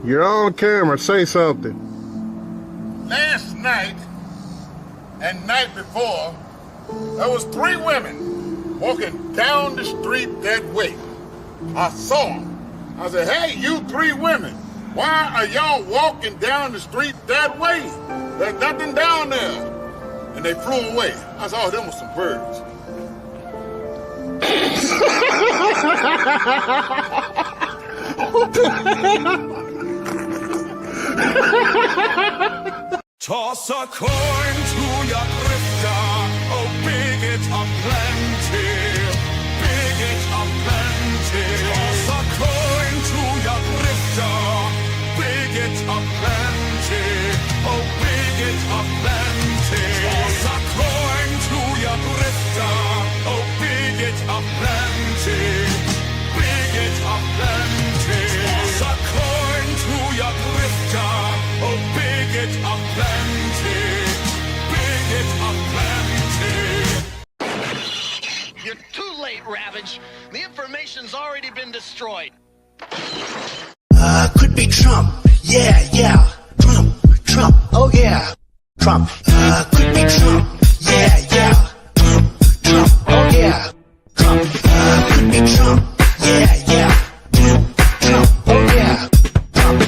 You're on camera. Say something. Last night and night before, there was 3 women walking down the street that way. I saw them. I said, hey, you 3 women, why are y'all walking down the street that way? There's nothing down there. And they flew away. I said, oh, them was some birds. Toss a coin to your grifter, oh bigot of plenty, bigot of plenty. Toss a coin to your grifter, bigot of plenty, oh bigot of plenty. Toss a coin to your grifter, oh bigot of plenty, bigot of plenty. Toss a coin to your grifter, oh bigot of plenty, bigot of plenty. You're too late, Ravage. The information's already been destroyed. Could be Trump. Yeah. Trump. Oh yeah. Trump. Could be Trump. Yeah. Trump. Oh yeah. Trump. Could be Trump. Yeah. Trump. Oh yeah. Trump.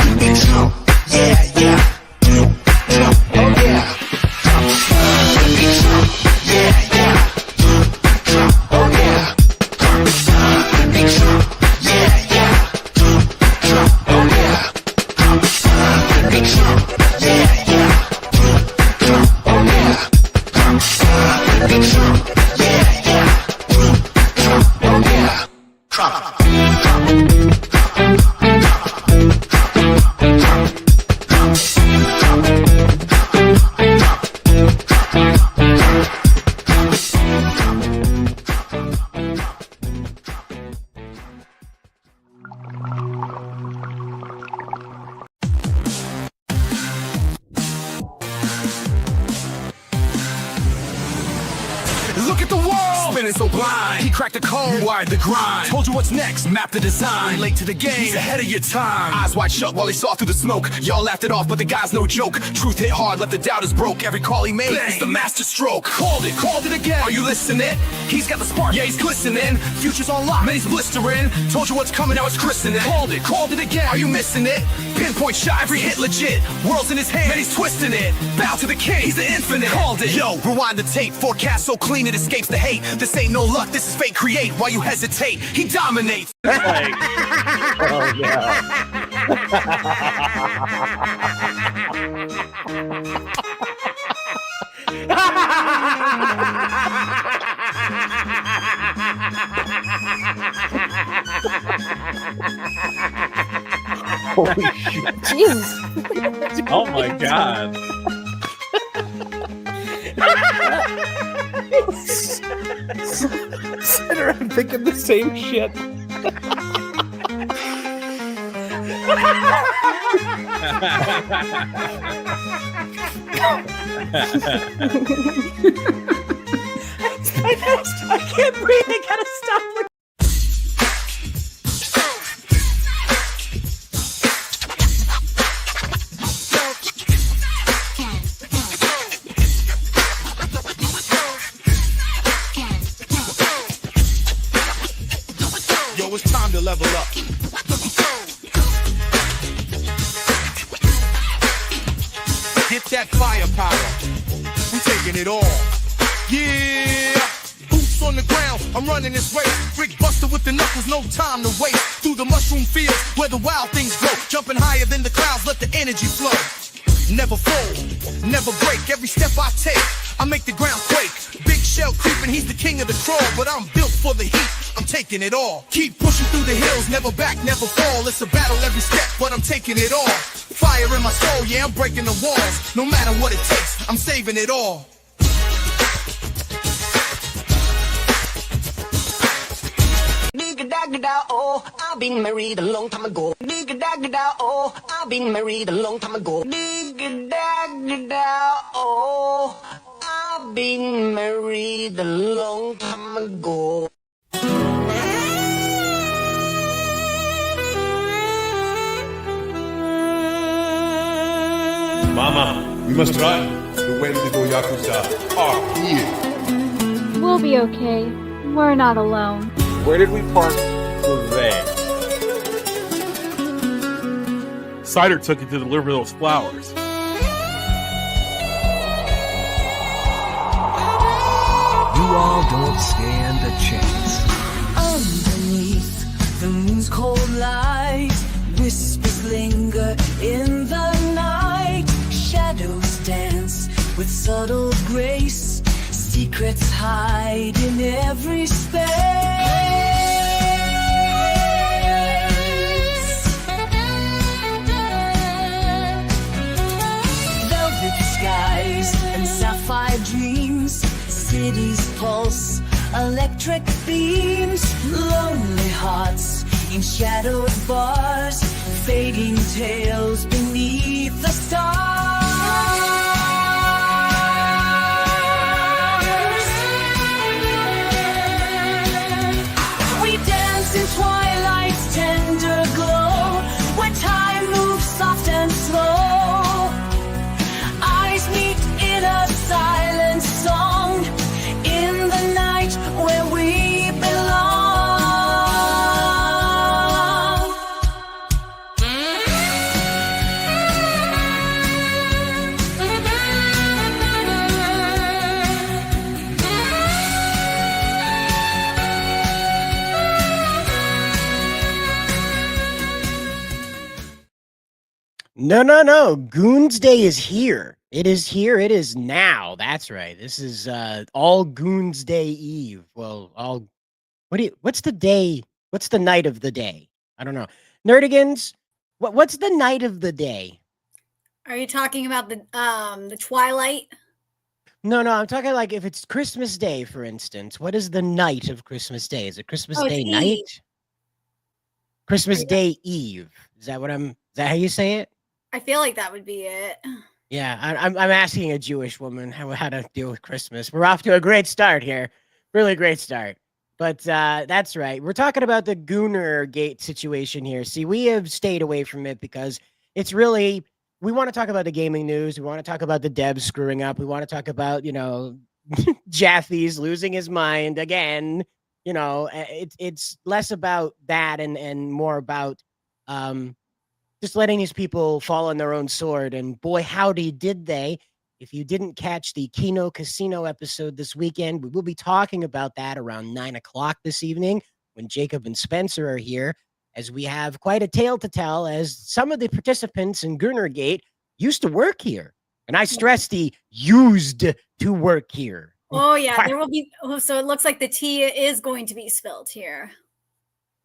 Could be Trump. Yeah. Trump. Oh yeah. Trump. Could be Trump. Yeah. Trump. Oh yeah. Trump. Could be Trump. Yeah. Trump. Oh yeah. Trump. Could be Trump. Yeah. Trump. Oh yeah. Trump. Could be Trump. Yeah. Trump. Oh yeah. Trump. Look at the world, spinning so blind. He cracked the code, wired the grind. Told you what's next, mapped the design. Late to the game, he's ahead of your time. Eyes wide shut while he saw through the smoke. Y'all laughed it off, but the guy's no joke. Truth hit hard, left the doubters broke. Every call he made is the master stroke. Called it again. Are you listening? He's got the spark, yeah, he's glistening. Future's on lock, man, he's blistering. Told you what's coming, now it's christening. Called it again. Are you missing it? Pinpoint shot, every hit legit. World's in his hand, man, he's twisting it. Bow to the king, he's the infinite. Called it. Yo, rewind the tape. Forecast so clean it escapes the hate. This ain't no luck, this is fate. Create while you hesitate. He dominates. Oh yeah. Holy shit. Jesus. Oh my god. Sit around thinking the same shit. I can't breathe. I gotta stop. Yo, it's time to level up. Get that firepower. We taking it all. Yeah. Boots on the ground. I'm running this race. Brick buster with the knuckles. No time to waste. Through the mushroom fields where the wild things grow. Jumping higher than the clouds. Let the energy flow. Never fold. Never break. Every step I take, I make the ground quake. Big shell creeping. He's the king of the crawl. But I'm built for the heat. I'm taking it all. Keep pushing through the hills, never back, never fall. It's a battle every step, but I'm taking it all. Fire in my soul, yeah, I'm breaking the walls. No matter what it takes, I'm saving it all. Digga-dagga-da, oh, I've been married a long time ago. Digga-dagga-da, oh, I've been married a long time ago. Digga-dagga-da, oh, I've been married a long time ago. We must run. The Wendigo Yakuza are here. We'll be okay. We're not alone. Where did we park the van? Cider took it to deliver those flowers. You all don't stand a chance. Underneath the moon's cold light, whispers linger in the night. Shadows dance with subtle grace. Secrets hide in every space. Velvet skies and sapphire dreams. Cities pulse, electric beams. Lonely hearts in shadowed bars. Fading tales beneath the stars. We dance in twilight's tender glow, where time moves soft and slow. Eyes meet in a silent song, in the night where we belong. No. Goonsday is here. It is here. It is now. That's right. This is all Goonsday Eve. Well, what's the day? What's the night of the day? I don't know. Nerdigans, what's the night of the day? Are you talking about the twilight? No, I'm talking like if it's Christmas Day, for instance. What is the night of Christmas Day? Is it Christmas Day night? Eve. Christmas Day Eve. Is that how you say it? I feel like that would be it. Yeah, I'm asking a Jewish woman how to deal with Christmas. We're off to a great start here. Really great start. But that's right. We're talking about the Gooner Gate situation here. See, we have stayed away from it because it's really, we want to talk about the gaming news. We want to talk about the devs screwing up. We want to talk about, Jaffe's losing his mind again. It's less about that and more about just letting these people fall on their own sword. And boy, howdy did they. If you didn't catch the Kino Casino episode this weekend, we will be talking about that around 9 o'clock this evening when Jacob and Spencer are here, as we have quite a tale to tell, as some of the participants in Goonergate used to work here. And I stress the used to work here. Oh, yeah. There will be. So it looks like the tea is going to be spilled here.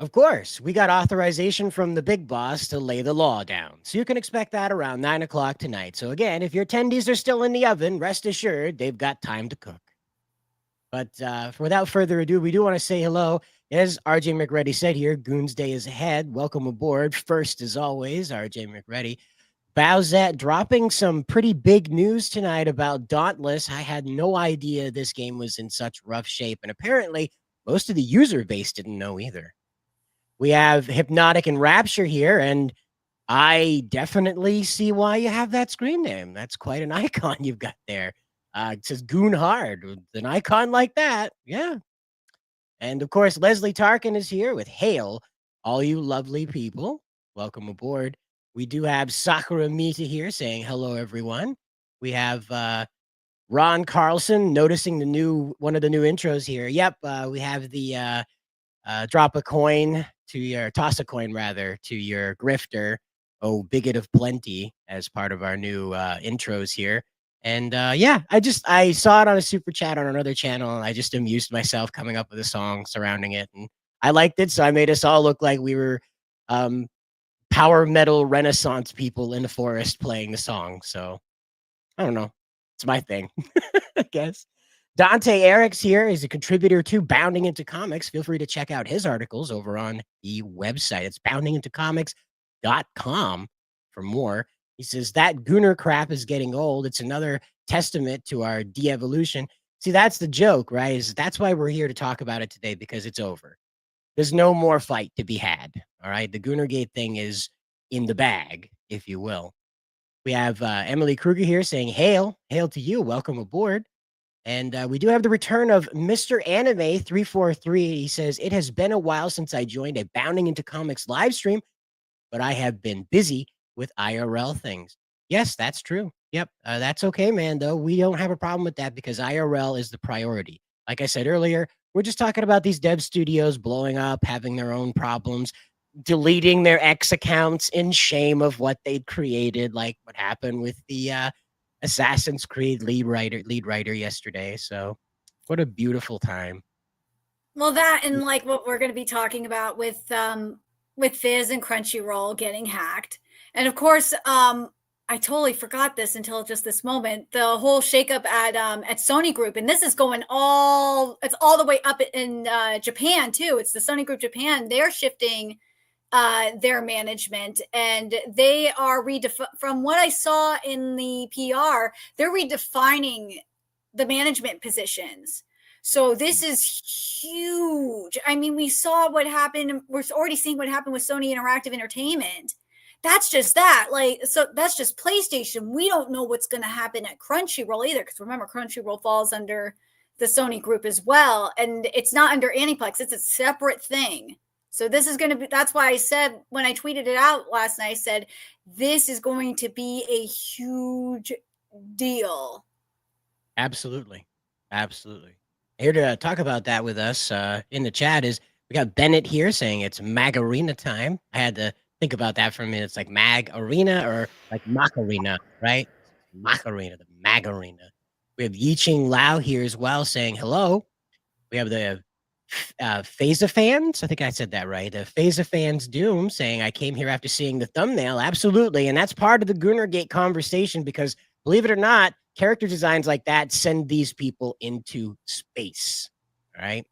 Of course, we got authorization from the big boss to lay the law down. So you can expect that around 9 o'clock tonight. So again, if your attendees are still in the oven, rest assured they've got time to cook. But without further ado, we do want to say hello. As RJ McReady said here, Goonsday is ahead. Welcome aboard. First, as always, RJ McReady. Bowsette dropping some pretty big news tonight about Dauntless. I had no idea this game was in such rough shape. And apparently, most of the user base didn't know either. We have Hypnotic and Rapture here, and I definitely see why you have that screen name. That's quite an icon you've got there. It says Goon Hard. With an icon like that, yeah. And, of course, Leslie Tarkin is here with Hail, all you lovely people. Welcome aboard. We do have Sakura Mita here saying hello, everyone. We have Ron Carlson noticing one of the new intros here. Yep, we have the drop a coin to your, toss a coin rather, to your grifter, oh, bigot of plenty, as part of our new intros here. And yeah, I saw it on a super chat on another channel, and I just amused myself coming up with a song surrounding it. And I liked it, so I made us all look like we were power metal Renaissance people in the forest playing the song. So I don't know. It's my thing, I guess. Dante Erics here is a contributor to Bounding Into Comics. Feel free to check out his articles over on the website. It's boundingintocomics.com for more. He says that Gooner crap is getting old. It's another testament to our de-evolution. See, that's the joke, right? That's why we're here to talk about it today, because it's over. There's no more fight to be had. All right. The Goonergate thing is in the bag, if you will. We have Emily Kruger here saying, hail to you. Welcome aboard. And we do have the return of Mr. Anime 343. He says, it has been a while since I joined a Bounding into Comics live stream, but I have been busy with IRL things. Yes, that's true. Yep, that's okay, man, though. We don't have a problem with that because IRL is the priority. Like I said earlier, we're just talking about these dev studios blowing up, having their own problems, deleting their X accounts in shame of what they'd created, like what happened with the Assassin's Creed lead writer yesterday. So what a beautiful time. Well, that and like what we're going to be talking about with Fizz and Crunchyroll getting hacked. And of course, I totally forgot this until just this moment. The whole shakeup at Sony Group, and this is going it's all the way up in Japan too. It's the Sony Group Japan. They're shifting their management, and they are from what I saw in the PR, they're redefining the management positions. So this is huge. I mean, we saw what happened. We're already seeing what happened with Sony Interactive Entertainment. That's just that. So that's just PlayStation. We don't know what's going to happen at Crunchyroll either, because remember, Crunchyroll falls under the Sony Group as well, and it's not under Aniplex. It's a separate thing. So this is going to be, that's why I said when I tweeted it out last night, I said, this is going to be a huge deal. Absolutely. Here to talk about that with us in the chat is we got Bennett here saying it's Mag Arena time. I had to think about that for a minute. It's like Mag Arena or like Macarena, right? Macarena, the Mag Arena. We have Yiching Lao here as well saying hello. We have the Phasa fans. I think I said that right. The Phasa fans Doom saying I came here after seeing the thumbnail. Absolutely. And that's part of the Goonergate conversation because believe it or not, character designs like that send these people into space. All right.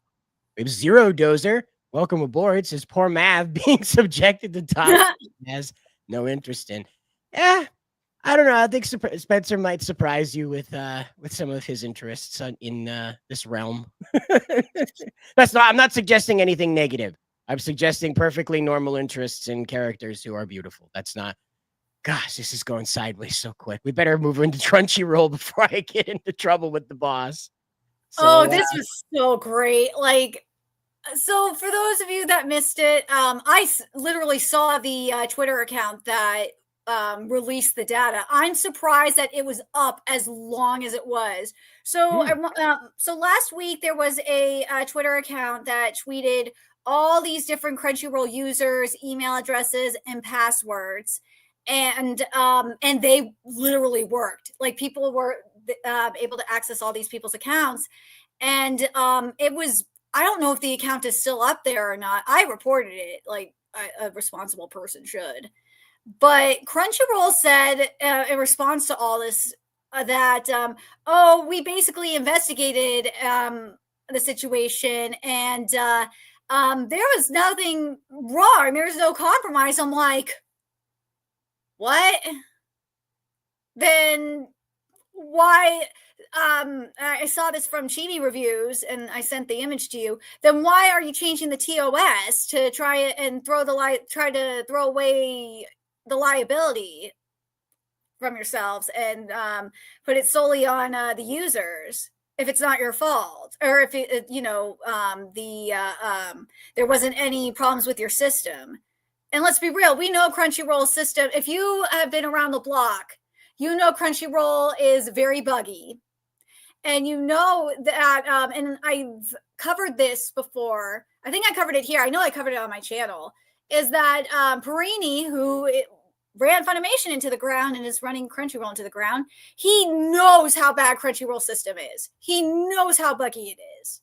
We have Zero Dozer. Welcome aboard. Says poor Mav being subjected to top has no interest in. Yeah. I don't know. I think Spencer might surprise you with some of his interests in this realm. I'm not suggesting anything negative. I'm suggesting perfectly normal interests in characters who are beautiful. That's not. Gosh, this is going sideways so quick. We better move into Crunchyroll before I get into trouble with the boss. So, this was so great. So for those of you that missed it, I literally saw the Twitter account that released the data. I'm surprised that it was up as long as it was. So, so last week there was a Twitter account that tweeted all these different Crunchyroll users, email addresses, and passwords, and they literally worked. Like people were able to access all these people's accounts, and it was. I don't know if the account is still up there or not. I reported it like a responsible person should. But Crunchyroll said in response to all this that, we basically investigated the situation and there was nothing wrong. There was no compromise. I'm like, what? Then why? I saw this from Chibi Reviews and I sent the image to you. Then why are you changing the TOS to try and try to throw away the liability from yourselves and put it solely on the users if it's not your fault, or if it, there wasn't any problems with your system? And let's be real, we know Crunchyroll system. If you have been around the block, you know Crunchyroll is very buggy. And you know that, and I've covered this before. I think I covered it here. I know I covered it on my channel. Is that Perini, who ran Funimation into the ground and is running Crunchyroll into the ground, he knows how bad Crunchyroll system is. He knows how buggy it is.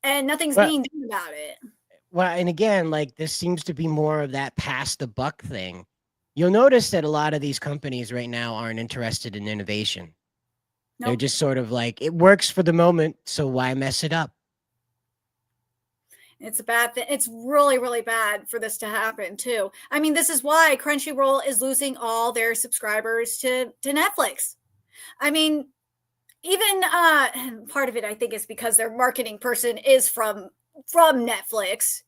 And nothing's being done about it. Well, and again, like this seems to be more of that pass the buck thing. You'll notice that a lot of these companies right now aren't interested in innovation. Nope. They're just sort of like, it works for the moment, so why mess it up? It's a bad thing. It's really, really bad for this to happen too. I mean, this is why Crunchyroll is losing all their subscribers to Netflix. I mean, even part of it, I think, is because their marketing person is from Netflix.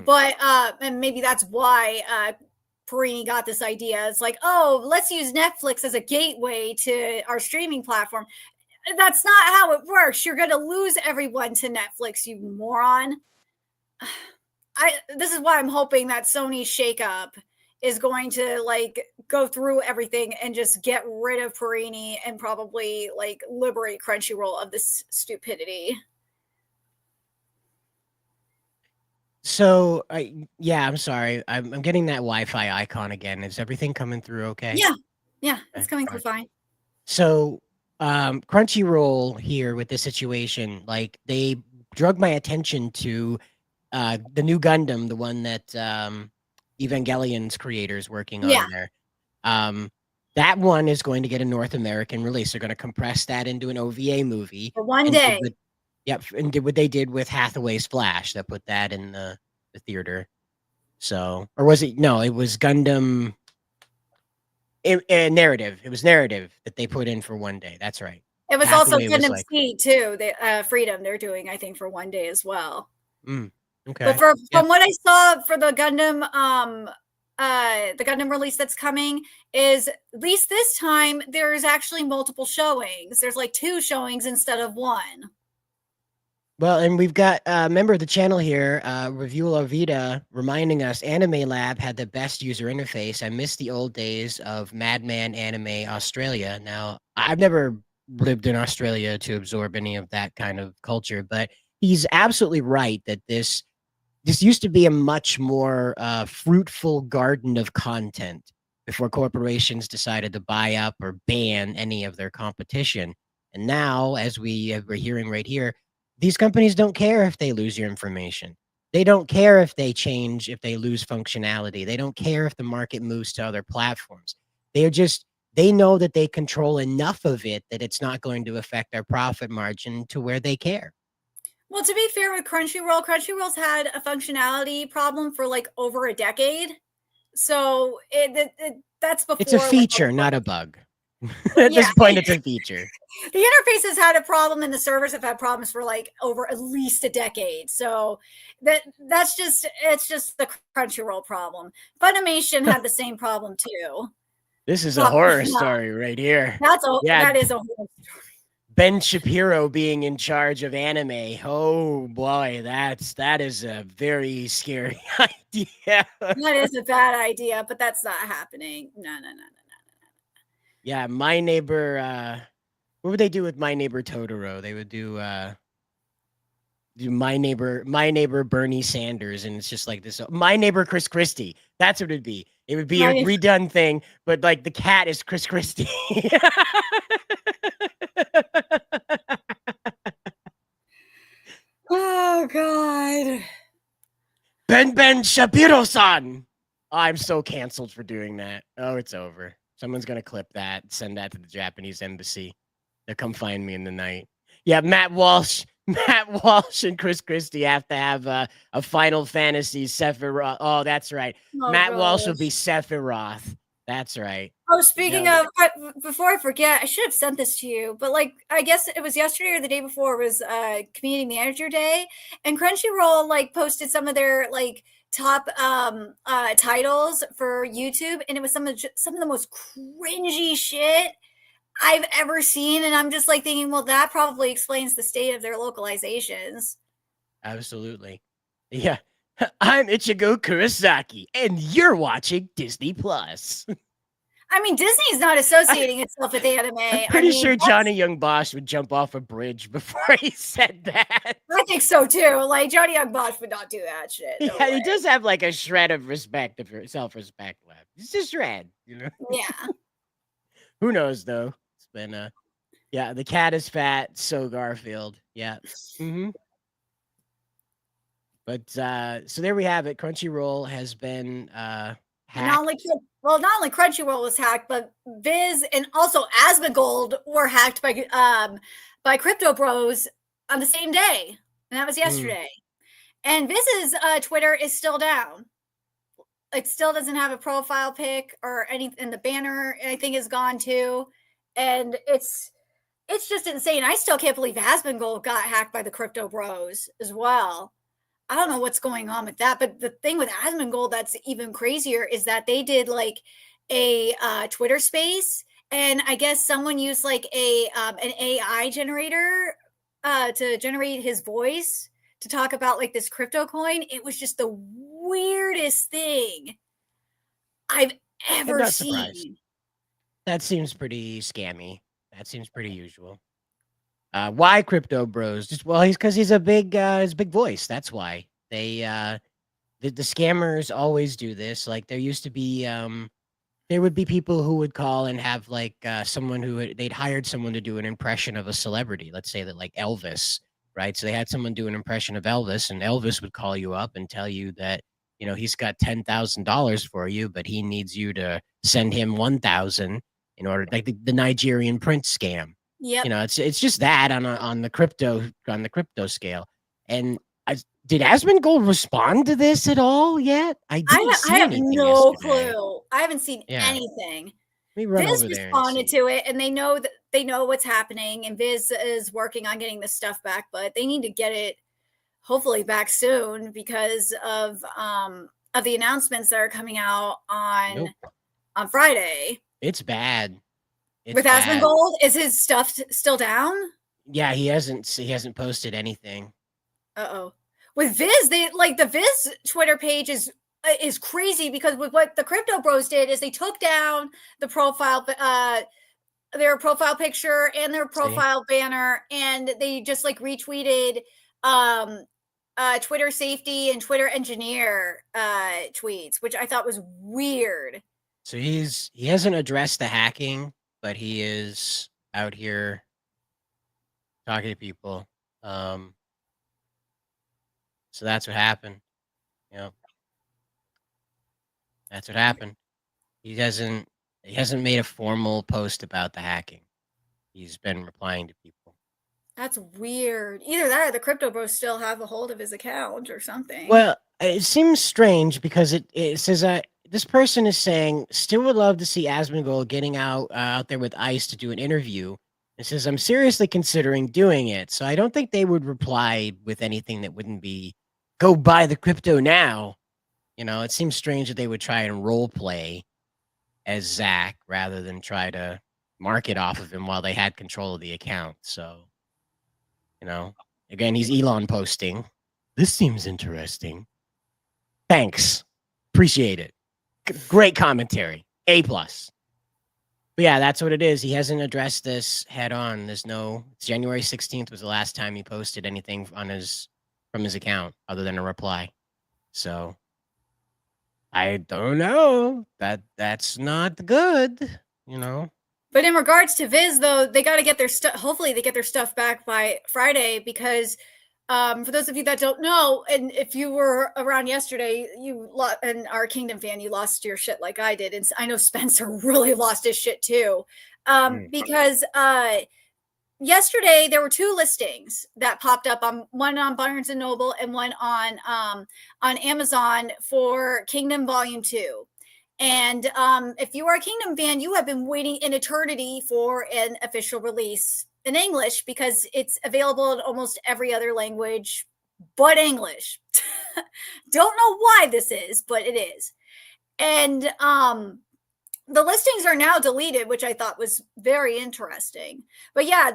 But and maybe that's why Perini got this idea. It's like, oh, let's use Netflix as a gateway to our streaming platform. That's not how it works. You're going to lose everyone to Netflix, you moron. This is why I'm hoping that Sony's shakeup is going to like go through everything and just get rid of Perini and probably like liberate Crunchyroll of this stupidity. So, I'm sorry. I'm getting that Wi-Fi icon again. Is everything coming through okay? Yeah, it's coming through fine. So, Crunchyroll here with this situation, like they drug my attention to the new Gundam, the one that Evangelion's creators working on there. That one is going to get a North American release. They're going to compress that into an OVA movie for one day. And did what they did with Hathaway's Flash, that put that in the theater. So, or was it? No, it was Gundam Narrative. It was Narrative that they put in for one day. That's right. It was Hathaway also Gundam Seed too. The Freedom they're doing, I think, for one day as well. Okay. But from what I saw for the Gundam release that's coming, is at least this time there's actually multiple showings. There's like 2 showings instead of 1. Well, and we've got a member of the channel here, Review La Vida, reminding us Anime Lab had the best user interface. I miss the old days of Madman Anime Australia. Now, I've never lived in Australia to absorb any of that kind of culture, but he's absolutely right that this used to be a much more fruitful garden of content before corporations decided to buy up or ban any of their competition. And now, as we're hearing right here, these companies don't care if they lose your information. They don't care if they change, if they lose functionality. They don't care if the market moves to other platforms. They know that they control enough of it that it's not going to affect their profit margin to where they care. Well, to be fair with Crunchyroll's had a functionality problem for like over a decade. So that's before. It's a feature, not a bug. At this point, it's a feature. The interface has had a problem, and the servers have had problems for like over at least a decade. So it's just the Crunchyroll problem. Funimation had the same problem too. This is a horror story right here. That is a horror story. Ben Shapiro being in charge of anime. Oh boy, that is a very scary idea. That is a bad idea, but that's not happening. No. Yeah, My Neighbor. What would they do with My Neighbor Totoro? They would do My Neighbor Bernie Sanders, and it's just like this. My Neighbor Chris Christie. That's what it'd be. It would be a redone thing, but like the cat is Chris Christie. Oh God. Ben Shapiro-san. I'm so canceled for doing that. Oh, it's over. Someone's gonna clip that, send that to the Japanese embassy. They'll come find me in the night. Yeah, Matt Walsh and Chris Christie have to have a Final Fantasy Sephiroth. Oh, that's right. Oh, Matt Walsh will be Sephiroth. That's right. Oh, speaking of, before I forget, I should have sent this to you, but like, I guess it was yesterday or the day before was Community Manager Day, and Crunchyroll like posted some of their like top titles for YouTube, and it was some of the most cringy shit I've ever seen, and I'm just like thinking, well, that probably explains the state of their localizations. Absolutely. Yeah. I'm Ichigo Kurosaki, and you're watching Disney Plus. I mean, Disney's not associating itself with anime. I'm pretty sure Johnny Young Bosch would jump off a bridge before he said that. I think so too. Like Johnny Young Bosch would not do that shit. No way. He does have like a shred of respect, of self-respect left. It's a shred, you know. Yeah. Who knows though? It's been yeah, the cat is fat, so Garfield. Yeah. But so there we have it. Crunchyroll has been hacked. Not only Crunchyroll was hacked, but Viz and also Asmongold were hacked by Crypto Bros on the same day, and that was yesterday. And Viz's Twitter is still down. It still doesn't have a profile pic or anything, and the banner I think is gone too. And it's just insane. I still can't believe Asmongold got hacked by the Crypto Bros as well. I don't know what's going on with that. But the thing with Asmongold that's even crazier is that they did like a Twitter space, and I guess someone used like an AI generator to generate his voice to talk about like this crypto coin. It was just the weirdest thing I've I'm ever not surprised. seen. That seems pretty scammy. That seems pretty usual. Why crypto bros? Just he's because he's a big his big voice. That's why they the scammers always do this. Like there used to be there would be people who would call and have like someone they'd hired someone to do an impression of a celebrity. Let's say that like Elvis, right? So they had someone do an impression of Elvis, and Elvis would call you up and tell you that he's got $10,000 for you, but he needs you to send him 1,000 in order, like the Nigerian prince scam. Yep. It's just that on the crypto scale. And did Asmongold respond to this at all yet? I have no clue. I haven't seen anything. Let me run Viz over there responded to it, and they know what's happening, and Viz is working on getting this stuff back, but they need to get it hopefully back soon because of the announcements that are coming out on Friday. It's bad. With Asmongold, is his stuff still down? Yeah, he hasn't posted anything. Uh-oh. With Viz, the Viz Twitter page is crazy because with what the Crypto Bros did is they took down the profile their profile picture and their profile banner, and they just like retweeted Twitter safety and Twitter engineer tweets, which I thought was weird. So he hasn't addressed the hacking, but he is out here talking to people. So that's what happened. That's what happened. He hasn't made a formal post about the hacking. He's been replying to people. That's weird. Either that or the Crypto Bros still have a hold of his account or something. Well, it seems strange because it says this person is saying still would love to see Asmongold getting out there with ICE to do an interview. It says I'm seriously considering doing it. So I don't think they would reply with anything that wouldn't be go buy the crypto now. It seems strange that they would try and role play as Zach rather than try to market off of him while they had control of the account. So, again, he's Elon posting. This seems interesting. Thanks. Appreciate it. Great commentary. A+. But yeah, that's what it is. He hasn't addressed this head on. January 16th was the last time he posted anything from his account other than a reply. So I don't know. That's not good, But in regards to Viz, though, they got to get their stuff. Hopefully, they get their stuff back by Friday because, for those of you that don't know, and if you were around yesterday, and our Kingdom fan, you lost your shit like I did, and I know Spencer really lost his shit too, because yesterday there were two listings that popped up one on Barnes and Noble and one on Amazon for Kingdom Volume 2. And if you are a Kingdom fan, you have been waiting an eternity for an official release in English because it's available in almost every other language but English. Don't know why this is, but it is. And the listings are now deleted, which I thought was very interesting. But yeah,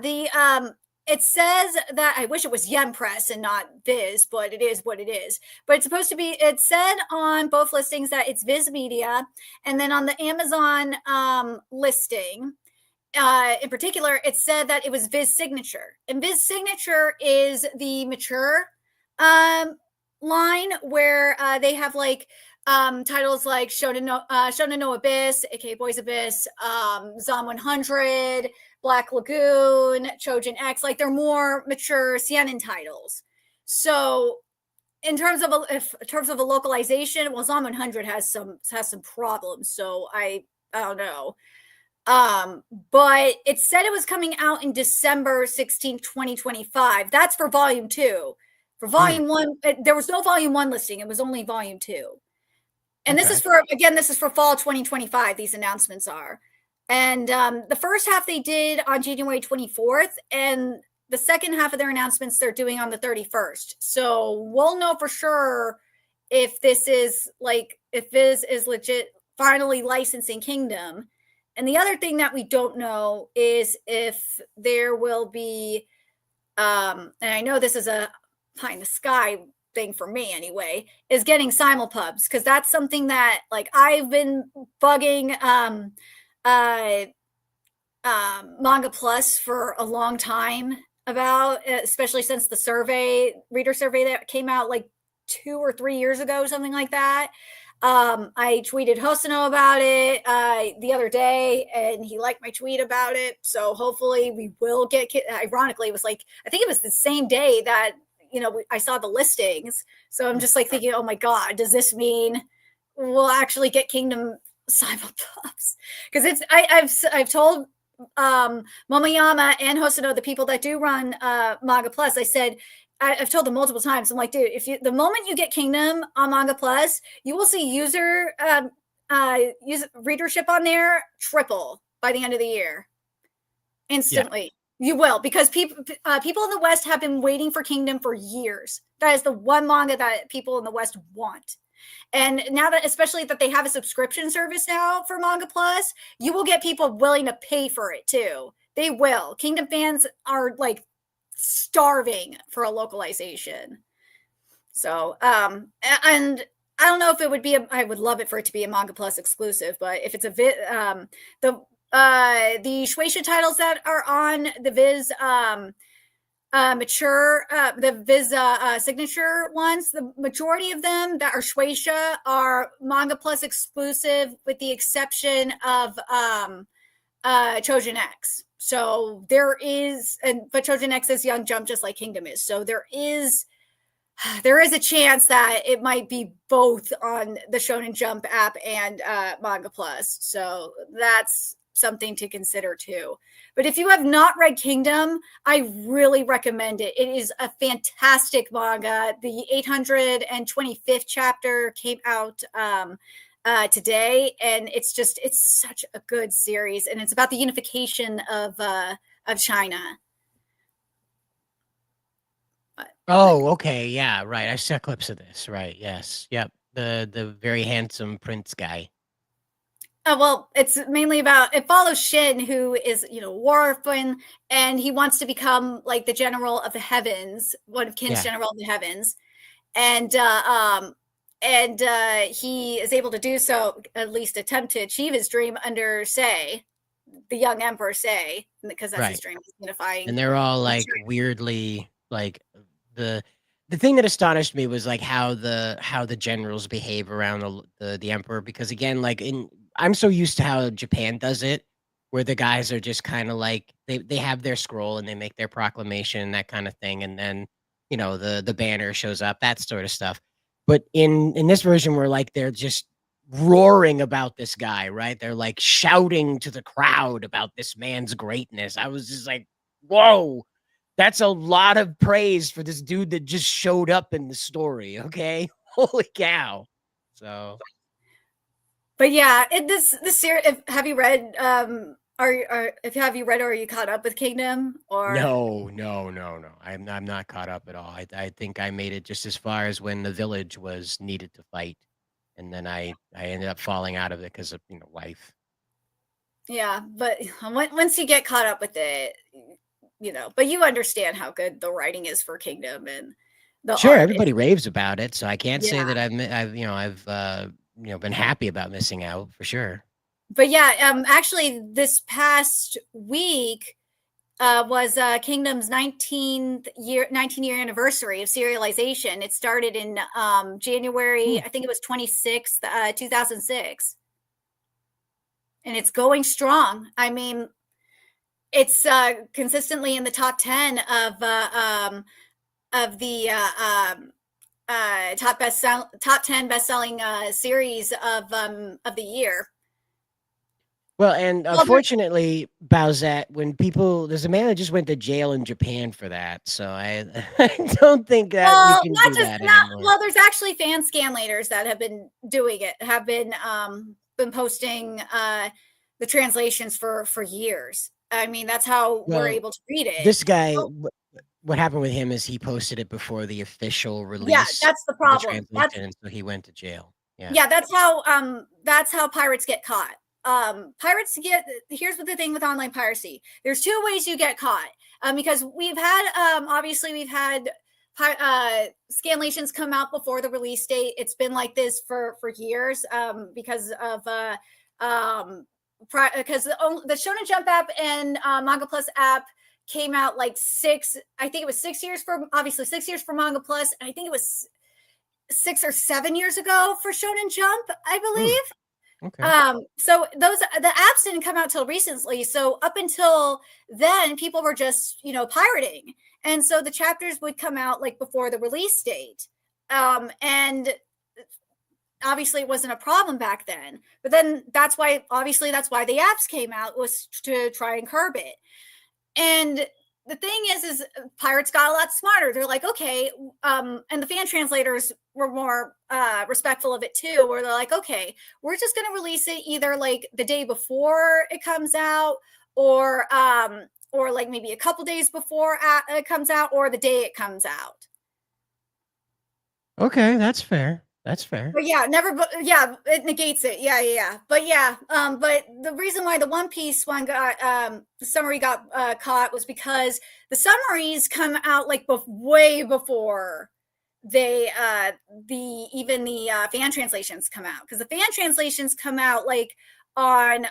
it says that I wish it was Yen Press and not Viz, but it is what it is. But it's supposed to be, it said on both listings that it's Viz Media. And then on the Amazon listing, in particular, it said that it was Viz Signature. And Viz Signature is the mature line where they have like titles like Shonen no Abyss, aka Boys Abyss, Zom 100, Black Lagoon, Trojan X, like they're more mature seinen titles. So in terms of a localization, well, Zom 100 has some problems. So I don't know. But it said it was coming out in December 16, 2025. That's for volume 2. For volume 1, there was no volume 1 listing. It was only volume 2. And this is for fall 2025. These announcements are. And the first half they did on January 24th. And the second half of their announcements they're doing on the 31st. So we'll know for sure if this is legit finally licensing Kingdom. And the other thing that we don't know is if there will be, and I know this is a pie in the sky thing for me anyway, is getting simulpubs, because that's something that like I've been bugging Manga Plus for a long time about, especially since the reader survey that came out like 2 or 3 years ago, something like that. I tweeted Hosono about it the other day, and he liked my tweet about it. So hopefully we will get. Ironically, it was like, I think it was the same day that I saw the listings. So I'm just like thinking, oh my god, does this mean we'll actually get Kingdom simulpubs? Because I've told Momoyama and Hosono, the people that do run Manga Plus, I said, I've told them multiple times, I'm like, dude, the moment you get Kingdom on Manga Plus, you will see user readership on there triple by the end of the year. Instantly. Yeah. You will, because people in the West have been waiting for Kingdom for years. That is the one manga that people in the West want. And now that, especially that they have a subscription service now for Manga Plus, you will get people willing to pay for it too. They will. Kingdom fans are like starving for a localization. So, and I don't know if it would be, I would love it for it to be a Manga Plus exclusive, but if it's the Shueisha titles that are on the Viz the Viz signature ones, the majority of them that are Shueisha are Manga Plus exclusive, with the exception of Chojin X. So there is, but Chojin X is Young Jump just like Kingdom is. So there is a chance that it might be both on the Shonen Jump app and Manga Plus. So that's something to consider too. But if you have not read Kingdom, I really recommend it. It is a fantastic manga. The 825th chapter came out today, and it's such a good series, and it's about the unification of China. Oh, okay, yeah, right. I saw clips of this. Right, yes, yep. The very handsome prince guy. Well, it's mainly it follows Shin, who is, war orphan, and he wants to become like the general of the heavens, one of Kin's general of the heavens. And he is able to do so, at least attempt to achieve his dream under Sei, the young Emperor Sei, because that's his dream, unifying. And they're all like weirdly like the thing that astonished me was like how the generals behave around the emperor, because again, like I'm so used to how Japan does it, where the guys are just kind of like they have their scroll and they make their proclamation, that kind of thing, and then the banner shows up, that sort of stuff. But in this version, where like they're just roaring about this guy, right? They're like shouting to the crowd about this man's greatness. I was just like, whoa, that's a lot of praise for this dude that just showed up in the story. Okay, holy cow. So. But yeah, this series. Have you read? Have you read, or are you caught up with Kingdom? Or no. I'm not caught up at all. I think I made it just as far as when the village was needed to fight, and then I ended up falling out of it because of life. Yeah, but once you get caught up with it, but you understand how good the writing is for Kingdom, and the sure art. Everybody raves about it, so I can't say that I've been happy about missing out, for sure. But yeah, actually this past week was Kingdom's 19-year anniversary of serialization. It started in January, I think it was 26th, 2006. And it's going strong. I mean, it's consistently in the top 10 of the top 10 best-selling series of the year. Well, and unfortunately, Bowsette, there's a man that just went to jail in Japan for that, so I don't think that you can do that anymore. Well, there's actually fan scanlators that have been doing it, have been posting the translations for years. I mean, that's how we're Well, able to read it. this guy, So what happened with him is he posted it before the official yeah, release that's the of the problem. translation, and so he went to jail. Yeah. Yeah, that's how pirates get caught. Pirates get here's what the thing with online piracy. There's two ways you get caught. Because we've had obviously we've had scanlations come out before the release date. It's been like this for years because of because the Shonen Jump app and Manga Plus app came out like I think it was 6 years for obviously 6 years for Manga Plus, and I think it was 6 or 7 years ago for Shonen Jump, I believe. Okay. So the apps didn't come out till recently. So up until then, people were just pirating, and so the chapters would come out like before the release date, and obviously it wasn't a problem back then. But then that's why the apps came out, was to try and curb it. And the thing is pirates got a lot smarter. They're like, okay, and the fan translators were more respectful of it too, where they're like, okay, we're just going to release it either like the day before it comes out, or like maybe a couple days before it comes out, or the day it comes out. Okay, that's fair. That's fair. But yeah, it negates it. Yeah. But the reason why the One Piece one got the summary got caught was because the summaries come out like way before they the fan translations come out, because the fan translations come out like on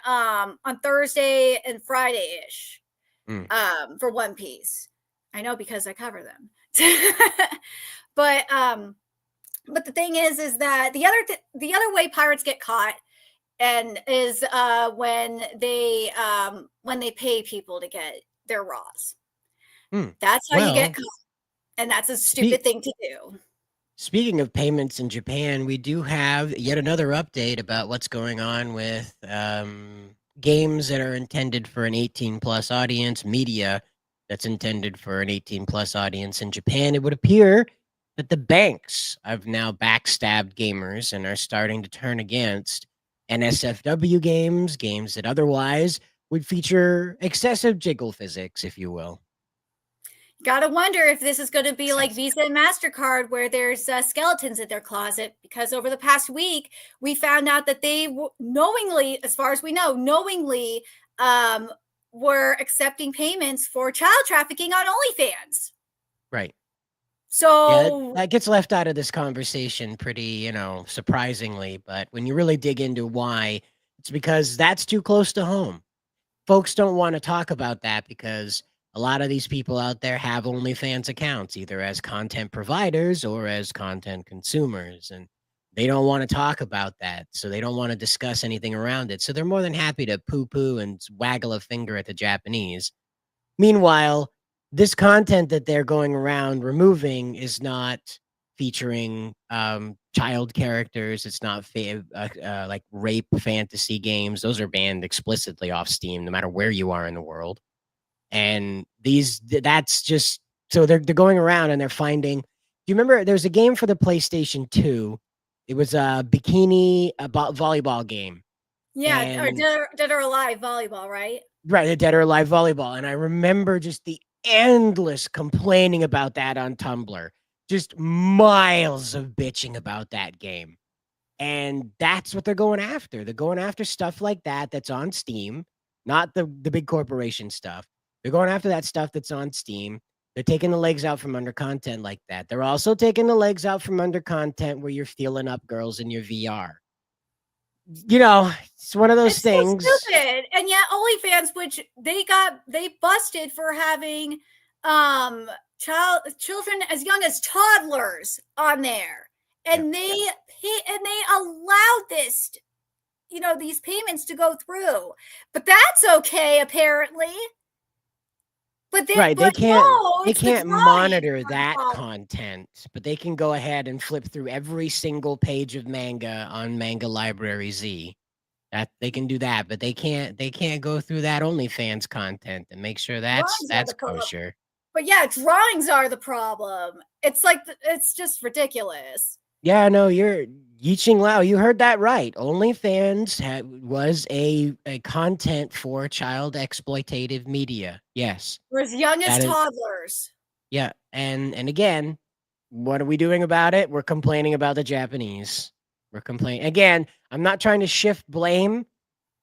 Thursday and Friday-ish for One Piece. I know because I cover them. But the thing is that the other way pirates get caught and is when they pay people to get their raws. That's how you get caught, and that's a stupid thing to do. Speaking of payments in Japan, we do have yet another update about what's going on with games that are intended for an 18+ audience, media that's intended for an 18+ audience in Japan. It would appear that the banks have now backstabbed gamers and are starting to turn against NSFW games that otherwise would feature excessive jiggle physics, if you will. Gotta wonder if this is going to be like Visa and MasterCard, where there's skeletons in their closet, because over the past week, we found out that they knowingly, as far as we know, were accepting payments for child trafficking on OnlyFans. Right. So that gets left out of this conversation pretty, surprisingly. But when you really dig into why, it's because that's too close to home. Folks don't want to talk about that because a lot of these people out there have OnlyFans accounts, either as content providers or as content consumers. And they don't want to talk about that. So they don't want to discuss anything around it. So they're more than happy to poo-poo and waggle a finger at the Japanese. Meanwhile, this content that they're going around removing is not featuring child characters. It's not like rape fantasy games. Those are banned explicitly off Steam, no matter where you are in the world. And that's just, so they're going around and they're finding. Do you remember there's a game for the PlayStation 2? It was a bikini volleyball game. Yeah, or Dead or Alive volleyball, right? Right, the Dead or Alive volleyball. And I remember just the endless complaining about that on Tumblr. Just miles of bitching about that game. And that's what they're going after. They're going after stuff like that that's on Steam, not the big corporation stuff. They're going after that stuff that's on Steam. They're taking the legs out from under content like that. They're also taking the legs out from under content where you're feeling up girls in your VR. It's one of those things. So stupid. And yet OnlyFans, which they busted for having children as young as toddlers on there, and they allowed this, these payments to go through. But that's okay, apparently. But they can't monitor that content, but they can go ahead and flip through every single page of manga on Manga Library Z. That they can do that, but they can't go through that OnlyFans content and make sure that's kosher. But yeah, drawings are the problem. It's like it's just ridiculous. Yeah, no, you're Yiching Lao, you heard that right. OnlyFans was a content for child exploitative media. Yes. We're as young as That is, toddlers. yeah. And again, what are we doing about it? We're complaining about the Japanese. We're complaining. Again, I'm not trying to shift blame,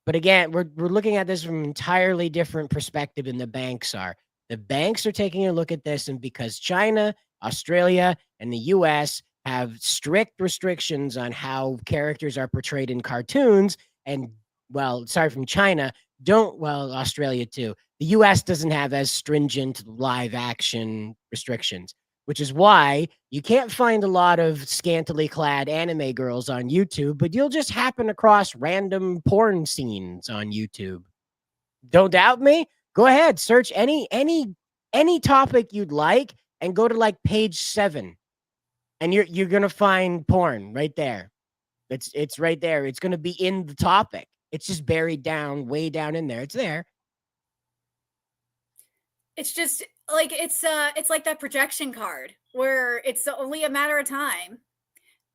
but again, we're looking at this from an entirely different perspective than the banks are. The banks are taking a look at this, and because China, Australia, and the US have strict restrictions on how characters are portrayed in cartoons, and well, sorry, from China, Australia too. The US doesn't have as stringent live action restrictions, which is why you can't find a lot of scantily clad anime girls on YouTube, but you'll just happen across random porn scenes on YouTube. Don't doubt me? Go ahead, search any topic you'd like and go to like page 7 and you're going to find porn right there. It's right there. It's going to be in the topic. It's just buried down, way down in there. It's there. It's just like it's like that projection card where it's only a matter of time,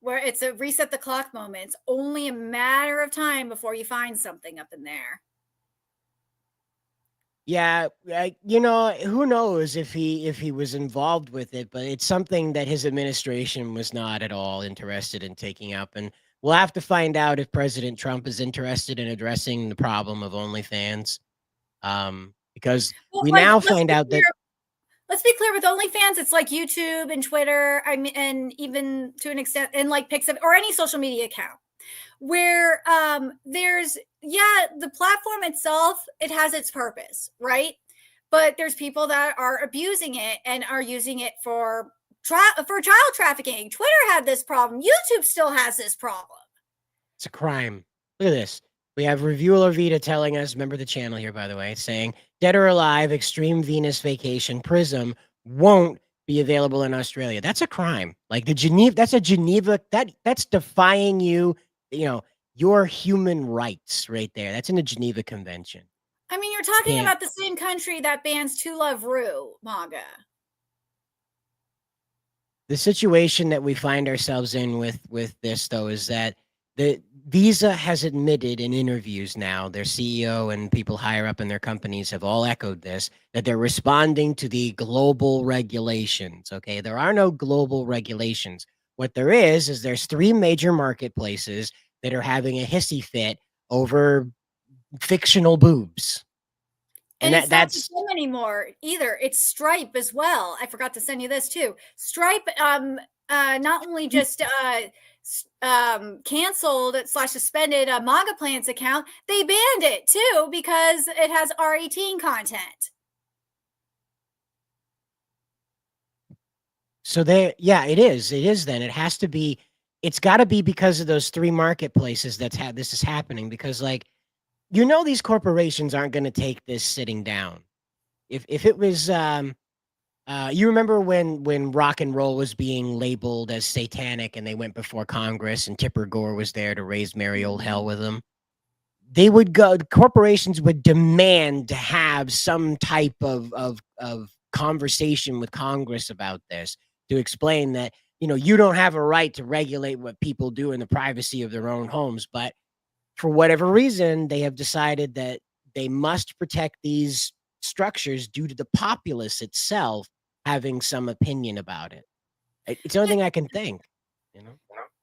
where it's a reset the clock moment. It's only a matter of time before you find something up in there. Yeah, you know, who knows if he was involved with it, but it's something that his administration was not at all interested in taking up, and we'll have to find out if President Trump is interested in addressing the problem of OnlyFans, because Well, we like, now let's find be out that clear- let's be clear with OnlyFans, it's like YouTube and Twitter, I mean, and even to an extent, and like Pixab or any social media account, where there's the platform itself, it has its purpose, right? But there's people that are abusing it and are using it for child trafficking. Twitter had this problem. YouTube still has this problem. it's a crime. Look at this. We have Reviewer Vita telling us, remember the channel here, by the way, saying Dead or Alive, Extreme Venus Vacation, Prism won't be available in Australia. That's a crime. Like that's a Geneva, that's defying your human rights right there. That's in the Geneva Convention. I mean, you're talking about the same country that bans To Love Ru manga. The situation that we find ourselves in with this, though, is that the Visa has admitted in interviews now, their CEO and people higher up in their companies have all echoed this, that they're responding to the global regulations. Okay, there are no global regulations. What there is there's 3 major marketplaces that are having a hissy fit over fictional boobs. And it's not just them anymore either. It's Stripe as well. I forgot to send you this too. Stripe not only just canceled / suspended a Manga Plants account, they banned it too because it has R18 content. So it is then. It has to be, it's got to be because of those 3 marketplaces this is happening, because these corporations aren't going to take this sitting down. If it was you remember when rock and roll was being labeled as satanic and they went before Congress and Tipper Gore was there to raise merry old hell with them, corporations would demand to have some type of conversation with Congress about this, to explain that you don't have a right to regulate what people do in the privacy of their own homes. But for whatever reason, they have decided that they must protect these structures due to the populace itself having some opinion about it. It's the only thing I can think, And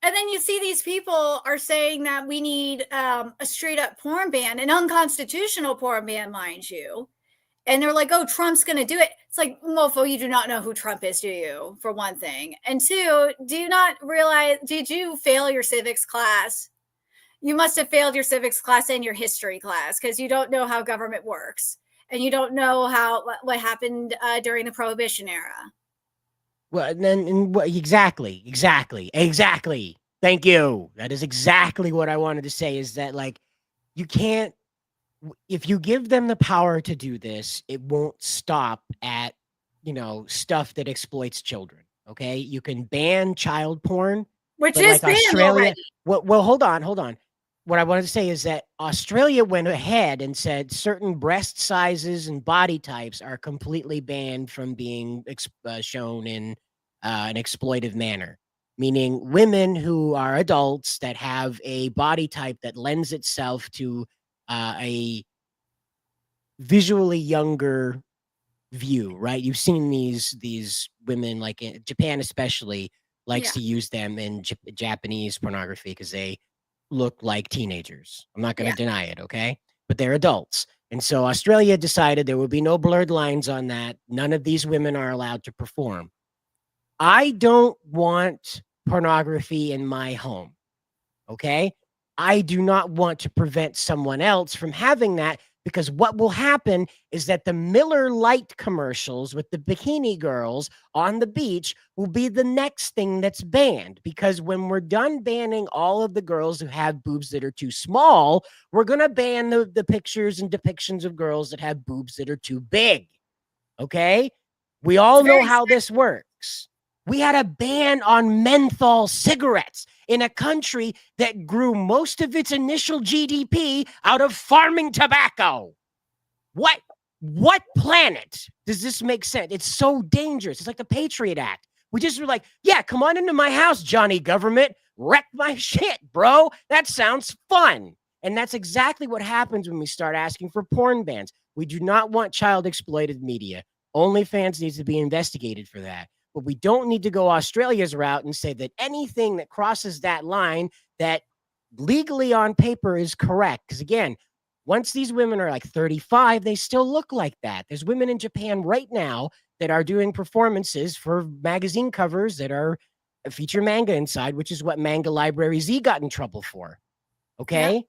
then you see these people are saying that we need a straight up porn ban, an unconstitutional porn ban, mind you. And they're like, oh, Trump's going to do it. It's like, mofo, you do not know who Trump is, do you? For one thing. And 2, do you not realize, did you fail your civics class? You must have failed your civics class and your history class because you don't know how government works. And you don't know what happened during the Prohibition era. Well, exactly. Thank you. That is exactly what I wanted to say, is that you can't, if you give them the power to do this, it won't stop at, stuff that exploits children. Okay. You can ban child porn, which is banned already. Well, hold on. What I wanted to say is that Australia went ahead and said certain breast sizes and body types are completely banned from being shown in an exploitive manner. meaning women who are adults that have a body type that lends itself to a visually younger view, right? You've seen these women, like in Japan especially likes to use them in Japanese pornography because they look like teenagers. I'm not going to deny it, okay? But they're adults. And so Australia decided there would be no blurred lines on that. None of these women are allowed to perform. I don't want pornography in my home, okay? I do not want to prevent someone else from having that, because what will happen is that the Miller Lite commercials with the bikini girls on the beach will be the next thing that's banned. Because when we're done banning all of the girls who have boobs that are too small, we're going to ban the pictures and depictions of girls that have boobs that are too big. Okay? We all know how this works. We had a ban on menthol cigarettes in a country that grew most of its initial GDP out of farming tobacco. What planet does this make sense? It's so dangerous. It's like the Patriot Act. We just were like, yeah, come on into my house, Johnny Government. Wreck my shit, bro. That sounds fun. And that's exactly what happens when we start asking for porn bans. We do not want child exploited media. OnlyFans needs to be investigated for that. But we don't need to go Australia's route and say that anything that crosses that line that legally on paper is correct. Because again, once these women are like 35, they still look like that. There's women in Japan right now that are doing performances for magazine covers that are feature manga inside, which is what Manga Library Z got in trouble for. Okay? Yeah.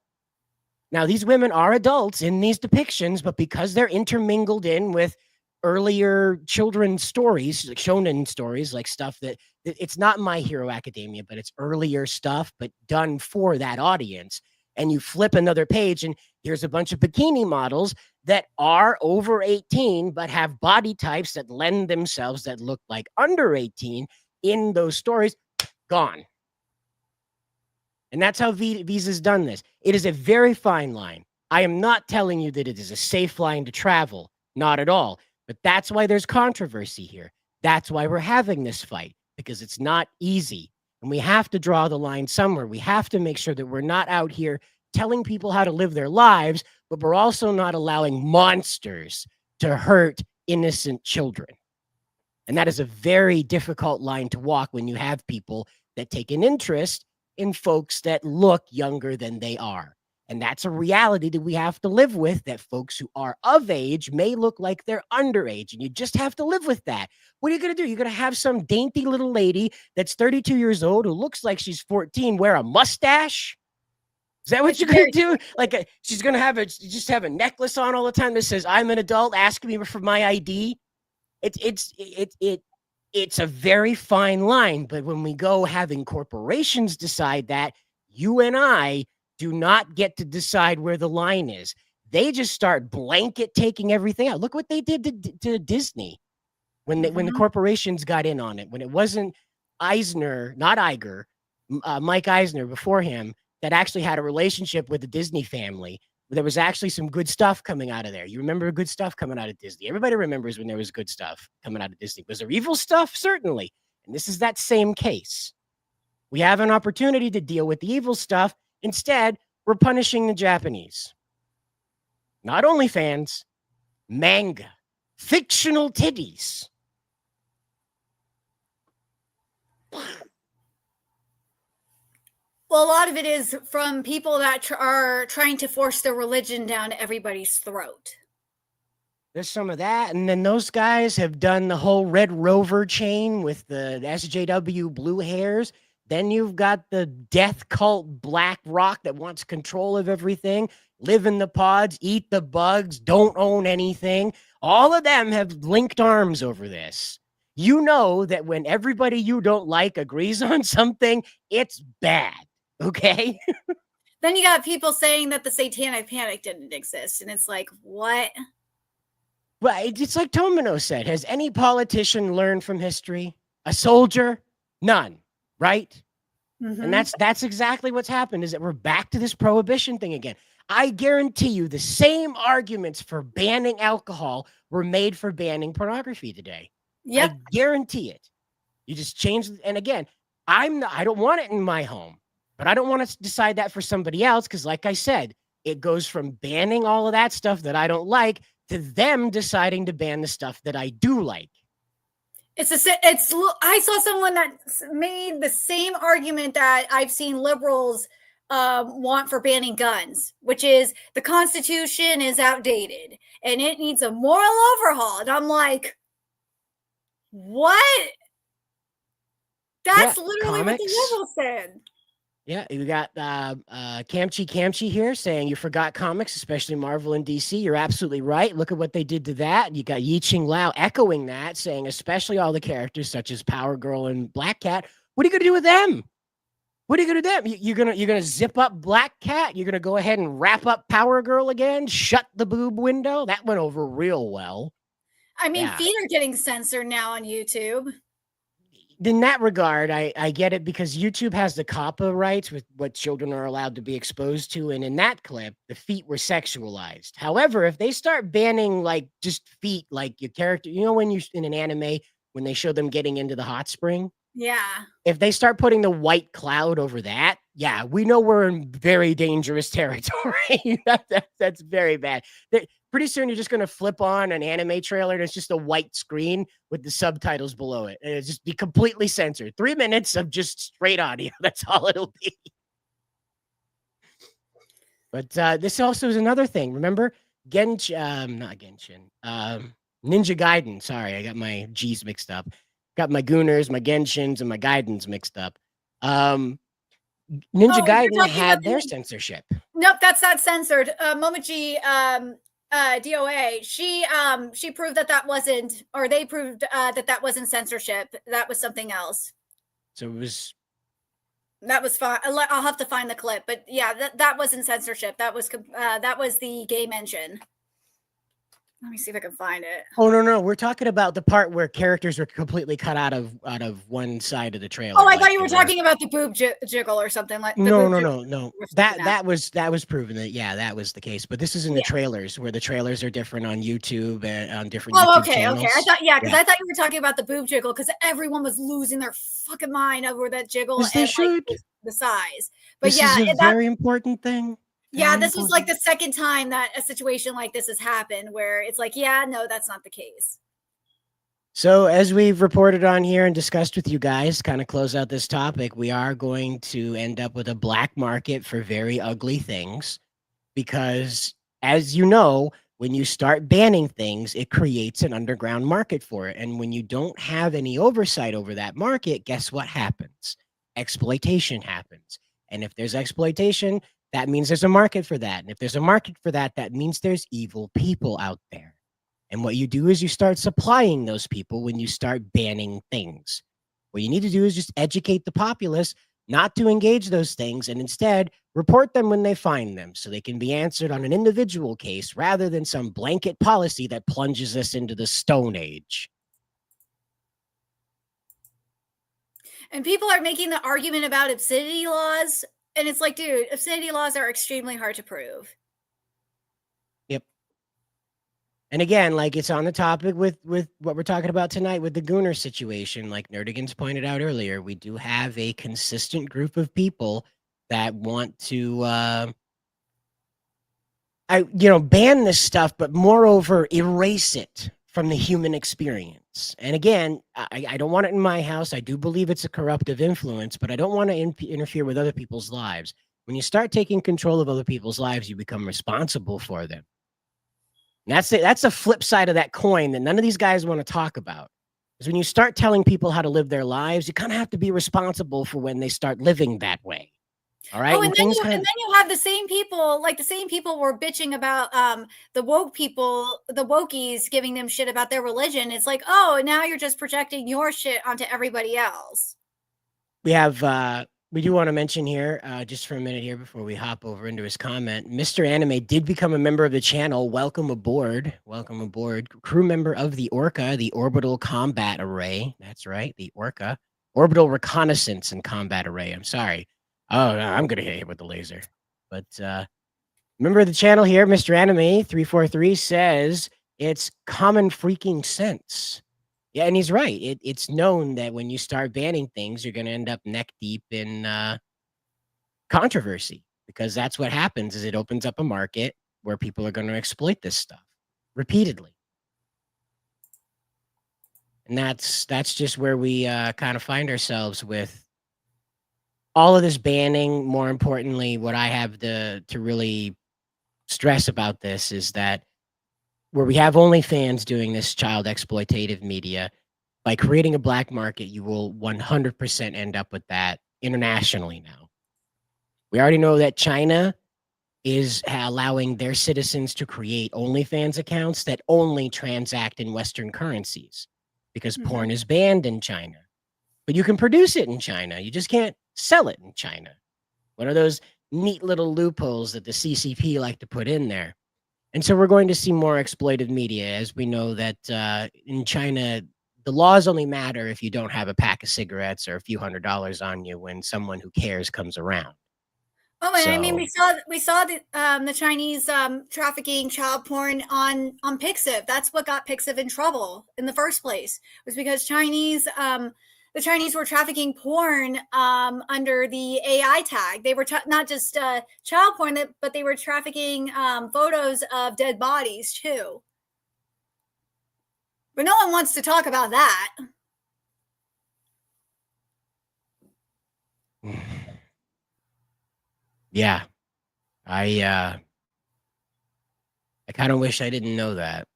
Now, these women are adults in these depictions, but because they're intermingled in with earlier children's stories, like shonen stories, like stuff that it's not My Hero Academia, but it's earlier stuff, but done for that audience. And you flip another page and here's a bunch of bikini models that are over 18, but have body types that lend themselves that look like under 18 in those stories. Gone. And that's how Visa's done this. It is a very fine line. I am not telling you that it is a safe line to travel. Not at all. But that's why there's controversy here. That's why we're having this fight, because it's not easy. And we have to draw the line somewhere. We have to make sure that we're not out here telling people how to live their lives, but we're also not allowing monsters to hurt innocent children. And that is a very difficult line to walk when you have people that take an interest in folks that look younger than they are. And that's a reality that we have to live with, that folks who are of age may look like they're underage, and you just have to live with that. What are you going to do? You're going to have some dainty little lady that's 32 years old who looks like she's 14 wear a mustache? Is that what you're going to do? Like she's going to just have a necklace on all the time that says, I'm an adult, ask me for my ID. It's a very fine line, but when we go having corporations decide that, you and I do not get to decide where the line is. They just start blanket taking everything out. Look what they did to Disney when the corporations got in on it. When it wasn't Eisner, not Iger, Mike Eisner before him, that actually had a relationship with the Disney family. There was actually some good stuff coming out of there. You remember good stuff coming out of Disney. Everybody remembers when there was good stuff coming out of Disney. Was there evil stuff? Certainly. And this is that same case. We have an opportunity to deal with the evil stuff. Instead, we're punishing the Japanese. Not OnlyFans, manga, fictional titties. Well, a lot of it is from people that are trying to force their religion down everybody's throat. There's some of that. And then those guys have done the whole Red Rover chain with the SJW blue hairs. Then you've got the death cult Black Rock that wants control of everything, live in the pods, eat the bugs, don't own anything. All of them have linked arms over this. You know that when everybody you don't like agrees on something, it's bad, okay? Then you got people saying that the Satanic Panic didn't exist, and it's like, what? Well, it's like Tomino said. Has any politician learned from history? A soldier? None. Right? Mm-hmm. And that's exactly what's happened, is that we're back to this prohibition thing again. I guarantee you the same arguments for banning alcohol were made for banning pornography today. Yep. I guarantee it. You just change. And again, I don't want it in my home, but I don't want to decide that for somebody else. Cause like I said, it goes from banning all of that stuff that I don't like to them deciding to ban the stuff that I do like. I saw someone that made the same argument that I've seen liberals want for banning guns, which is the Constitution is outdated and it needs a moral overhaul. And I'm like, what? That's literally what the liberals said. Yeah, we got Kamchi here saying you forgot comics, especially Marvel and DC. You're absolutely right. Look at what they did to that. You got Yi Ching Lao echoing that, saying especially all the characters such as Power Girl and Black Cat. What are you gonna do with them? What are you gonna do? You're gonna zip up Black Cat? You're gonna go ahead and wrap up Power Girl again? Shut the boob window? That went over real well. I mean, feet are getting censored now on YouTube. In that regard, I get it because YouTube has the COPPA rights with what children are allowed to be exposed to. And in that clip, the feet were sexualized. However, if they start banning like just feet, like your character, when you in an anime, when they show them getting into the hot spring. Yeah. If they start putting the white cloud over that, yeah, we know we're in very dangerous territory. That's very bad. Pretty soon you're just going to flip on an anime trailer and it's just a white screen with the subtitles below it. And it'll just be completely censored. 3 minutes of just straight audio. That's all it'll be. But this also is another thing. Remember not Genshin. Ninja Gaiden. Sorry, I got my G's mixed up. Got my Gooners, my Genshins, and my Gaidens mixed up. Ninja Gaiden had their censorship. Nope, that's not censored. Momochi DOA, she proved that wasn't, or they proved that wasn't censorship. That was something else. So that was fine. I'll have to find the clip, but yeah, that wasn't censorship. That was the gay mention. Let me see if I can find it. Oh no, we're talking about the part where characters were completely cut out of one side of the trailer. Oh, I thought you were talking about the boob jiggle or something like. No. That was proven that that was the case. But this is in the trailers where the trailers are different on YouTube and on different. Oh, YouTube okay. channels. I thought I thought you were talking about the boob jiggle because everyone was losing their fucking mind over that jiggle and like, the size. But this is a very important thing. Yeah, this was like the second time that a situation like this has happened where it's like, yeah, no, that's not the case. So as we've reported on here and discussed with you guys, kind of close out this topic, we are going to end up with a black market for very ugly things because, as you know, when you start banning things, it creates an underground market for it. And when you don't have any oversight over that market, guess what happens? Exploitation happens. And if there's exploitation, that means there's a market for that. And if there's a market for that, that means there's evil people out there. And what you do is you start supplying those people when you start banning things. What you need to do is just educate the populace not to engage those things and instead report them when they find them so they can be answered on an individual case rather than some blanket policy that plunges us into the Stone Age. And people are making the argument about obscenity laws. And it's like, dude, obscenity laws are extremely hard to prove. Yep. And again, like it's on the topic with what we're talking about tonight with the Gooner situation. Like Nerdigans pointed out earlier, we do have a consistent group of people that want to, ban this stuff, but moreover, erase it from the human experience. And again, I don't want it in my house. I do believe it's a corruptive influence, but I don't want to interfere with other people's lives. When you start taking control of other people's lives, you become responsible for them. And that's it. That's the flip side of that coin that none of these guys want to talk about. Is when you start telling people how to live their lives, you kind of have to be responsible for when they start living that way. All right. Oh, and then you have the same people, like the same people were bitching about the woke people, the wokies giving them shit about their religion. It's like, oh, now you're just projecting your shit onto everybody else. We have we do want to mention here, just for a minute here before we hop over into his comment, Mr. Anime did become a member of the channel. Welcome aboard. Welcome aboard. Crew member of the Orca, the Orbital Combat Array. That's right, the Orca. Orbital Reconnaissance and Combat Array. I'm sorry. Oh, no, I'm going to hit it with the laser. But member of the channel here, Mr. Anime 343 says it's common freaking sense. Yeah, and he's right. It's known that when you start banning things, you're going to end up neck deep in controversy, because that's what happens. Is it opens up a market where people are going to exploit this stuff repeatedly, and that's just where we kind of find ourselves with all of this banning. More importantly, what I have to really stress about this is that where we have OnlyFans doing this child exploitative media, by creating a black market, you will 100% end up with that internationally now. We already know that China is allowing their citizens to create OnlyFans accounts that only transact in Western currencies, because porn is banned in China. But you can produce it in China. You just can't sell it in China. One of those neat little loopholes that the CCP like to put in there. And so we're going to see more exploited media, as we know that in China, the laws only matter if you don't have a pack of cigarettes or a few $100s on you when someone who cares comes around. Oh, and I mean, we saw the Chinese trafficking child porn on Pixiv. That's what got Pixiv in trouble in the first place. Was because the Chinese were trafficking porn under the AI tag. They were not just child porn, but they were trafficking photos of dead bodies too. But no one wants to talk about that. Yeah. I kind of wish I didn't know that.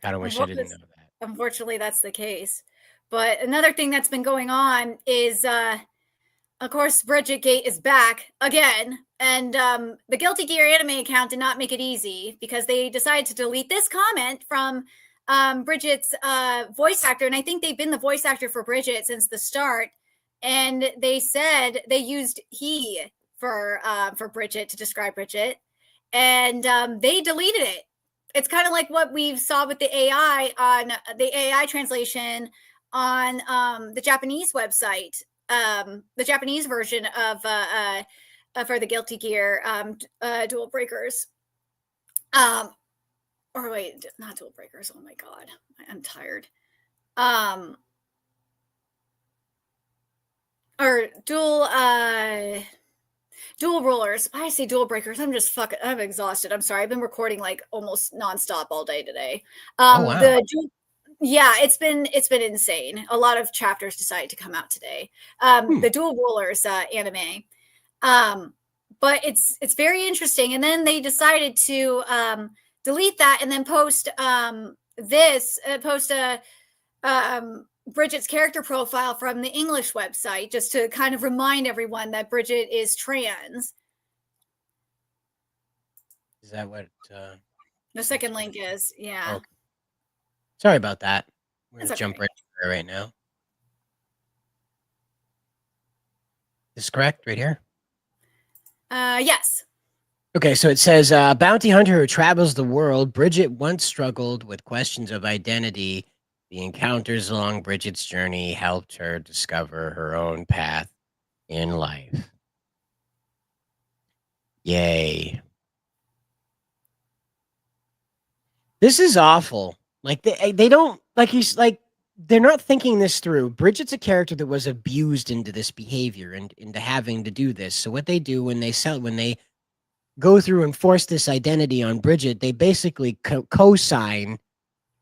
Kind of wish I didn't know that. Unfortunately, that's the case. But another thing that's been going on is, of course, Bridget Gate is back again. And the Guilty Gear anime account did not make it easy, because they decided to delete this comment from Bridget's voice actor. And I think they've been the voice actor for Bridget since the start. And they said they used he for Bridget to describe Bridget. And they deleted it. It's kind of like what we saw with the AI on the AI translation on the Japanese website, the Japanese version of for the Guilty Gear Dual Breakers. Or wait, not Dual Breakers. Oh my God, I'm tired. Or dual rulers. I say dual breakers. I'm exhausted. I'm sorry. I've been recording like almost nonstop all day today. Wow. It's been insane. A lot of chapters decided to come out today. The Dual Rulers anime. But it's very interesting. And then they decided to delete that and then post Bridget's character profile from the English website, just to kind of remind everyone that Bridget is trans. Is that what the second link is? Yeah. Okay. Sorry about that. We're going to jump right now. Is this correct right here? Yes. Okay, so it says, bounty hunter who travels the world, Bridget once struggled with questions of identity. The encounters along Bridget's journey helped her discover her own path in life. Yay. This is awful. Like they don't, like he's like, they're not thinking this through. Bridget's a character that was abused into this behavior and into having to do this. So what they do when they go through and force this identity on Bridget, they basically co-sign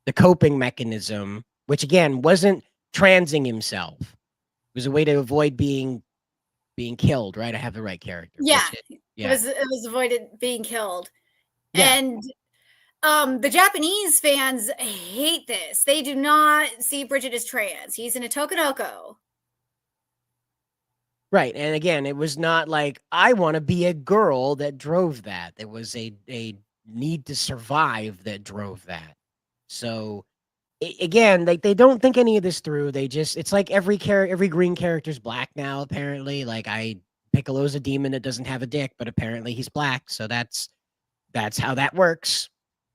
the coping mechanism, which again wasn't transing himself. It was a way to avoid being killed, right? I have the right character. Yeah. Yeah. It was avoided being killed. Yeah. And the Japanese fans hate this. They do not see Bridget as trans. He's in a Tokonoko. Right. And again, it was not like, I want to be a girl that drove that. There was a need to survive that drove that. So again, like they don't think any of this through. They just, it's like every green character's black now, apparently. Like Piccolo's a demon that doesn't have a dick, but apparently he's black. So that's how that works.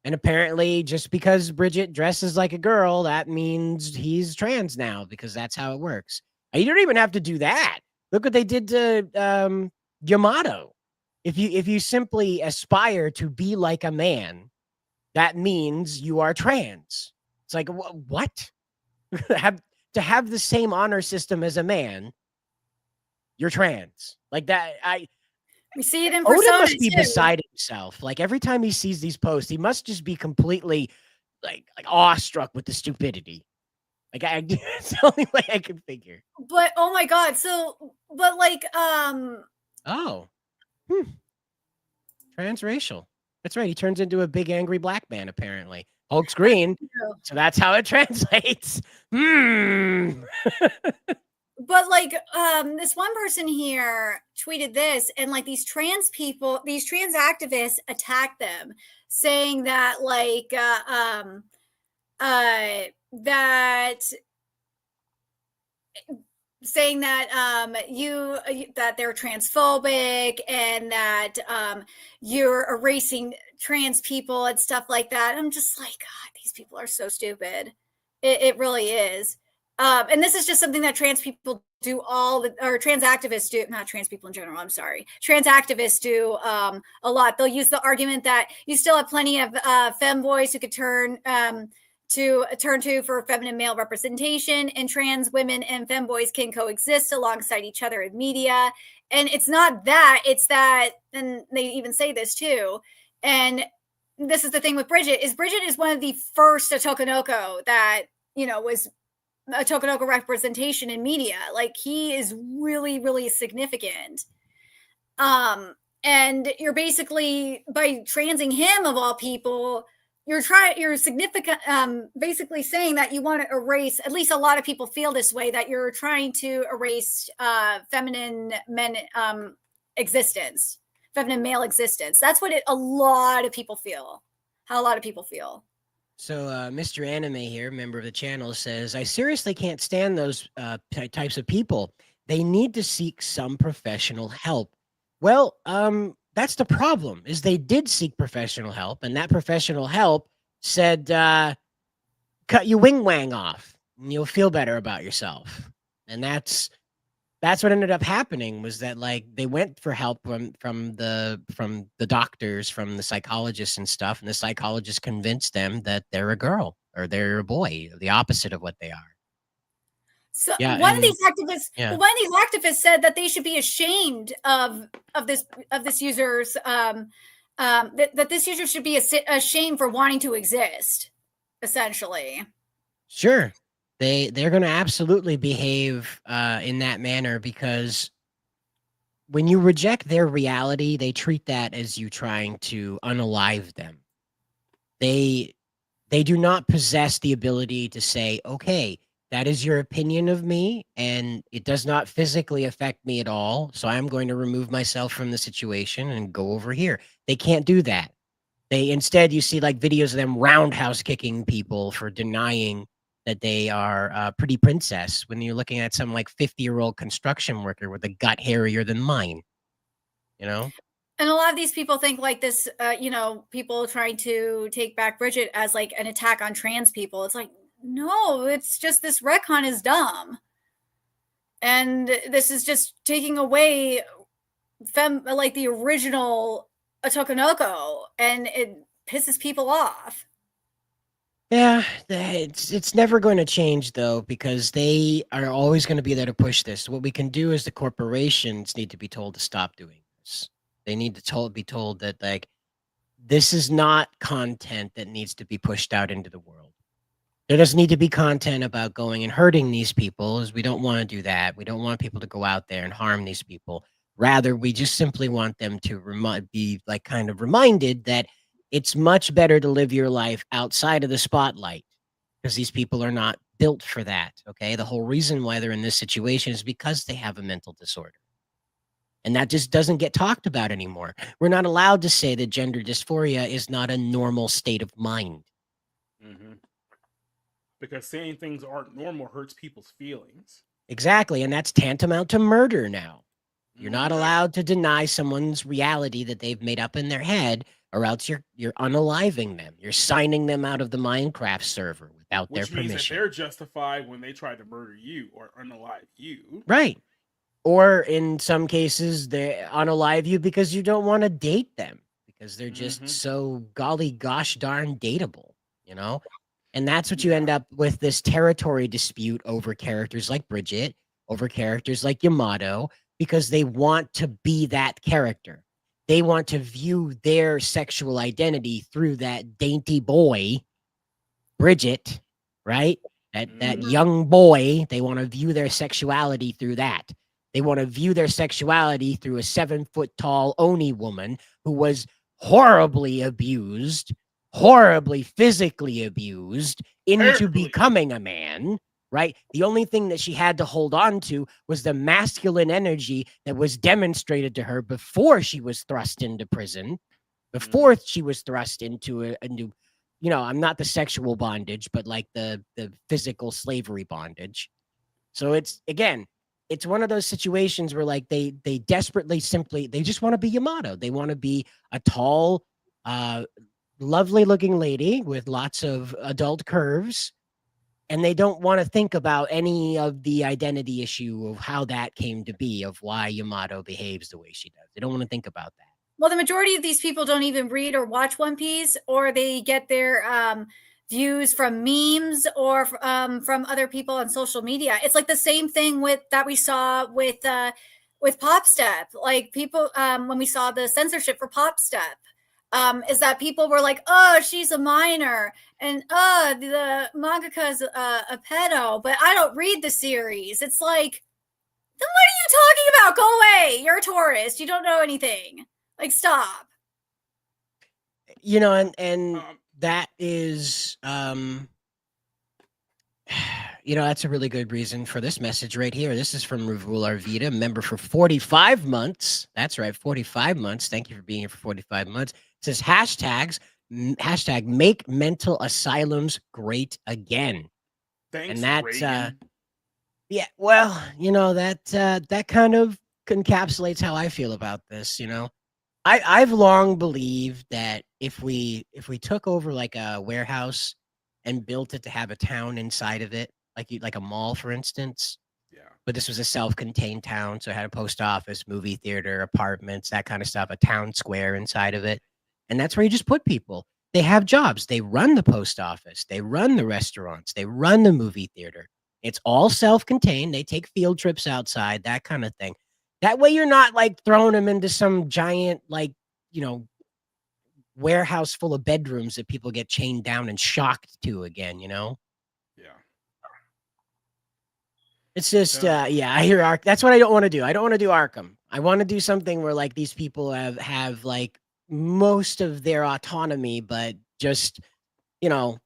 And apparently just because Bridget dresses like a girl, that means he's trans now, because that's how it works. You don't even have to do that. Look what they did to Yamato. If you simply aspire to be like a man, that means you are trans. It's like, what? to have the same honor system as a man, you're trans. Like that, We see it in Oda Persona must be too. beside himself. Like every time he sees these posts, he must just be completely like awestruck with the stupidity. Like it's the only way I can figure. But oh my god, but like transracial. That's right. He turns into a big angry black man apparently. Hulk's green, so that's how it translates. But like this one person here tweeted this, and like these trans people, these trans activists attack them, saying that like that saying that that they're transphobic and that you're erasing trans people and stuff like that. I'm just like, God, these people are so stupid. It really is. And this is just something that trans people do or trans activists do, not trans people in general, I'm sorry. Trans activists do a lot. They'll use the argument that you still have plenty of femboys who could turn to for feminine male representation, and trans women and femboys can coexist alongside each other in media. And it's not that, it's that, and they even say this too. And this is the thing with Bridget is one of the first Otokonoko that, was a Tokonoko representation in media. Like he is really, really significant. And you're basically, by transing him of all people, you're significant, basically saying that you want to erase, at least a lot of people feel this way, that you're trying to erase feminine men existence, feminine male existence. That's what a lot of people feel. How a lot of people feel. So Mr. Anime here, member of the channel, says, I seriously can't stand those types of people. They need to seek some professional help. Well, that's the problem, is they did seek professional help, and that professional help said, cut your wing wang off, and you'll feel better about yourself. And that's what ended up happening, was that like they went for help from the doctors, from the psychologists and stuff, and the psychologists convinced them that they're a girl or they're a boy, the opposite of what they are. So one of these activists said that they should be ashamed of this user's that this user should be ashamed for wanting to exist, essentially. Sure. They're going to absolutely behave in that manner, because when you reject their reality, they treat that as you trying to unalive them. They do not possess the ability to say, okay, that is your opinion of me, and it does not physically affect me at all, so I'm going to remove myself from the situation and go over here. They can't do that. Instead, you see like videos of them roundhouse kicking people for denying that they are a pretty princess, when you're looking at some like 50-year-old construction worker with a gut hairier than mine, And a lot of these people think like this, people trying to take back Bridget as like an attack on trans people. It's like, no, it's just this retcon is dumb. And this is just taking away like the original Otokonoko, and it pisses people off. Yeah, it's never going to change, though, because they are always going to be there to push this. What we can do is the corporations need to be told to stop doing this. They need to be told that, like, this is not content that needs to be pushed out into the world. There doesn't need to be content about going and hurting these people, as we don't want to do that. We don't want people to go out there and harm these people. Rather, we just simply want them to be like kind of reminded that it's much better to live your life outside of the spotlight, because these people are not built for that. Okay. The whole reason why they're in this situation is because they have a mental disorder. And that just doesn't get talked about anymore. We're not allowed to say that gender dysphoria is not a normal state of mind. Mm-hmm. Because saying things aren't normal hurts people's feelings. Exactly. And that's tantamount to murder now. You're not allowed to deny someone's reality that they've made up in their head, or else you're unaliving them. You're signing them out of the Minecraft server without their permission. Which means that they're justified when they try to murder you or unalive you. Right. Or in some cases, they unalive you because you don't want to date them, because they're just so golly gosh darn dateable, And that's what you end up with, this territory dispute over characters like Bridget, over characters like Yamato, because they want to be that character. They want to view their sexual identity through that dainty boy, Bridget, right? That young boy. They want to view their sexuality through that. They want to view their sexuality through a 7-foot tall Oni woman who was horribly abused, horribly physically abused into becoming a man, right? The only thing that she had to hold on to was the masculine energy that was demonstrated to her before she was thrust into prison, before she was thrust into a new, you know, I'm not the sexual bondage, but like the physical slavery bondage. So it's, again, it's one of those situations where like they desperately simply, they just want to be Yamato. They want to be a tall, lovely looking lady with lots of adult curves. And they don't want to think about any of the identity issue of how that came to be, of why Yamato behaves the way she does. They don't want to think about that. Well, the majority of these people don't even read or watch One Piece, or they get their views from memes or from other people on social media. It's like the same thing with that we saw with Pop Step. Like people, when we saw the censorship for Pop Step, is that people were like, "Oh, she's a minor," and the mangaka's a pedo, but I don't read the series. It's like, then what are you talking about? Go away. You're a tourist. You don't know anything. Like, stop. You know, and that is, you know, that's a really good reason for this message right here. This is from Ravul Arvita, member for 45 months. That's right, 45 months. Thank you for being here for 45 months. It says hashtag make mental asylums great again. Thanks, and that's Reagan. yeah, well, you know, that kind of encapsulates how I feel about this, you know. I've long believed that if we took over like a warehouse and built it to have a town inside of it, like a mall, for instance. Yeah. But this was a self-contained town, so it had a post office, movie theater, apartments, that kind of stuff, a town square inside of it. And that's where you just put people. They have jobs. They run the post office. They run the restaurants. They run the movie theater. It's all self-contained. They take field trips outside, that kind of thing. That way you're not like throwing them into some giant, like, you know, warehouse full of bedrooms that people get chained down and shocked to again, you know? Yeah. It's just, yeah, I hear Ark. That's what I don't want to do. I don't want to do Arkham. I want to do something where like these people have like most of their autonomy, but just, you know,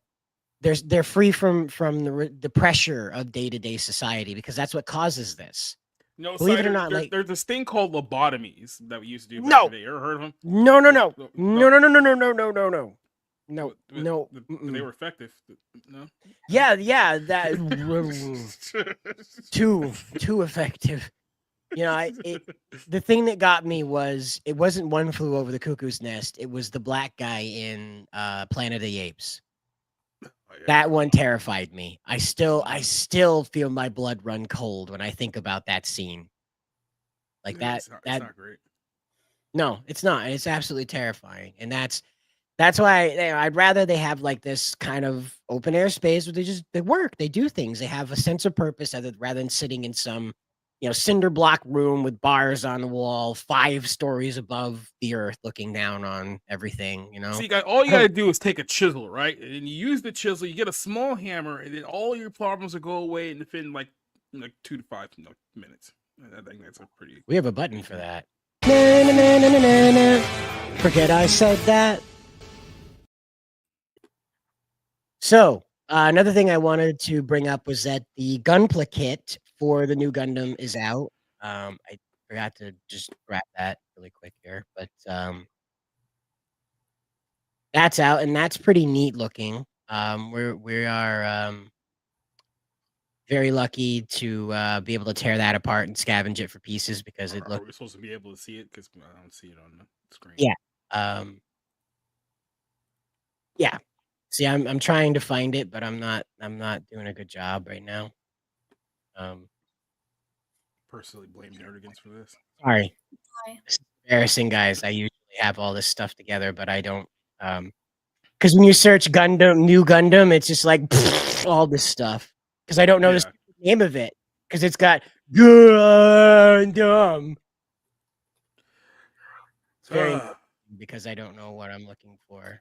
they're free from the pressure of day-to-day society, because that's what causes this. No, Believe it or Cider, not, like there's this thing called lobotomies that we used to do back No. in the day. You ever heard of them? no, no, no, no, no, no, no, no, no, no, no, no, no, no. They were effective. No. Yeah, that too effective. You know, the thing that got me was it wasn't One Flew Over the Cuckoo's Nest. It was the black guy in Planet of the Apes. That one terrified me. I still feel my blood run cold when I think about that scene. Like Yeah, that. It's not great. No, it's not. It's absolutely terrifying, and that's why I'd rather they have like this kind of open air space where they work, they do things, they have a sense of purpose, rather than sitting in some, you know, cinder block room with bars on the wall, 5 stories above the earth, looking down on everything. You know, See, all you gotta do is take a chisel, right? And you use the chisel, you get a small hammer, and then all your problems will go away in within like 2 to 5 minutes. I think that's a pretty. We have a button for that. Na, na, na, na, na, na. Forget I said that. So another thing I wanted to bring up was that the Gunpla kit for the new Gundam is out. I forgot to just grab that really quick here, but that's out, and that's pretty neat looking. We are very lucky to be able to tear that apart and scavenge it for pieces, because it Are looks. we supposed to be able to see it? Because I don't see it on the screen. Yeah. Yeah. See, I'm trying to find it, but I'm not doing a good job right now. Personally blame Nerdigans for this. Sorry. Hi. It's embarrassing, guys. I usually have all this stuff together, but I don't. Because when you search Gundam, new Gundam, it's just like all this stuff. Because I don't know the name of it. Because it's got Gundam. It's very because I don't know what I'm looking for.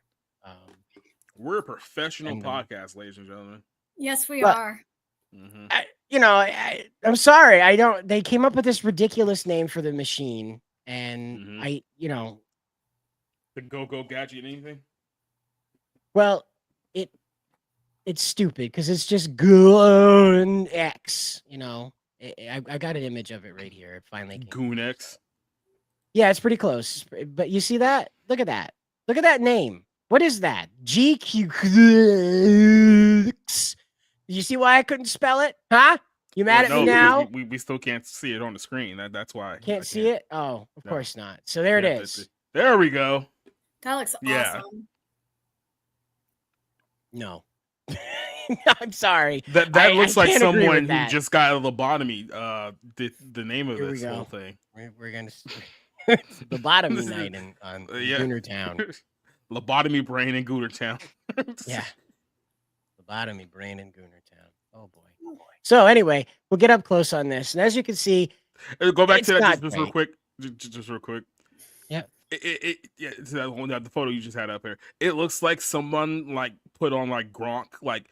We're a professional podcast, ladies and gentlemen. Yes, we are. I'm sorry. I don't. They came up with this ridiculous name for the machine, and the Go Gadget anything. Well, it's stupid because it's just Goon-X. I got an image of it right here. It finally came. Goon-X. Yeah, it's pretty close. But you see that? Look at that. Look at that name. What is that? GQ. You see why I couldn't spell it? Huh? You mad at me now? We still can't see it on the screen. That's why. Can't see it? Oh, of course not. So there it is. There we go. That looks awesome. No. I'm sorry. That looks like someone who just got a lobotomy. The name of this whole thing. We're gonna lobotomy night on Goonertown. Lobotomy brain in Goonertown. Yeah. Lobotomy brain in Goonertown. Oh boy. So anyway, we'll get up close on this, and as you can see, go back to that just real quick. Just real quick. Yeah. The photo you just had up here. It looks like someone put on Gronk,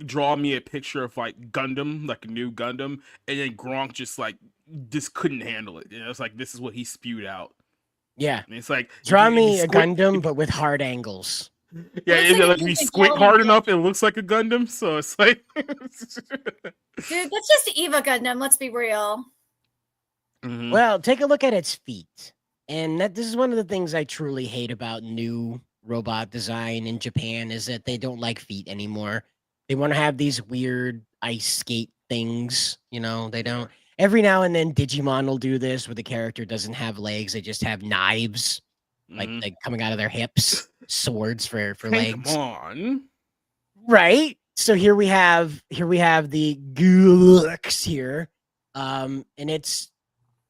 draw me a picture of Gundam, a new Gundam, and then Gronk just couldn't handle it. It's like this is what he spewed out. Yeah. And it's like draw me a Gundam but with hard angles. Yeah, if you squint hard enough, it looks like a Gundam. So it's like dude, that's just Eva Gundam, let's be real. Mm-hmm. Well, take a look at its feet. And this is one of the things I truly hate about new robot design in Japan is that they don't like feet anymore. They want to have these weird ice skate things, they don't. Every now and then Digimon will do this where the character doesn't have legs, they just have knives like coming out of their hips, swords for legs. Come on. Right? So here we have the Gux here. And it's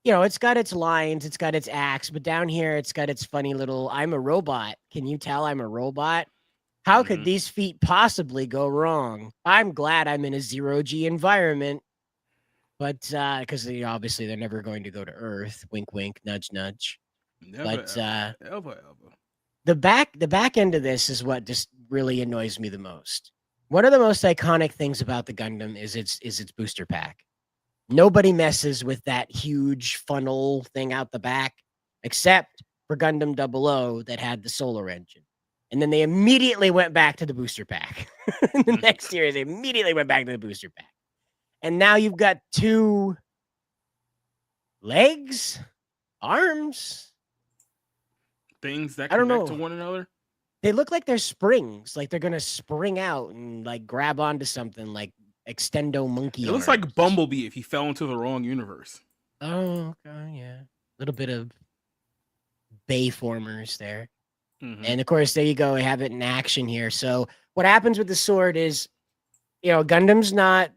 it's got its lines, it's got its axe, but down here it's got its funny little I'm a robot. Can you tell I'm a robot? How could these feet possibly go wrong? I'm glad I'm in a 0G environment. But because obviously they're never going to go to Earth. Wink, wink, nudge, nudge. Never, but the back end of this is what just really annoys me the most. One of the most iconic things about the Gundam is its booster pack. Nobody messes with that huge funnel thing out the back, except for Gundam 00 that had the solar engine. And then they immediately went back to the booster pack. In the next series, they immediately went back to the booster pack. And now you've got 2 legs, arms, things that I don't connect know. to one another. They look like they're springs, like they're gonna spring out and grab onto something like extendo monkey. It looks like Bumblebee if he fell into the wrong universe. Oh, okay, yeah. A little bit of Bayformers there. And of course, there you go. We have it in action here. So what happens with the sword is, Gundam's not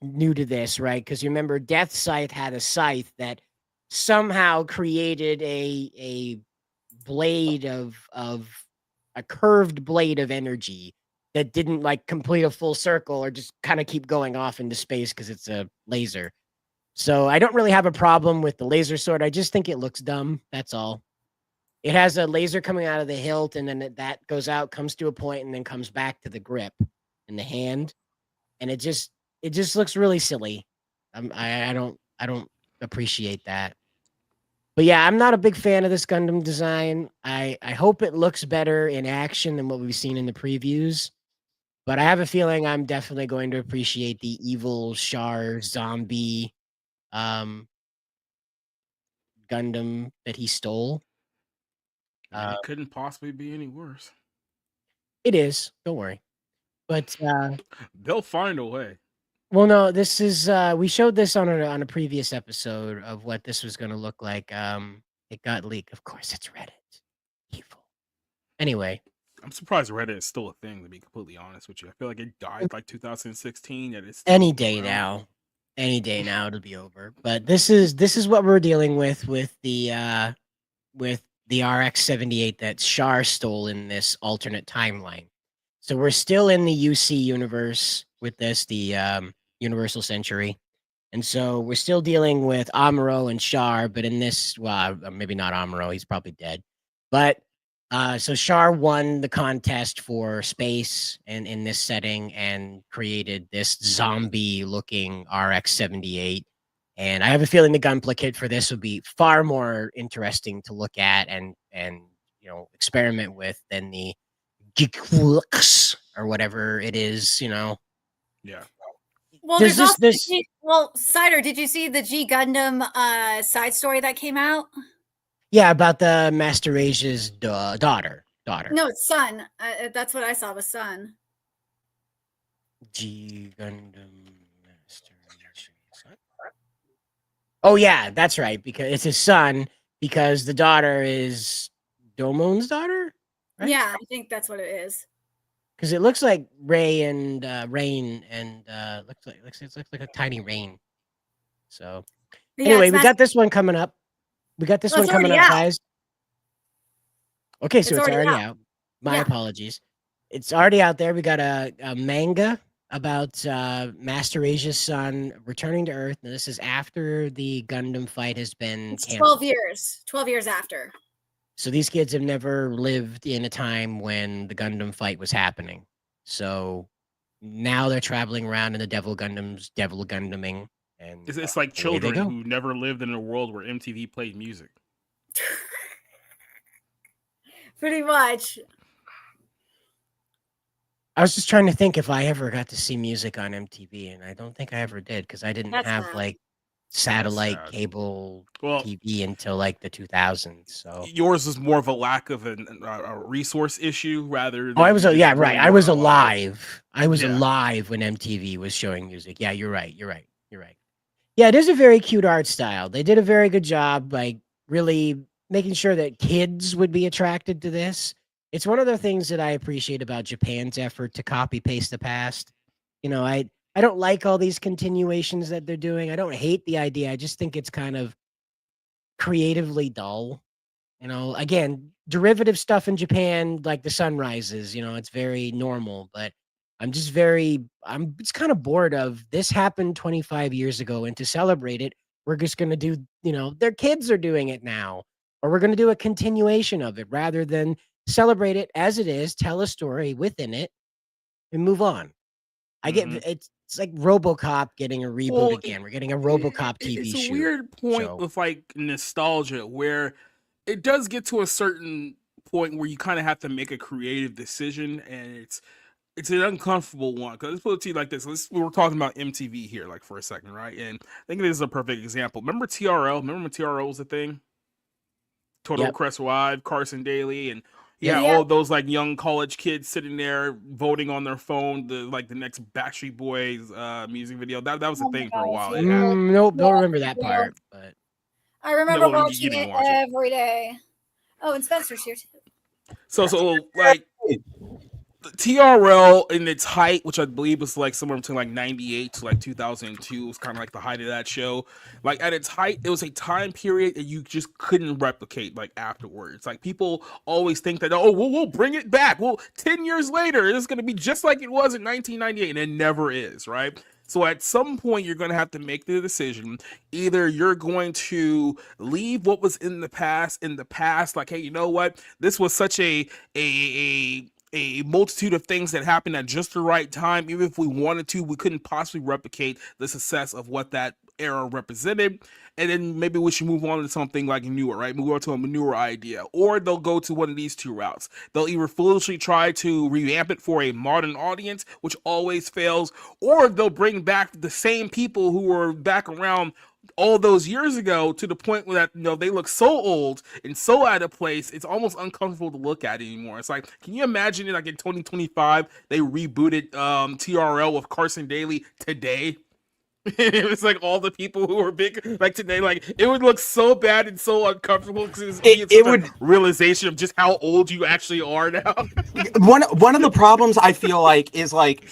new to this, right? Because you remember Death Scythe had a scythe that somehow created a blade of a curved blade of energy that didn't complete a full circle or just kind of keep going off into space because it's a laser. So I don't really have a problem with the laser sword. I just think it looks dumb. That's all. It has a laser coming out of the hilt, and then that goes out, comes to a point, and then comes back to the grip in the hand, and it just looks really silly. I don't appreciate that. But yeah, I'm not a big fan of this Gundam design. I hope it looks better in action than what we've seen in the previews. But I have a feeling I'm definitely going to appreciate the evil Char zombie Gundam that he stole. It couldn't possibly be any worse. It is. Don't worry. But they'll find a way. Well, no, this is we showed this on a previous episode of what this was going to look like. It got leaked. Of course, it's Reddit. Evil. Anyway, I'm surprised Reddit is still a thing. To be completely honest with you, I feel like it died 2016. And it's any day now. Any day now it'll be over. But this is what we're dealing with the with the RX-78 that Char stole in this alternate timeline. So we're still in the UC universe with this, the Universal Century. And so we're still dealing with Amuro and Char, but in this, well, maybe not Amuro, he's probably dead. But so Char won the contest for space and in this setting and created this zombie-looking RX-78. And I have a feeling the gunpla kit for this would be far more interesting to look at and experiment with than the Giglix or whatever it is, Yeah. Well, there's also well, Cider, did you see the G Gundam side story that came out? Yeah, about the Master Asia's daughter. No, it's son. That's what I saw was son. G Gundam Master Asia's son. Oh yeah, that's right. Because it's his son. Because the daughter is Domon's daughter. Right? Yeah, I think that's what it is. Because it looks like Ray and Rain, and looks like a tiny Rain. So anyway, we got this one coming up. Guys. Okay, so it's already out. My apologies. It's already out there. We got a manga about Master Asia's son returning to Earth. And this is after the Gundam fight has been canceled. 12 years. 12 years after. So these kids have never lived in a time when the Gundam fight was happening. So now they're traveling around in the devil Gundaming. And it's like children who never lived in a world where MTV played music. Pretty much. I was just trying to think if I ever got to see music on MTV, and I don't think I ever did because I didn't have like satellite cable TV until like the 2000s. So yours is more of a lack of a resource issue rather than I was right. I was alive. I was alive when MTV was showing music. Yeah, you're right. Yeah, it is a very cute art style. They did a very good job by really making sure that kids would be attracted to this. It's one of the things that I appreciate about Japan's effort to copy paste the past. I don't like all these continuations that they're doing. I don't hate the idea. I just think it's kind of creatively dull. Again, derivative stuff in Japan, like the sunrises, it's very normal, but I'm just kind of bored of this happened 25 years ago. And to celebrate it, we're just going to do, their kids are doing it now, or we're going to do a continuation of it rather than celebrate it as it is, tell a story within it and move on. I get it's like RoboCop getting a reboot again. We're getting a RoboCop TV show. It's a weird point with like nostalgia where it does get to a certain point where you kind of have to make a creative decision, and it's an uncomfortable one. Because let's put it to you like this. We're talking about MTV here, like for a second, right? And I think this is a perfect example. Remember TRL? Remember when TRL was a thing? Total Request Live, Carson Daly, and all those like young college kids sitting there voting on their phone, the next Backstreet Boys music video. That was a thing for a while. Nope, don't remember that part. But I remember watching it every day. Oh, and Spencer's here too. So like TRL in its height, which I believe was like somewhere between like 98 to like 2002, was kind of like the height of that show. Like at its height, it was a time period that you just couldn't replicate like afterwards. Like people always think that, we'll bring it back. Well, 10 years later, it's going to be just like it was in 1998, and it never is, right? So at some point, you're going to have to make the decision. Either you're going to leave what was in the past, like, hey, you know what? This was such a multitude of things that happened at just the right time. Even if we wanted to, we couldn't possibly replicate the success of what that era represented. And then maybe we should move on to something like newer, right? Move on to a newer idea. Or they'll go to one of these two routes. They'll either foolishly try to revamp it for a modern audience, which always fails, or they'll bring back the same people who were back around all those years ago to the point where that they look so old and so out of place, it's almost uncomfortable to look at anymore. It's like, can you imagine it like in 2025 they rebooted TRL with Carson Daly today? It was like all the people who were big like today, like it would look so bad and so uncomfortable because it would realization of just how old you actually are now. One of the problems I feel like is like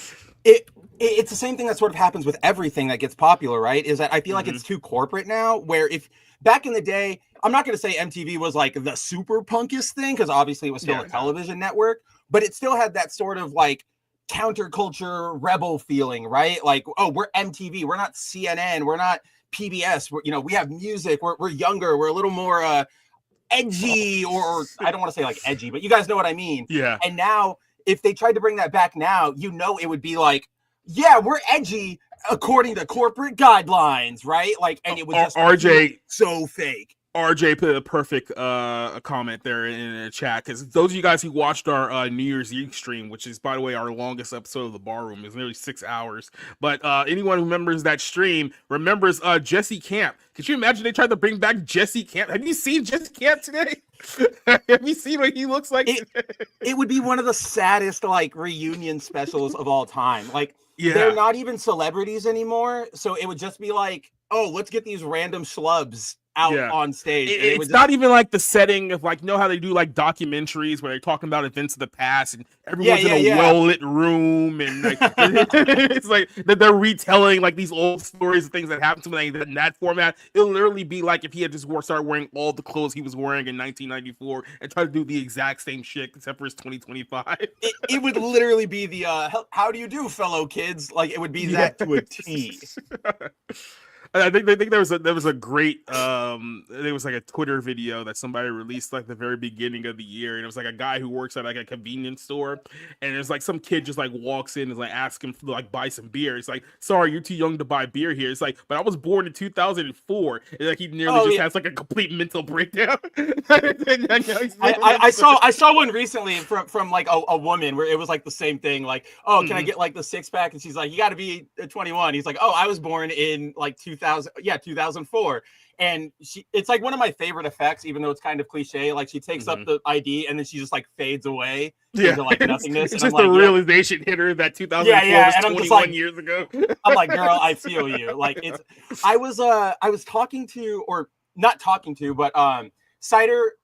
it's the same thing that sort of happens with everything that gets popular, right? Is that I feel like it's too corporate now, where if back in the day, I'm not going to say MTV was like the super punkest thing, because obviously it was still a television network, but it still had that sort of like counterculture rebel feeling, right? Like, oh, we're MTV, we're not CNN, we're not PBS, we have music, we're younger, we're a little more edgy, or I don't want to say like edgy, but you guys know what I mean. Yeah. And now if they tried to bring that back now, it would be like, yeah, we're edgy according to corporate guidelines, right? Like, and it was just RJ so fake. RJ put a perfect comment there in the chat, because those of you guys who watched our New Year's Eve stream, which is, by the way, our longest episode of the Bar Room, is nearly 6 hours. But anyone who remembers that stream remembers Jesse Camp. Could you imagine they tried to bring back Jesse Camp? Have you seen Jesse Camp today? Have you seen what he looks like? It would be one of the saddest like reunion specials of all time. Like, yeah, they're not even celebrities anymore, so it would just be like, oh, let's get these random schlubs out on stage. It's not even like the setting of like, how they do like documentaries where they're talking about events of the past and everyone's in a well-lit room, and like it's like that they're retelling like these old stories and things that happened to them in that format. It'll literally be like if he had just started wearing all the clothes he was wearing in 1994 and tried to do the exact same shit except for his 2025. It would literally be the how do you do, fellow kids? Like, it would be that to a T. I think there was a great there was like a Twitter video that somebody released like the very beginning of the year, and it was like a guy who works at like a convenience store, and there's like some kid just like walks in and like asks him to like buy some beer. It's like, sorry, you're too young to buy beer here. It's like, but I was born in 2004, and like he nearly has like a complete mental breakdown. I saw one recently from like a woman where it was like the same thing, like, oh, can I get like the 6-pack? And she's like, you got to be 21. He's like, oh, I was born in like 2004. And it's like one of my favorite effects, even though it's kind of cliche. Like, she takes up the ID and then she just like fades away into like nothingness. It's and just the realization hit her that 2004 was 21 years ago. I'm like, girl, I feel you. Like, I was talking to, or not talking to, but Cider.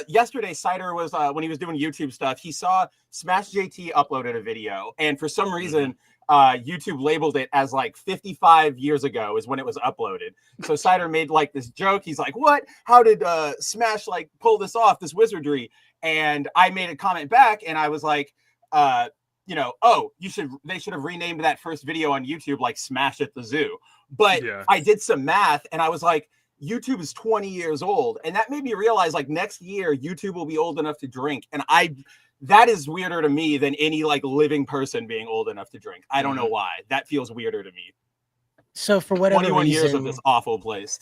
Yesterday, Cider was when he was doing YouTube stuff, he saw Smash JT uploaded a video, and for some reason YouTube labeled it as like 55 years ago is when it was uploaded. So Cider made like this joke. He's like, what? How did Smash like pull this off, this wizardry? And I made a comment back, and I was like, oh, they should have renamed that first video on YouTube like Smash at the Zoo. But I did some math, and I was like, YouTube is 20 years old, and that made me realize like next year YouTube will be old enough to drink, and that is weirder to me than any like living person being old enough to drink. I don't know why. That feels weirder to me. So for whatever 21 reason, years of this awful place.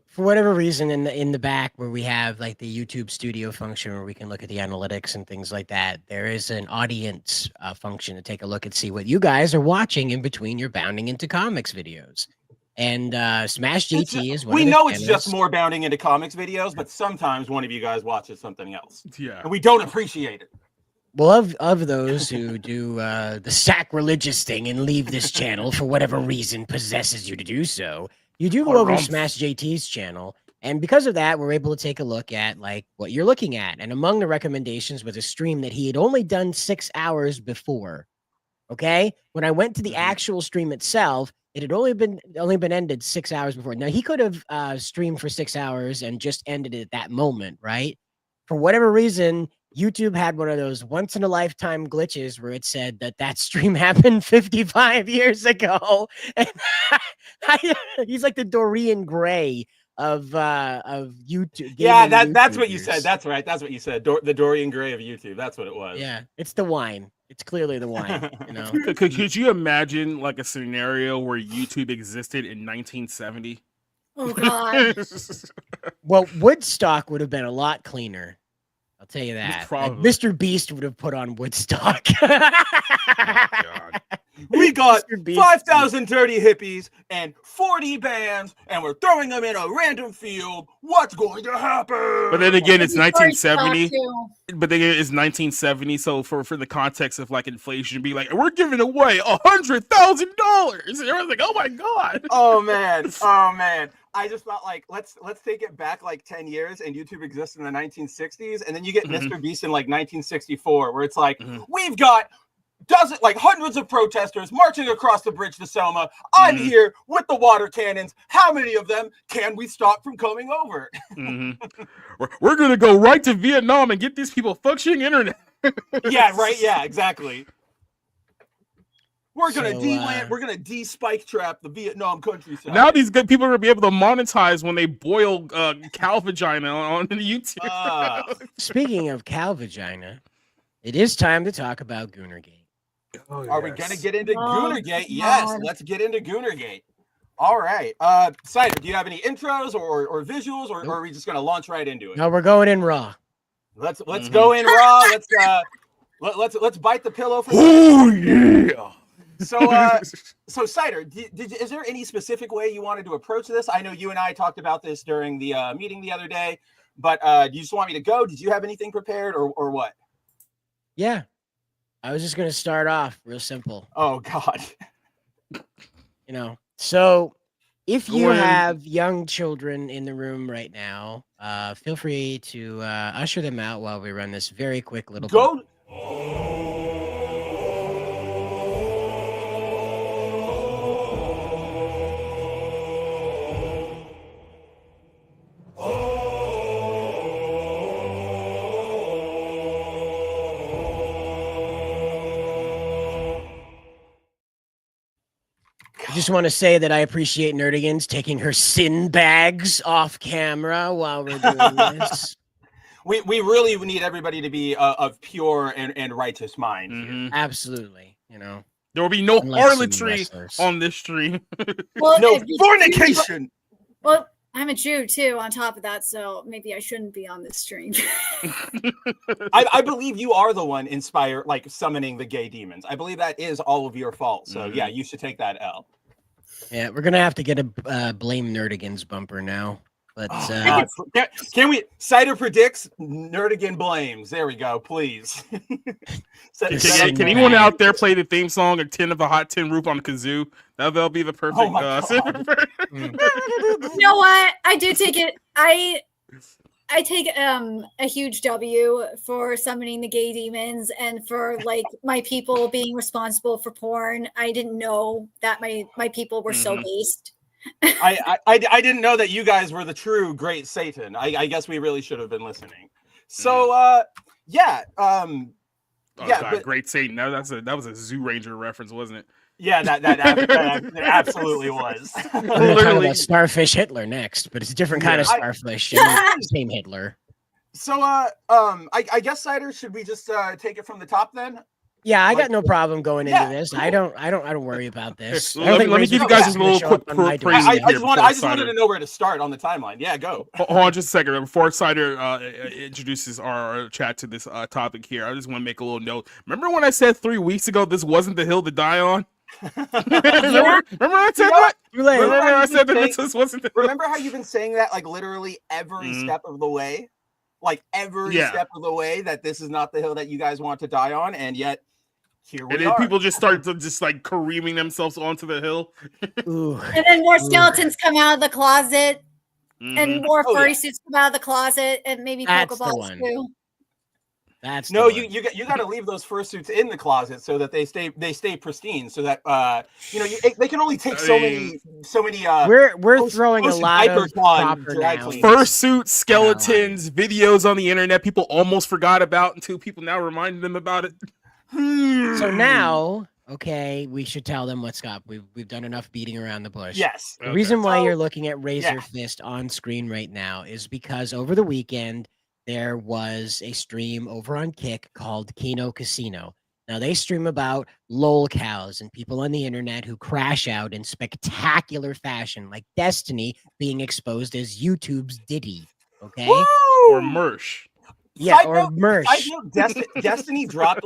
For whatever reason, in the back where we have like the YouTube studio function where we can look at the analytics and things like that, there is an audience function to take a look and see what you guys are watching in between your Bounding into Comics videos. And Smash GT is one we of the know it's channels. just more Bounding into Comics videos, but sometimes one of you guys watches something else. Yeah. And we don't appreciate it. Well, of those who do the sacrilegious thing and leave this channel for whatever reason possesses you to do so, you do go over to Smash JT's channel. And because of that, we're able to take a look at like what you're looking at. And among the recommendations was a stream that he had only done 6 hours before. Okay. When I went to the actual stream itself, it had only been ended 6 hours before. Now, he could have streamed for 6 hours and just ended it at that moment, right? For whatever reason, YouTube had one of those once-in-a-lifetime glitches where it said that stream happened 55 years ago. And he's like the Dorian Gray of YouTube. Yeah, that's what you said. That's right. That's what you said. The Dorian Gray of YouTube. That's what it was. Yeah, it's the wine. It's clearly the wine. You know. Could you imagine like a scenario where YouTube existed in 1970? Oh God. Well, Woodstock would have been a lot cleaner. I'll tell you that. Like, Mr. Beast would have put on Woodstock. We got 5,000 dirty hippies and 40 bands, and we're throwing them in a random field. What's going to happen? But then again, it's 1970. But then it's 1970. So for the context of like inflation, be like, we're giving away $100,000. And everyone's like, oh my God. Oh man. I just thought like let's take it back like 10 years, and YouTube existed in the 1960s, and then you get Mr. Beast in like 1964, where it's like we've got hundreds of protesters marching across the bridge to Selma. I'm here with the water cannons. How many of them can we stop from coming over? We're gonna go right to Vietnam and get these people functioning internet. Yeah, right. Yeah, exactly. We're gonna de-land. We're gonna de-spike trap the Vietnam countryside. Now these good people are gonna be able to monetize when they boil cow vagina on YouTube. Speaking of cow vagina, it is time to talk about Goonergate. Are we gonna get into Goonergate? Yes, let's get into Goonergate. All right. Cider, do you have any intros or visuals, or are we just gonna launch right into it? No, we're going in raw. Let's go in raw. Let's bite the pillow for. Oh yeah. So Cider, is there any specific way you wanted to approach this? I know you and I talked about this during the meeting the other day, but do you just want me to go? Did you have anything prepared or what? Yeah, I was just going to start off real simple. Oh God. So if you have young children in the room right now, feel free to usher them out while we run this very quick little go. I just want to say that I appreciate Nerdigans taking her sin bags off camera while we're doing this. We really need everybody to be of pure and righteous mind. Absolutely. There will be no harlotry on this stream. Well, no fornication. Well, I'm a Jew too, on top of that, so maybe I shouldn't be on this stream. I believe you are the one summoning the gay demons. I believe that is all of your fault. So yeah, you should take that L. Yeah, we're gonna have to get a blame Nerdigans bumper now. But can we? Cider predicts, Nerdigan blames. There we go. Please. Can anyone out there play the theme song "A Tin of a Hot Tin Roof" on the kazoo? That'll be the perfect. You know what? I do take it. I take a huge W for summoning the gay demons and for my people being responsible for porn. I didn't know that my people were so based. I didn't know that you guys were the true great Satan. I guess we really should have been listening. So Great Satan. That was a Zoo Ranger reference, wasn't it? Yeah, that absolutely was. We're gonna talk about Starfish Hitler next, but it's a different kind of Starfish. Same Hitler. So I guess Cider, should we just take it from the top then? Yeah, I got no problem going into this. Cool. I don't worry about this. Let me give you guys just a little quick I just wanted to know where to start on the timeline. Yeah, go. Hold on just a second. Before Cider introduces our chat to this topic here, I just want to make a little note. Remember when I said 3 weeks ago this wasn't the hill to die on? Remember I said that? Remember I said that this wasn't the hill? Remember how you've been saying that literally every step of the way? Every step of the way, that this is not the hill that you guys want to die on, and yet here we are. And then people just start to careening themselves onto the hill. And then more skeletons come out of the closet, and more furry suits come out of the closet, and maybe Pokeballs too. You got to leave those fursuits in the closet so that they stay pristine, so that they can only take so many. We're throwing a lot of proper fursuit skeletons videos on the internet. People almost forgot about until people now reminded them about it. So now, okay, we should tell them what's up. We've done enough beating around the bush. Yes. The reason why you're looking at Razor Fist on screen right now is because over the weekend there was a stream over on Kick called Kino Casino. Now they stream about lol cows and people on the internet who crash out in spectacular fashion, like Destiny being exposed as YouTube's Diddy. Okay, Woo! Or Mersh. Yeah, or Mersh. Destiny dropped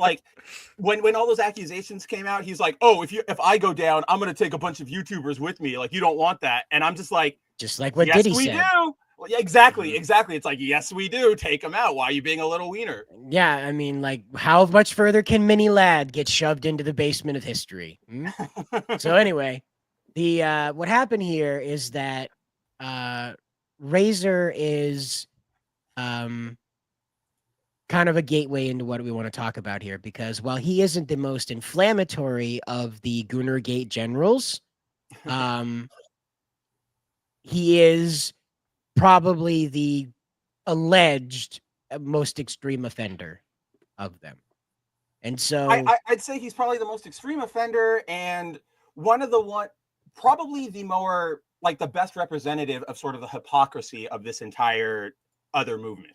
when all those accusations came out. He's like, "Oh, if I go down, I'm gonna take a bunch of YouTubers with me. You don't want that." And I'm just like what yes, Diddy we said. Do. Well, yeah, exactly. It's like, yes, we do. Take them out. Why are you being a little wiener? Yeah, I mean, how much further can Mini Lad get shoved into the basement of history? So anyway, the what happened here is that Razor is kind of a gateway into what we want to talk about here, because while he isn't the most inflammatory of the Goonergate generals, he is probably the alleged most extreme offender of them. And so I'd say he's probably the most extreme offender and probably the more like the best representative of sort of the hypocrisy of this entire other movement.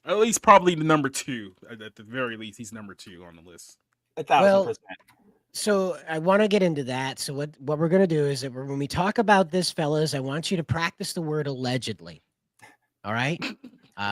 At least probably the number 2. At the very least, he's number 2 on the list. 1,000%. So I want to get into that. So what we're going to do is that when we talk about this, fellas, I want you to practice the word allegedly. All right?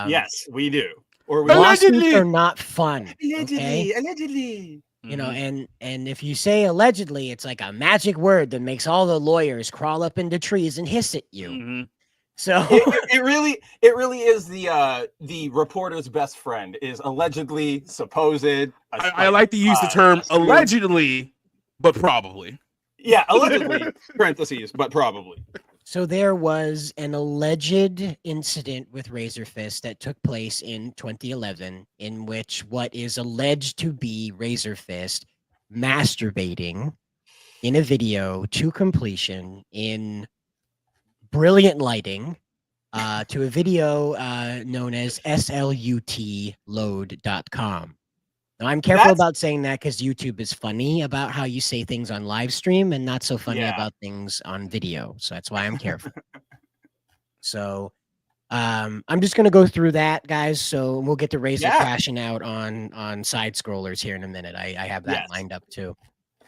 Yes, we do. Or lawsuits are not fun. Allegedly, okay? Allegedly. You know, and if you say allegedly, it's like a magic word that makes all the lawyers crawl up into trees and hiss at you. So it really is the reporter's best friend is allegedly, supposed. I like to use the term allegedly, but probably. Yeah, allegedly, parentheses, but probably. So there was an alleged incident with Razor Fist that took place in 2011 in which what is alleged to be Razor Fist masturbating in a video to completion in brilliant lighting to a video known as slutload.com. Now, I'm careful about saying that because YouTube is funny about how you say things on live stream and not so funny about things on video. So that's why I'm careful. So I'm just going to go through that, guys. So we'll get to Razor crashing out on side scrollers here in a minute. I have that lined up too.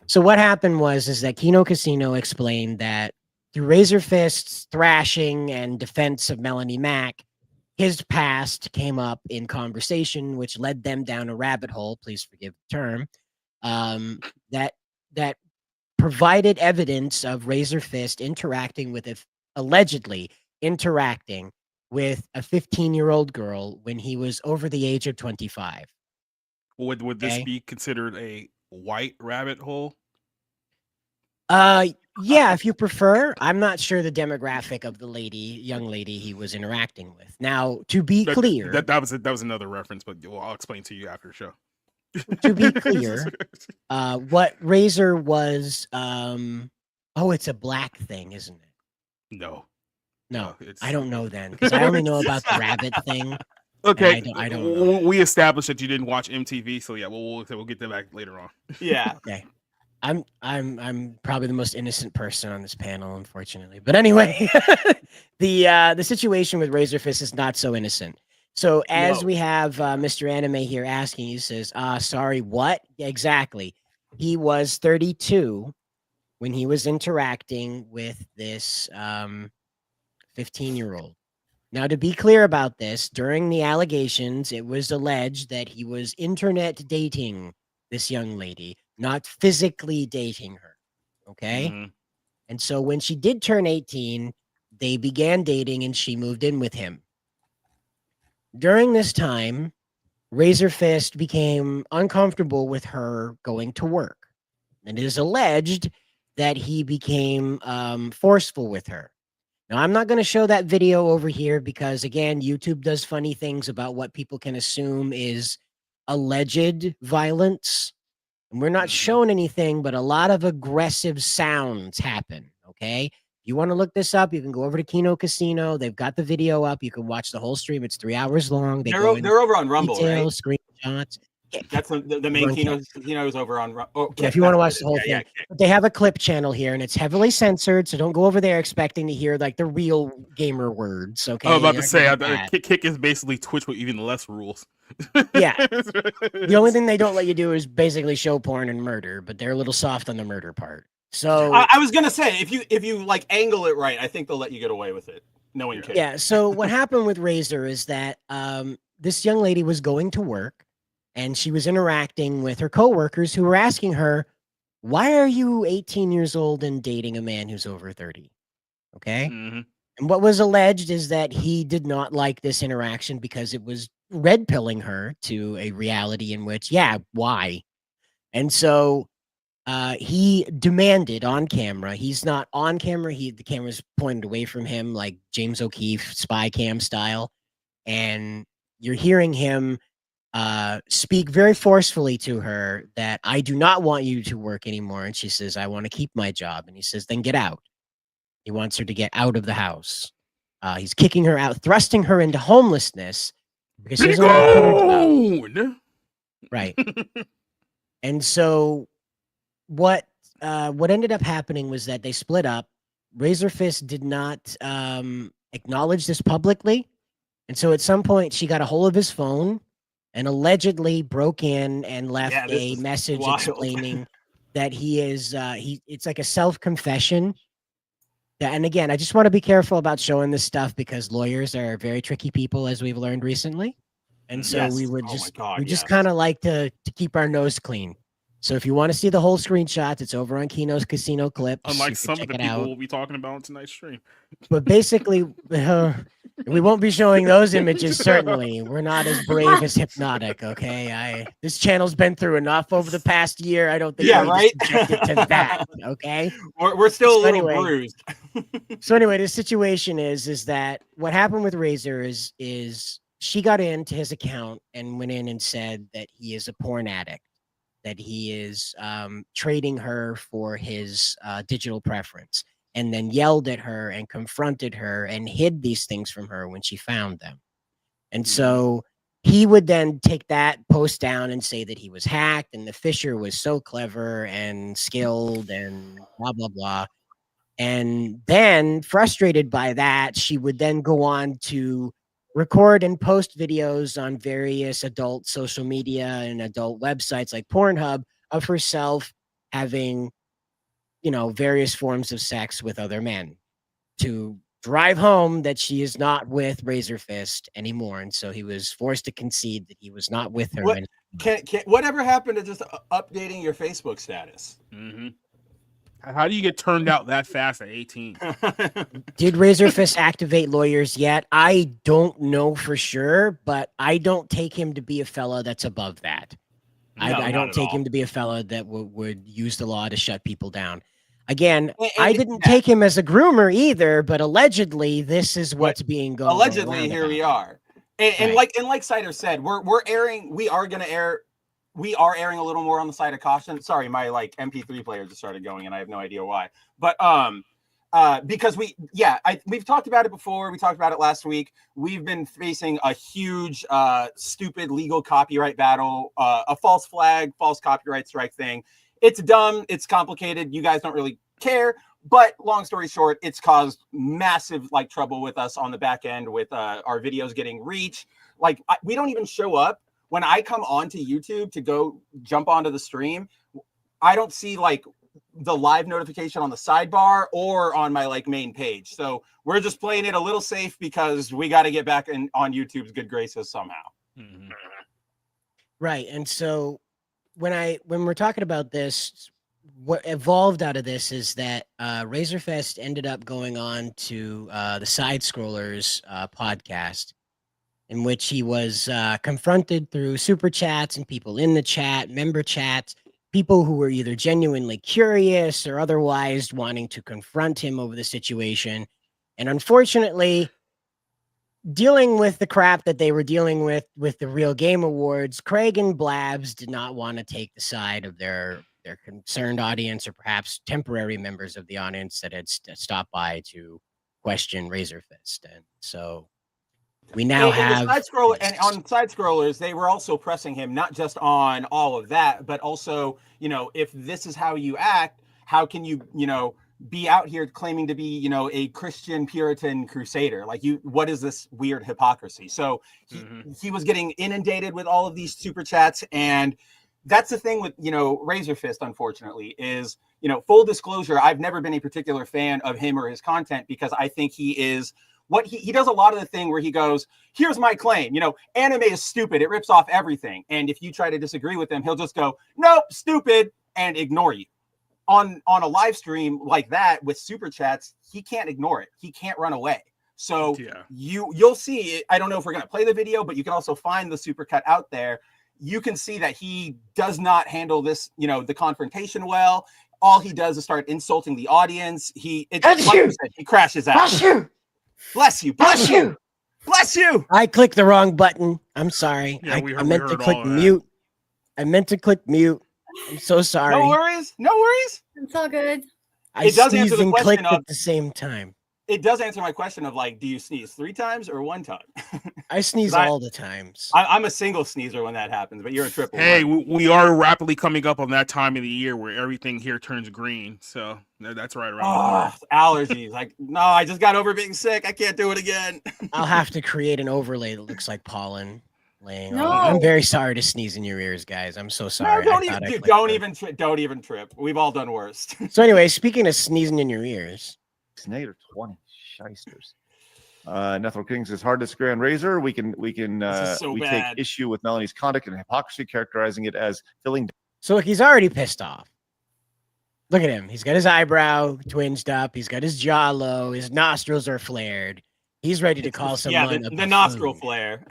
So what happened is that Kino Casino explained that through Razor Fist's thrashing and defense of Melanie Mack, his past came up in conversation, which led them down a rabbit hole, please forgive the term, that provided evidence of Razor Fist allegedly interacting with a 15-year-old girl when he was over the age of 25. Would this be considered a white rabbit hole? Yeah, if you prefer. I'm not sure the demographic of the young lady he was interacting with. Now, to be clear, that was another reference, but I'll explain to you after the show. To be clear, what Razor was, it's a black thing, isn't it? No, I don't know then because I only know about the rabbit thing. Okay, I don't know. We established that you didn't watch MTV, so yeah, we'll get that back later on. Yeah. Okay. I'm probably the most innocent person on this panel, unfortunately. But anyway, the situation with Razor Fist is not so innocent. So as we have Mr. Anime here asking, he says, sorry, what? Exactly. He was 32 when he was interacting with this 15-year-old. Now, to be clear about this, during the allegations, it was alleged that he was internet dating this young lady, not physically dating her. Okay. And so when she did turn 18, they began dating and she moved in with him. During this time, Razor Fist became uncomfortable with her going to work. And it is alleged that he became forceful with her. Now, I'm not going to show that video over here because, again, YouTube does funny things about what people can assume is alleged violence. And we're not showing anything, but a lot of aggressive sounds happen, okay? If you want to look this up, you can go over to Kino Casino. They've got the video up. You can watch the whole stream. It's 3 hours long. They're over on Rumble, details, right? Screenshots. Yeah. That's the main Kino is over on Rumble. Yeah, if you want to watch the whole thing. But they have a clip channel here, and it's heavily censored, so don't go over there expecting to hear, like, the real gamer words, okay? I was about to say, Kick is basically Twitch with even less rules. Yeah. The only thing they don't let you do is basically show porn and murder, but they're a little soft on the murder part. So I was gonna say if you like angle it right, I think they'll let you get away with it. Knowing Kick. Yeah. So what happened with Razor is that this young lady was going to work and she was interacting with her coworkers who were asking her, "Why are you 18 years old and dating a man who's over 30?" Okay. And what was alleged is that he did not like this interaction because it was red pilling her to a reality in which, why? And so he demanded on camera. He's not on camera. The camera's pointed away from him like James O'Keefe spy cam style. And you're hearing him speak very forcefully to her that I do not want you to work anymore. And she says, I want to keep my job. And he says, then get out. He wants her to get out of the house. He's kicking her out, thrusting her into homelessness because she doesn't want to quit her job. Right. And so what ended up happening was that they split up. Razorfist did not acknowledge this publicly. And so at some point she got a hold of his phone and allegedly broke in and left a message explaining that he is it's like a self-confession. And again, I just want to be careful about showing this stuff because lawyers are very tricky people, as we've learned recently. And so we would just kind of like to keep our nose clean. So if you want to see the whole screenshots, it's over on Kino's Casino Clips. Unlike some of the people we'll be talking about on tonight's stream. But basically, we won't be showing those images, certainly. We're not as brave as Hypnotic, okay? This channel's been through enough over the past year. I don't think we're subjected to that, okay? We're still a little bruised. So anyway, the situation is that what happened with Razor is she got into his account and went in and said that he is a porn addict, that he is trading her for his digital preference, and then yelled at her and confronted her and hid these things from her when she found them. And so he would then take that post down and say that he was hacked and the Fisher was so clever and skilled and blah, blah, blah. And then, frustrated by that, she would then go on to record and post videos on various adult social media and adult websites like Pornhub of herself having, various forms of sex with other men to drive home that she is not with Razorfist anymore. And so he was forced to concede that he was not with her. Whatever happened to just updating your Facebook status? Mm-hmm. How do you get turned out that fast at 18? Did Razorfist activate lawyers yet? I don't know for sure, but I don't take him to be a fella that's above that. No, I don't take him to be a fella that would use the law to shut people down. Again, I didn't take him as a groomer either, but allegedly this is what's being going on. Allegedly, here we are. And like Cider said, we are airing a little more on the side of caution. Sorry, my MP3 player just started going and I have no idea why. But because we've talked about it before. We talked about it last week. We've been facing a huge stupid legal copyright battle, a false flag, false copyright strike thing. It's dumb, it's complicated. You guys don't really care. But long story short, it's caused massive trouble with us on the back end with our videos getting reach. We don't even show up. When I come onto YouTube to go jump onto the stream, I don't see the live notification on the sidebar or on my main page. So we're just playing it a little safe because we got to get back on YouTube's good graces somehow. Mm-hmm. Right. And so when we're talking about this, what evolved out of this is that Razorfest ended up going on to the Side Scrollers podcast, in which he was confronted through super chats and people in the chat, member chats, people who were either genuinely curious or otherwise wanting to confront him over the situation. And unfortunately, dealing with the crap that they were dealing with the Real Game Awards, Craig and Blabs did not want to take the side of their concerned audience or perhaps temporary members of the audience that had stopped by to question Razorfist. And so we now have on Side Scrollers, they were also pressing him not just on all of that, but also, if this is how you act, how can you, be out here claiming to be, a Christian Puritan crusader? What is this weird hypocrisy? So he was getting inundated with all of these super chats. And that's the thing with, Razorfist, unfortunately, is, full disclosure, I've never been a particular fan of him or his content because I think he is what he does a lot of the thing where he goes, here's my claim, anime is stupid. It rips off everything. And if you try to disagree with him, he'll just go, nope, stupid, and ignore you. On a live stream like that with super chats, he can't ignore it. He can't run away. So you'll see, I don't know if we're going to play the video, but you can also find the super cut out there. You can see that he does not handle this, the confrontation well. All he does is start insulting the audience. He crashes out. Bless you. Bless you. Bless you. Bless you. I clicked the wrong button. I'm sorry. Yeah, I meant to click mute. I meant to click mute. I'm so sorry. No worries. No worries. It's all good. I It does answer sneezed the and question clicked of, at the same time. it does answer my question of like, do you sneeze 3 times or 1 time? I sneeze all the times. I'm a single sneezer when that happens, but you're a triple. Hey, one. we are rapidly coming up on that time of the year where everything here turns green. So that's right around. Allergies. Like, no, I just got over being sick. I can't do it again. I'll have to create an overlay that looks like pollen laying No. on. I'm very sorry to sneeze in your ears, guys. I'm so sorry. No, don't even trip. We've all done worse. So anyway, speaking of sneezing in your ears. 20 shysters. Nethel King says, hard disagree on Razor. We take issue with Melanie's conduct and hypocrisy, characterizing it as filling. So look, he's already pissed off. Look at him. He's got his eyebrow twinged up. He's got his jaw low. His nostrils are flared. He's ready to call someone the nostril flare.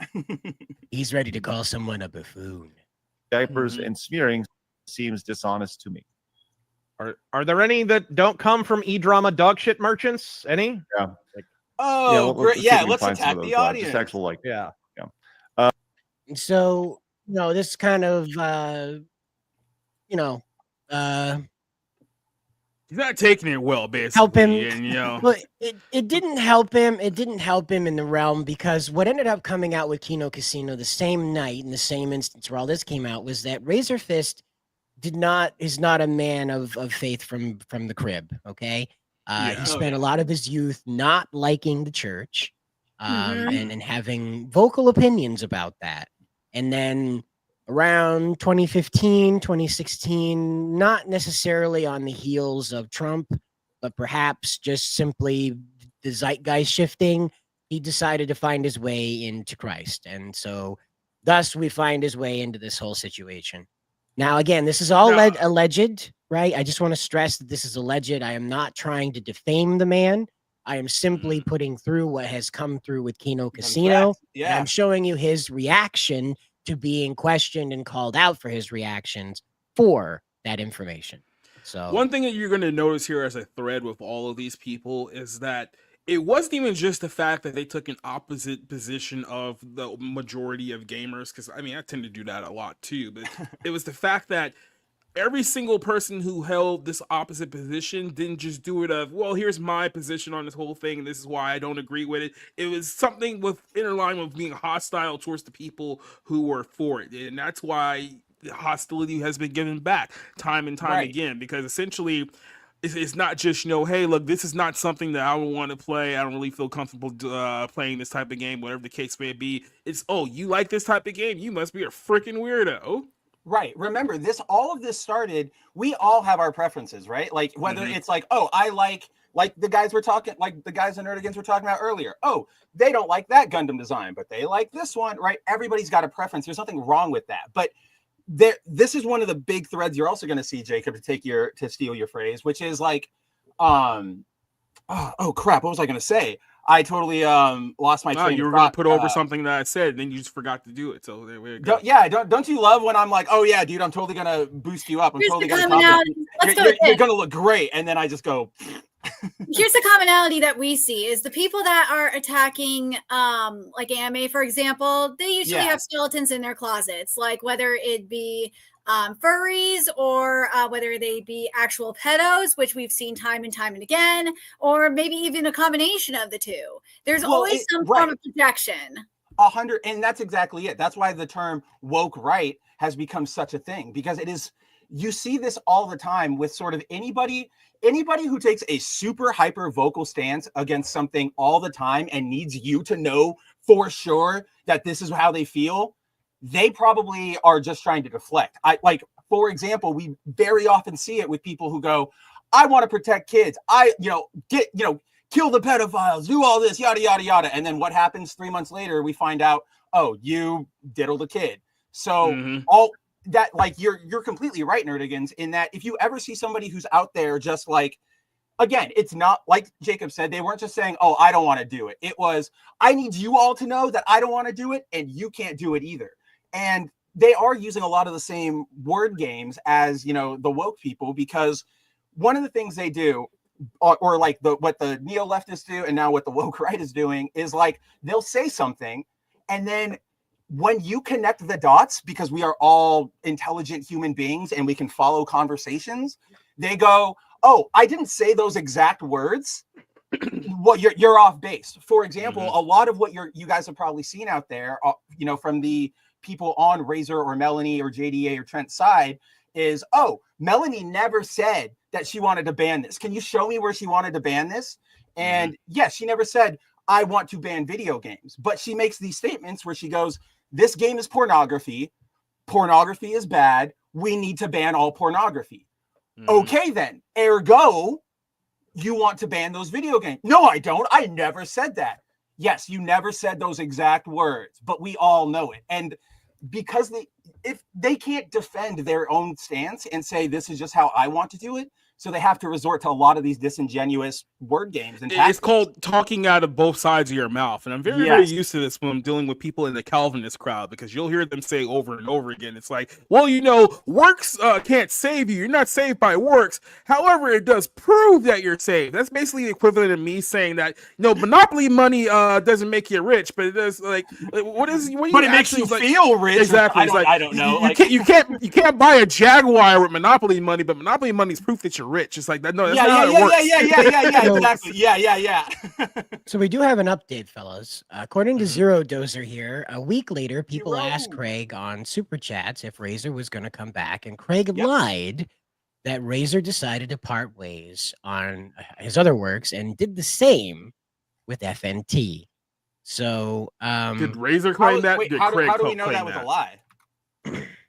He's ready to call someone a buffoon. Diapers and smearing seems dishonest to me. Are there any that don't come from E-drama dog shit merchants? Any? Yeah. Like, oh, great. Yeah, let's attack the audience. Just actual, like, yeah. So, this kind of, he's not taking it well, basically. Help him. And, Well, it didn't help him. It didn't help him in the realm because what ended up coming out with Kino Casino the same night in the same instance where all this came out was that Razor Fist is not a man of faith from the crib. Okay. He spent a lot of his youth not liking the church, and having vocal opinions about that. And then around 2015, 2016, not necessarily on the heels of Trump, but perhaps just simply the zeitgeist shifting, he decided to find his way into Christ. And so thus we find his way into this whole situation. Now, again, this is all alleged, right? I just want to stress that this is alleged. I am not trying to defame the man. I am simply putting through what has come through with Kino Casino. Yeah. I'm showing you his reaction to being questioned and called out for his reactions for that information. So one thing that you're going to notice here as a thread with all of these people is that it wasn't even just the fact that they took an opposite position of the majority of gamers, because I mean I tend to do that a lot too, but it was the fact that every single person who held this opposite position didn't just do it of, well, here's my position on this whole thing and this is why I don't agree with it. It was something with interline with being hostile towards the people who were for it, and that's why the hostility has been given back time and time again, because essentially it's not just, hey, look, this is not something that I would want to play. I don't really feel comfortable playing this type of game, whatever the case may be. It's, oh, you like this type of game? You must be a freaking weirdo. Right. Remember, all of this started, we all have our preferences, right? Like whether it's like, oh, I like the guys the guys in Nerdigans were talking about earlier. Oh, they don't like that Gundam design, but they like this one, right? Everybody's got a preference. There's nothing wrong with that. But this is one of the big threads you're also going to see, Jacob, to steal your phrase, which is like, oh crap, what was I going to say? I totally lost my train you were of thought. going to put over something that I said, then you just forgot to do it. So there we go. Don't you love when I'm like, oh yeah, dude, I'm totally going to boost you up. I'm totally going to you're going to look great. And then I just go. Here's the commonality that we see is the people that are attacking like anime, for example, they usually have skeletons in their closets, like whether it be furries or whether they be actual pedos, which we've seen time and time and again, or maybe even a combination of the two. There's always some form of projection. 100, and that's exactly it. That's why the term woke right has become such a thing, because it is, you see this all the time with sort of anybody who takes a super hyper vocal stance against something all the time and needs you to know for sure that this is how they feel. They probably are just trying to deflect. For example, we very often see it with people who go, I want to protect kids. Kill the pedophiles, do all this, yada, yada, yada. And then what happens 3 months later, we find out, oh, you diddled a kid. So all that, like, you're completely right, Nerdigans, in that if you ever see somebody who's out there just like, again, it's not like Jacob said, they weren't just saying, oh, I don't want to do it. It was, I need you all to know that I don't want to do it and you can't do it either. And they are using a lot of the same word games as, the woke people, because one of the things they do, or like what the neo leftists do, and now what the woke right is doing is like they'll say something, and then when you connect the dots, because we are all intelligent human beings and we can follow conversations, they go, "Oh, I didn't say those exact words." Well, you're off base. For example, a lot of what you guys have probably seen out there, from the people on Razor or Melanie or JDA or Trent's side, is, oh, Melanie never said that she wanted to ban this. Can you show me where she wanted to ban this? And yes, she never said, I want to ban video games. But she makes these statements where she goes, this game is pornography. Pornography is bad. We need to ban all pornography. Okay, then. Ergo, you want to ban those video games. No, I don't. I never said that. Yes, you never said those exact words, but we all know it. And because if they can't defend their own stance and say, this is just how I want to do it, so they have to resort to a lot of these disingenuous word games. And it's called talking out of both sides of your mouth. And I'm very, very used to this when I'm dealing with people in the Calvinist crowd, because you'll hear them say over and over again, it's like, well, works can't save you. You're not saved by works. However, it does prove that you're saved. That's basically the equivalent of me saying that, monopoly money doesn't make you rich, but it does, like, what it makes you feel rich. Exactly. I don't know. You can't buy a Jaguar with monopoly money, but monopoly money is proof that you're rich. It's like that. No, that's not how it works. Exactly. Yeah. So we do have an update, fellas. According to Zero Dozer here, a week later, people asked Craig on Super Chats if Razor was going to come back, and Craig lied that Razor decided to part ways on his other works and did the same with FNT. So, did Razor claim that? How do we know that was a lie?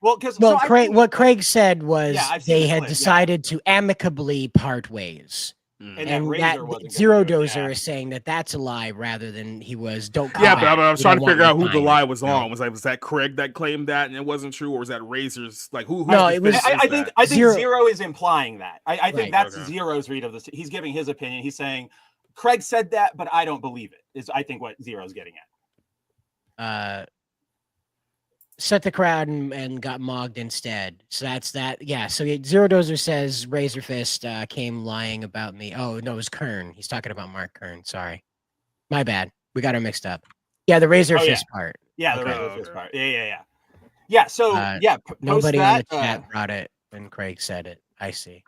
What Craig said was they had decided to amicably part ways. And that Zero Dozer is saying that that's a lie rather than he was don't come back. But I was trying to figure out who the lie was on. Was that Craig that claimed that and it wasn't true, or was that Razor's? Like who? No, it was. I think Zero is implying that. I think that's Zero's read of this. He's giving his opinion. He's saying Craig said that, but I don't believe it. Is I think what Zero's getting at. Set the crowd and got mogged instead. So that's that. Yeah. So Zero Dozer says Razor Fist came lying about me. Oh no, it was Kern. He's talking about Mark Kern. Sorry, my bad. We got her mixed up. Yeah, the Razor Fist part. Yeah, the Razor Fist part. Yeah. So nobody on the chat brought it when Craig said it. I see.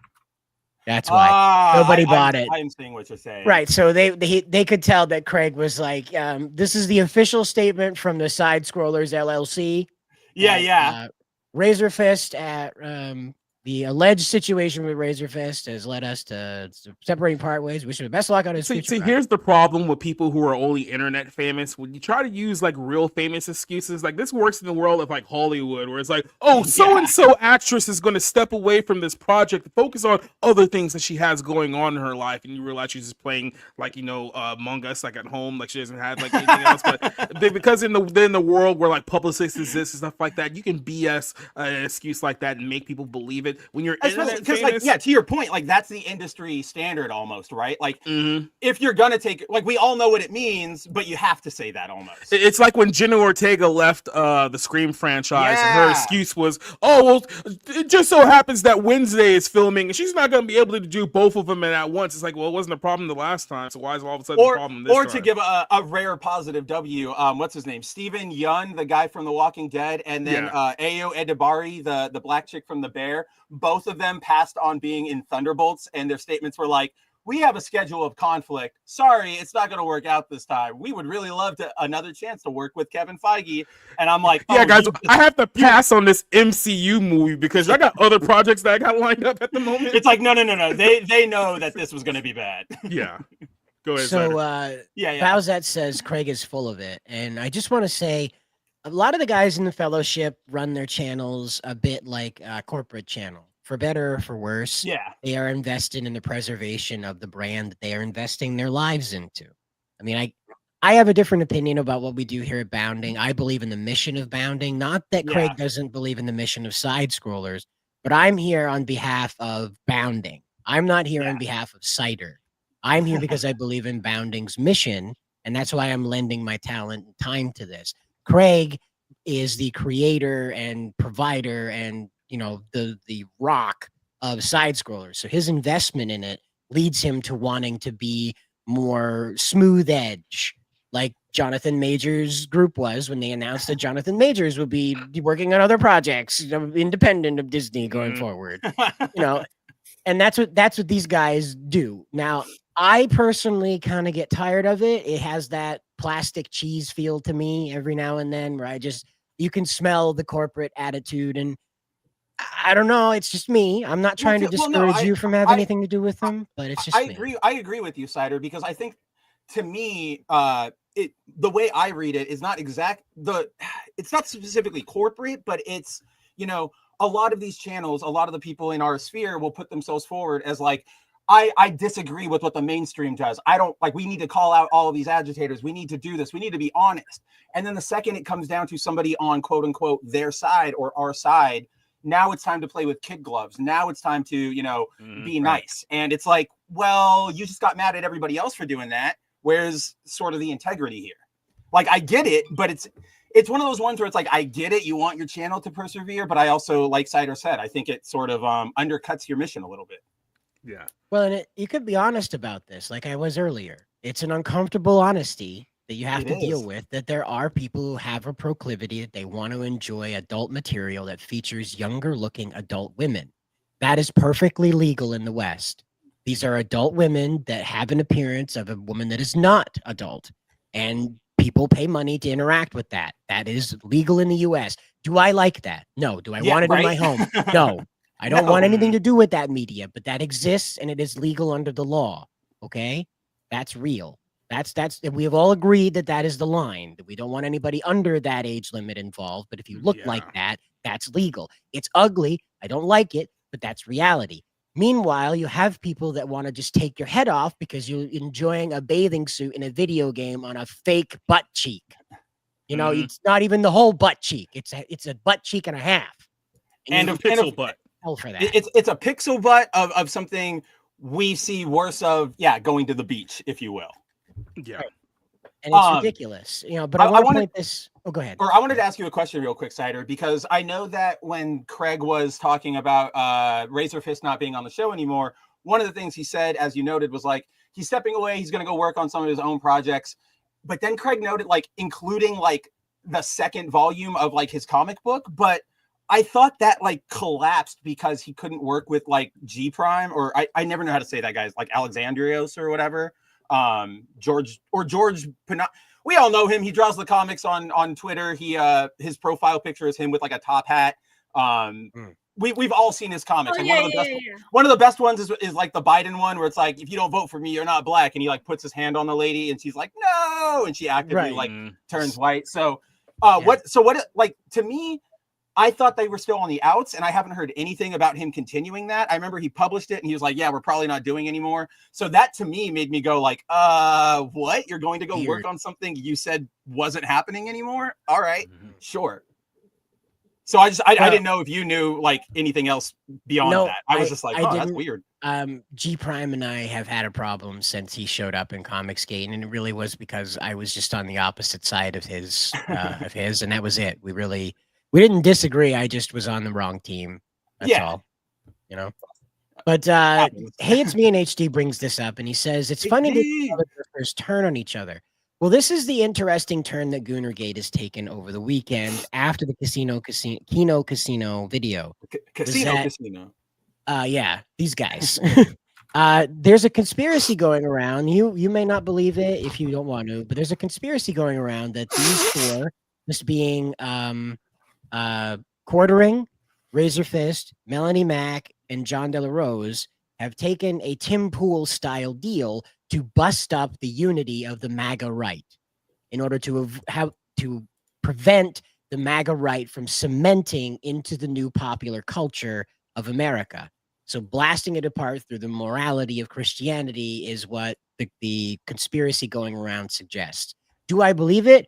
That's why nobody bought it. I'm seeing what you're saying. Right. So they could tell that Craig was like, this is the official statement from the Side Scrollers LLC. Razor Fist at the alleged situation with Razor Fist has led us to separating part ways. Wish him the best luck on his future. See, here's the problem with people who are only internet famous. When you try to use like real famous excuses, like this works in the world of like Hollywood, where it's like, oh, so-and-so actress is going to step away from this project to focus on other things that she has going on in her life. And you realize she's just playing like, Among Us, like at home, like she doesn't have like anything else. But because in the world where like publicists exist and stuff like that, you can BS an excuse like that and make people believe it. When you're because to your point, like that's the industry standard almost, right? Like if you're gonna take, like we all know what it means, but you have to say that almost. It's like when Jenna Ortega left the Scream franchise, and her excuse was, oh well, it just so happens that Wednesday is filming and she's not gonna be able to do both of them at once. It's like, well, it wasn't a problem the last time, so why is it all of a sudden a problem this time? Or to give a rare positive W, what's his name? Steven Yeun, the guy from The Walking Dead, and then Ayo Edebari, the black chick from The Bear. Both of them passed on being in Thunderbolts, and their statements were like, we have a schedule of conflict. Sorry, it's not going to work out this time. We would really love another chance to work with Kevin Feige. And I'm like, guys, I have to pass on this MCU movie because I got other projects that I got lined up at the moment. It's like, no. They know that this was going to be bad. Yeah. Go ahead. So, Bowsette says Craig is full of it. And I just want to say, a lot of the guys in the fellowship run their channels a bit like a corporate channel, for better or for worse. Yeah. They are invested in the preservation of the brand that they are investing their lives into. I mean, I have a different opinion about what we do here at Bounding. I believe in the mission of Bounding, not that Craig doesn't believe in the mission of Side Scrollers, but I'm here on behalf of Bounding. I'm not here on behalf of Cider. I'm here because I believe in Bounding's mission, and that's why I'm lending my talent and time to this. Craig is the creator and provider and the rock of Side Scrollers, so his investment in it leads him to wanting to be more smooth edge, like Jonathan Majors' group was when they announced that Jonathan Majors would be working on other projects, independent of Disney going forward. And that's what these guys do. Now, I personally kind of get tired of it. It has that plastic cheese feel to me every now and then, where you can smell the corporate attitude, and I don't know. It's just me. I'm not trying to discourage you from having anything to do with them, but it's just me. I agree with you, Cider, because I think, to me, the way I read it is not it's not specifically corporate, but it's, a lot of these channels, a lot of the people in our sphere will put themselves forward as like, I disagree with what the mainstream does. I don't like, we need to call out all of these agitators. We need to do this. We need to be honest. And then the second it comes down to somebody on quote unquote their side or our side, now it's time to play with kid gloves. Now it's time to, be nice. And it's like, well, you just got mad at everybody else for doing that. Where's sort of the integrity here? Like, I get it, but it's one of those ones where it's like, I get it. You want your channel to persevere, but I also, like Cider said, I think it sort of undercuts your mission a little bit. Yeah. Well, and you could be honest about this, like I was earlier. It's an uncomfortable honesty that you have to deal with, that there are people who have a proclivity that they want to enjoy adult material that features younger looking adult women. That is perfectly legal in the West. These are adult women that have an appearance of a woman that is not adult, and people pay money to interact with that. That is legal in the US. Do I like that? No. Do I want it in my home? No. I don't want anything to do with that media, but that exists and it is legal under the law. Okay? That's real. We have all agreed that is the line, that we don't want anybody under that age limit involved. But if you look like that, that's legal. It's ugly. I don't like it, but that's reality. Meanwhile, you have people that want to just take your head off because you're enjoying a bathing suit in a video game on a fake butt cheek. It's not even the whole butt cheek. It's a butt cheek and a half. And a pixel butt. For that. It's a pixel butt of something we see worse of, going to the beach, if you will. Yeah. And it's ridiculous. But I want to point this. Oh, go ahead. Or I wanted to ask you a question real quick, Cider, because I know that when Craig was talking about Razor Fist not being on the show anymore, one of the things he said, as you noted, was like, he's stepping away, he's going to go work on some of his own projects. But then Craig noted, like, including like the second volume of like his comic book, but I thought that like collapsed because he couldn't work with like G Prime, or I never know how to say that guy's, like Alexandrios or whatever. George Pinot. We all know him. He draws the comics on Twitter. His profile picture is him with like a top hat. We've all seen his comics. One of the best ones is like the Biden one, where it's like, if you don't vote for me, you're not black. And he like puts his hand on the lady and she's like, no. And she actively turns white. So to me, I thought they were still on the outs, and I haven't heard anything about him continuing that. I remember he published it and he was like, yeah, we're probably not doing anymore. So that to me made me go like, what? You're going to go work on something you said wasn't happening anymore? All right, sure. So I didn't know if you knew like anything else beyond that. I was just like, that's weird. G Prime and I have had a problem since he showed up in Comics Gaiden, and it really was because I was just on the opposite side of his, and that was it. We didn't disagree. I just was on the wrong team. That's all, But Hey, It's Me and HD brings this up, and he says, it's funny that the first turn on each other. Well, this is the interesting turn that Goonergate has taken over the weekend after the Kino Casino video. Casino. Yeah, these guys. There's a conspiracy going around. You may not believe it if you don't want to, but there's a conspiracy going around that these four, this being Quartering, Razor Fist, Melanie Mack, and John De La Rose, have taken a Tim Pool style deal to bust up the unity of the MAGA right in order to prevent the MAGA right from cementing into the new popular culture of America. So blasting it apart through the morality of Christianity is what the conspiracy going around suggests. Do I believe it?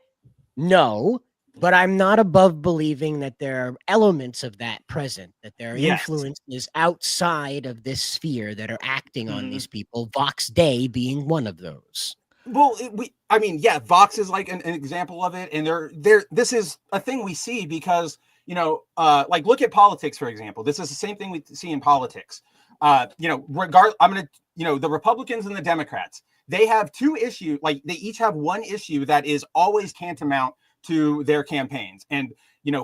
No. But I'm not above believing that there are elements of that present, that there are influences outside of this sphere that are acting on these people, Vox Day being one of those. Well, Vox is like an example of it. And this is a thing we see because, like look at politics, for example. This is the same thing we see in politics. I'm going to the Republicans and the Democrats, they have two issues. Like they each have one issue that is always tantamount to their campaigns. And,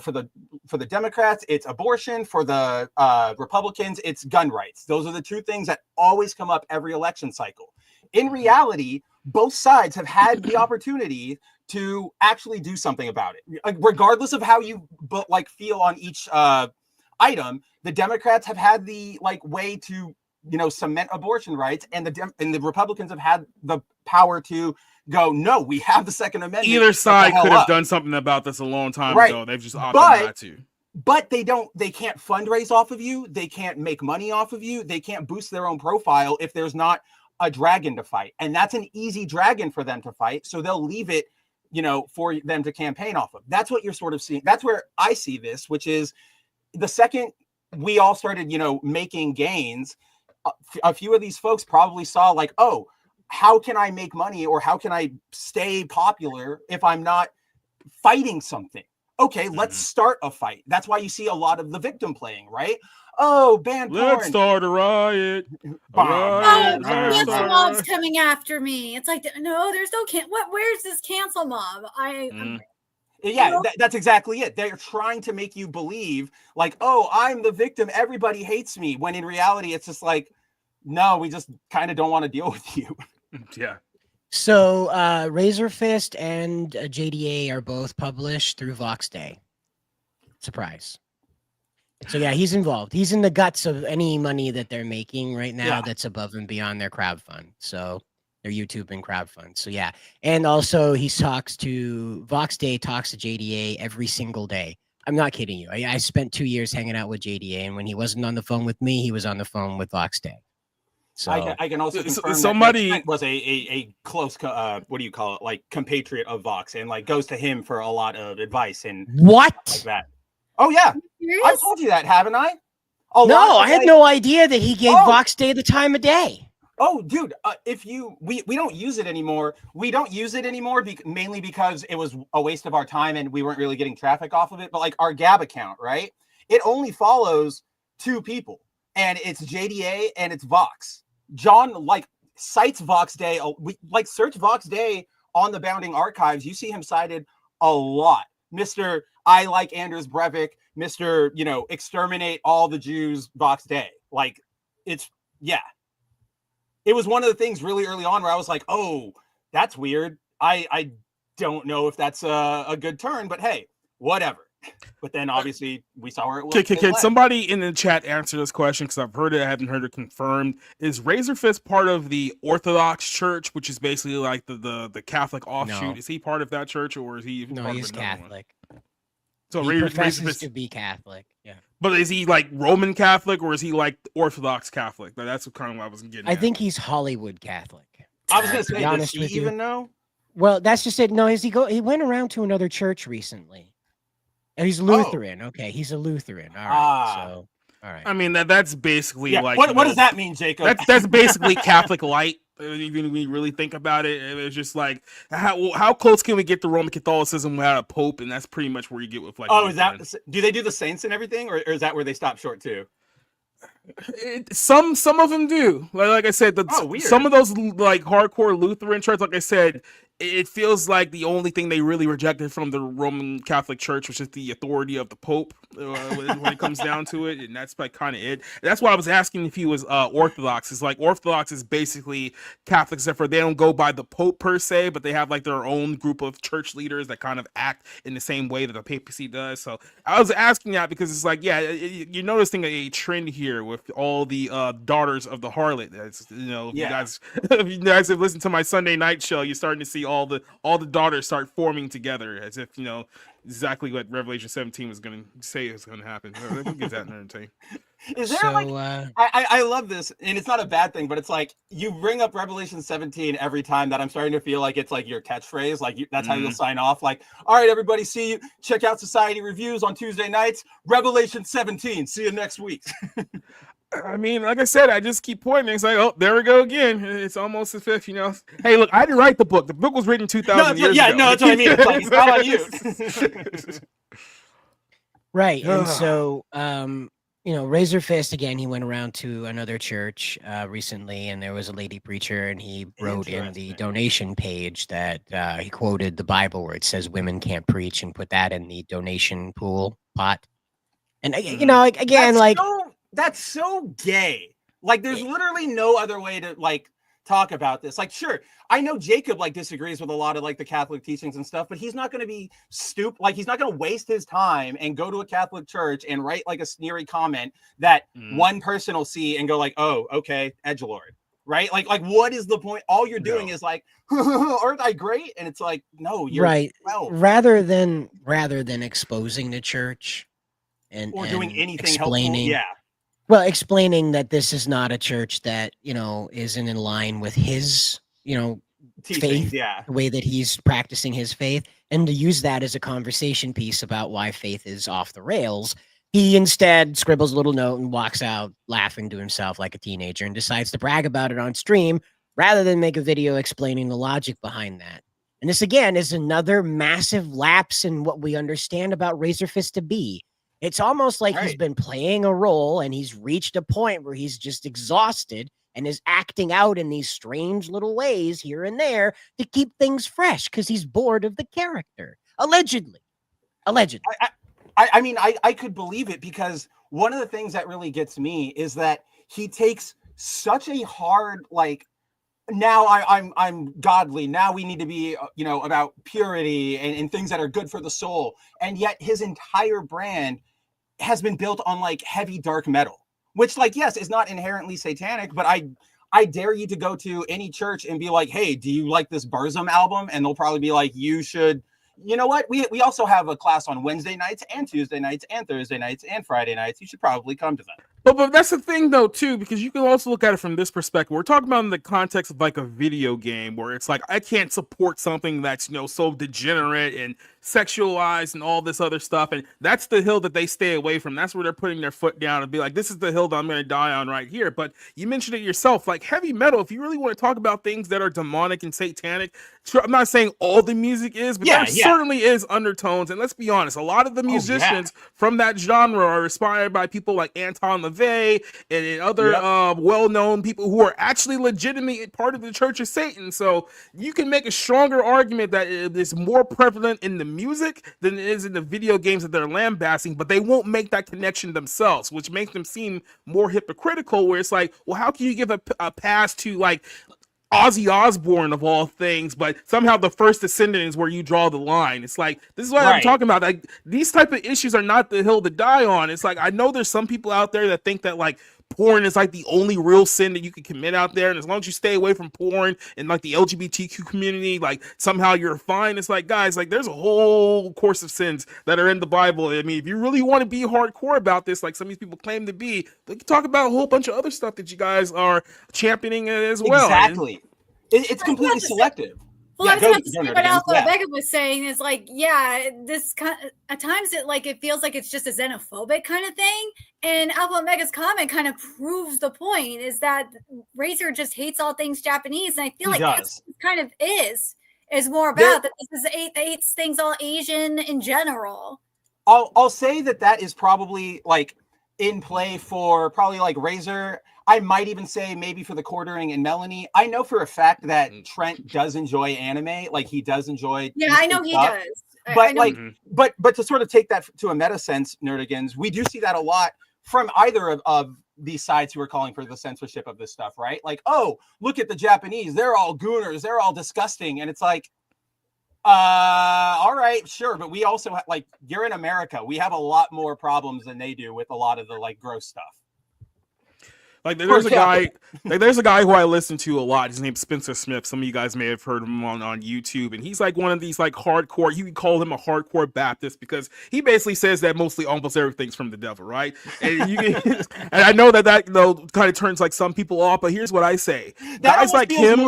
for the Democrats, it's abortion. For the Republicans, it's gun rights. Those are the two things that always come up every election cycle. In reality, both sides have had the opportunity to actually do something about it. Regardless of how you feel on each item, the Democrats have had the way to cement abortion rights, and the Republicans have had the power to go, no, we have the Second Amendment. Either side could have done something about this a long time ago. They've just opted not to. But they can't fundraise off of you. They can't make money off of you. They can't boost their own profile if there's not a dragon to fight. And that's an easy dragon for them to fight. So they'll leave it, for them to campaign off of. That's what you're sort of seeing. That's where I see this, which is the second we all started, making gains, a few of these folks probably saw oh, how can I make money or how can I stay popular if I'm not fighting something? Okay, let's start a fight. That's why you see a lot of the victim playing, right? Oh, ban porn. Let's start a riot. Cancel mob's coming after me. It's like, no, there's no where's this cancel mob? Yeah, that's exactly it. They're trying to make you believe oh, I'm the victim. Everybody hates me. When in reality, it's just no, we just kind of don't want to deal with you. Yeah. So Razor Fist and JDA are both published through Goonsday. Surprise. So yeah, he's involved. He's in the guts of any money that they're making right now that's above and beyond their crowdfund. So their YouTube and crowdfund. So yeah. And also he talks to Goonsday, talks to JDA every single day. I'm not kidding you. I spent 2 years hanging out with JDA, and when he wasn't on the phone with me, he was on the phone with Goonsday. So I can also confirm somebody that was a close what do you call it, compatriot of Vox, and goes to him for a lot of advice and what like that. Oh yeah, I told you that, haven't I? No, I had no idea that he gave Goonsday the time of day. Oh, dude, we don't use it anymore. We don't use it anymore mainly because it was a waste of our time and we weren't really getting traffic off of it. But our Gab account, right? It only follows 2 people, and it's JDA and it's Vox. John cites Goonsday. Search Goonsday on the Bounding Archives. You see him cited a lot. Mr. I like Anders Breivik, Mr. exterminate all the Jews, Goonsday. It was one of the things really early on where I was oh, that's weird. I don't know if that's a good turn, but hey, whatever. But then obviously we saw where it was. Can somebody in the chat answer this question? Because I've heard it, I haven't heard it confirmed. Is Razor Fist part of the Orthodox Church, which is basically the Catholic offshoot? No. Is he part of that church, or is he? No, he's Catholic. So he professes to be Catholic. Yeah. But is he Roman Catholic, or is he Orthodox Catholic? That's kind of what I was getting. I think he's Hollywood Catholic. I was going to say, does he even know? Well, that's just it. No, he went around to another church recently. And he's Lutheran. Okay, he's a Lutheran. All right. So, all right. I mean that's basically what does that mean, Jacob? That's basically Catholic light. Even when you really think about it, it's just how close can we get to Roman Catholicism without a pope? And that's pretty much where you get with is that? Do they do the saints and everything, or is that where they stop short too? Some of them do. Like I said, some of those hardcore Lutheran churches, like I said, it feels like the only thing they really rejected from the Roman Catholic Church was just the authority of the Pope when it comes down to it, and that's kind of it. That's why I was asking if he was Orthodox. It's Orthodox is basically Catholic, except for they don't go by the Pope per se, but they have their own group of church leaders that kind of act in the same way that the papacy does. So I was asking that because it's you're noticing a trend here with all the daughters of the harlot. If you guys have listened to my Sunday night show, you're starting to see all the daughters start forming together as if exactly what Revelation 17 was going to say is going to happen. We'll get that another time. Is there I love this, and it's not a bad thing, but it's you bring up Revelation 17 every time that I'm starting to feel like it's your catchphrase, that's how you'll sign off. All right, everybody, see you. Check out Society Reviews on Tuesday nights. Revelation 17. See you next week. I mean, like I said, I just keep pointing. It's oh, there we go again. It's almost as if, hey, look, I didn't write the book. The book was written 2,000 years ago. No, that's what I mean. It's not on you. Right. And so you know, Razor Fist again. He went around to another church recently, and there was a lady preacher, and he wrote in the donation page that he quoted the Bible where it says women can't preach, and put that in the donation pool pot. And you know, again, that's so gay. Like, there's literally no other way to like talk about this. Like, sure, I know Jacob like disagrees with a lot of like the Catholic teachings and stuff, but he's not going to be stupid. Like, he's not going to waste his time and go to a Catholic church and write like a sneery comment that one person will see and go like, oh, okay, edgelord, right? Like what is the point? All you're doing is like, aren't I great? And it's like, no, you're right. 12. Rather than exposing the church and doing anything explaining, helpful, well, explaining that this is not a church that, you know, isn't in line with his, you know, teachings, faith, the way that he's practicing his faith, and to use that as a conversation piece about why faith is off the rails. He instead scribbles a little note and walks out laughing to himself like a teenager and decides to brag about it on stream rather than make a video explaining the logic behind that. And this, again, is another massive lapse in what we understand about Razor Fist to be. It's almost like he's been playing a role and he's reached a point where he's just exhausted and is acting out in these strange little ways here and there to keep things fresh because he's bored of the character. Allegedly. I mean, I could believe it, because one of the things that really gets me is that he takes such a hard, like, now I'm godly. Now we need to be, you know, about purity and things that are good for the soul. And yet his entire brand has been built on like heavy dark metal, which, like, yes, is not inherently satanic, but I dare you to go to any church and be like, hey, do you like this Burzum album? And they'll probably be like, you should, you know what? We also have a class on Wednesday nights and Tuesday nights and Thursday nights and Friday nights. You should probably come to them. But that's the thing, though, too, because you can also look at it from this perspective. We're talking about in the context of like a video game where it's like, I can't support something that's, you know, so degenerate and sexualized and all this other stuff. And that's the hill that they stay away from. That's where they're putting their foot down and be like, this is the hill that I'm going to die on right here. But you mentioned it yourself, like heavy metal, if you really want to talk about things that are demonic and satanic, I'm not saying all the music is, but there certainly is undertones. And let's be honest, a lot of the musicians from that genre are inspired by people like Anton LaVey and other well-known people who are actually legitimately part of the Church of Satan. So you can make a stronger argument that it is more prevalent in the music than it is in the video games that they're lambasting, but they won't make that connection themselves, which makes them seem more hypocritical, where it's like, well, how can you give a pass to like Ozzy Osbourne of all things, but somehow the First Descendant is where you draw the line? It's like, this is what I'm talking about. Like, these type of issues are not the hill to die on. It's like, I know there's some people out there that think that like porn is like the only real sin that you can commit out there, and as long as you stay away from porn and like the LGBTQ community, like somehow you're fine. It's like, guys, like there's a whole course of sins that are in the Bible. I mean, if you really want to be hardcore about this, like some of these people claim to be, they can talk about a whole bunch of other stuff that you guys are championing as well. Exactly. It's completely selective. Well, I was about to say what Alpha Omega was saying is like, this at times it feels like it's just a xenophobic kind of thing. And Alpha Omega's comment kind of proves the point, is that Razor just hates all things Japanese. And I feel like that's kind of is more about that this is hates things all Asian in general. I'll say that is probably like in play for probably like Razor. I might even say maybe for the Quartering and Melanie. I know for a fact that Trent does enjoy anime. Like, he does enjoy. Yeah, I know he does. But but to sort of take that to a meta sense, Nerdigans, we do see that a lot from either of these sides who are calling for the censorship of this stuff, right? Like, oh, look at the Japanese. They're all gooners. They're all disgusting. And it's like, all right, sure. But we also like, you're in America. We have a lot more problems than they do with a lot of the like gross stuff. Like there's a guy who I listen to a lot. His name's Spencer Smith. Some of you guys may have heard him on YouTube, and he's like one of these like hardcore. You would call him a hardcore Baptist because he basically says that almost everything's from the devil, right? And you can, and I know that kind of turns like some people off, but here's what I say: guys like him,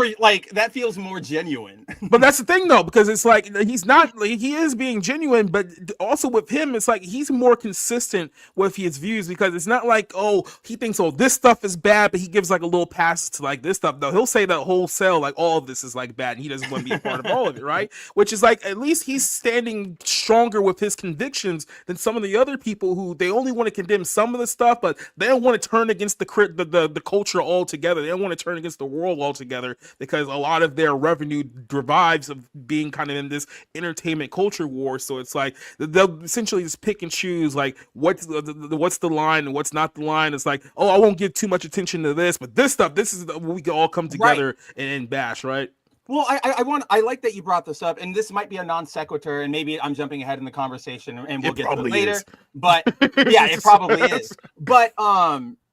that feels more genuine. But that's the thing though, because it's like he is being genuine, but also with him, it's like he's more consistent with his views, because it's not like, oh, he thinks, oh, this stuff stuff is bad, but he gives like a little passes to like this stuff. Though he'll say that wholesale, like all of this is like bad, and he doesn't want to be a part of all of it, right? Which is like at least he's standing stronger with his convictions than some of the other people who they only want to condemn some of the stuff, but they don't want to turn against the culture altogether. They don't want to turn against the world altogether because a lot of their revenue derives of being kind of in this entertainment culture war. So it's like they'll essentially just pick and choose like what's the line and what's not the line. It's like, oh, I won't give too much attention to this, but this stuff, this is we can all come together and bash, right? Well, I like that you brought this up, and this might be a non sequitur, and maybe I'm jumping ahead in the conversation, and we'll get to it later. But yeah, it probably is. But God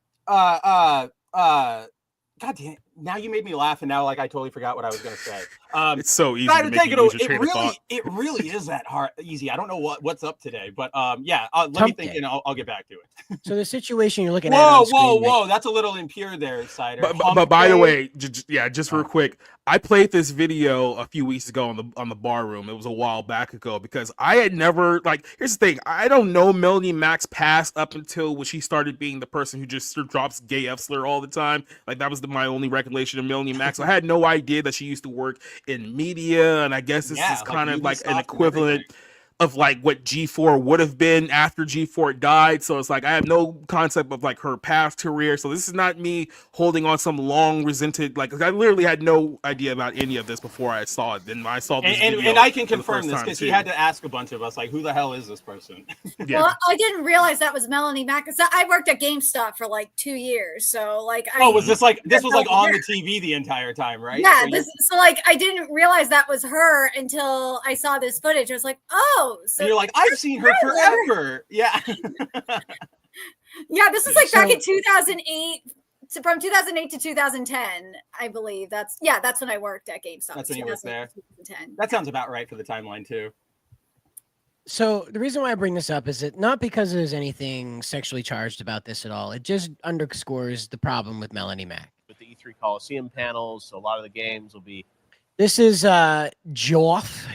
damn! Now you made me laugh, and now like I totally forgot what I was going to say. It's so easy to make you lose your train of thought. It really is that easy. I don't know what's up today, but yeah. Let me think, and I'll get back to it. So the situation you're looking at. Whoa! That's a little impure there, Cider. But by the way, just real quick, I played this video a few weeks ago on the bar room. It was a while back ago because I had never like. Here's the thing: I don't know Melanie Max past up until when she started being the person who just drops gay F slur all the time. Like that was my only recollection of Melanie Max. I had no idea that she used to work in media, and I guess this is kind of like an equivalent of like what G4 would have been after G4 died. So it's like I have no concept of like her past career. So this is not me holding on some long resented like I literally had no idea about any of this before I saw it. Then I saw this and I can confirm this because he had to ask a bunch of us like, who the hell is this person? Yeah. Well, I didn't realize that was Melanie Mack. I worked at GameStop for like 2 years, so like was this like this was like on the TV the entire time, right? Yeah, so like I didn't realize that was her until I saw this footage. I was like, oh. So and you're like, I've seen her forever. Yeah. Yeah, this is like back in 2008. From 2008 to 2010, I believe. That's when I worked at GameStop. That's when you worked there. That sounds about right for the timeline too. So the reason why I bring this up is that not because there's anything sexually charged about this at all. It just underscores the problem with Melanie Mack. With the E3 Coliseum panels, so a lot of the games will be. This is Geoff,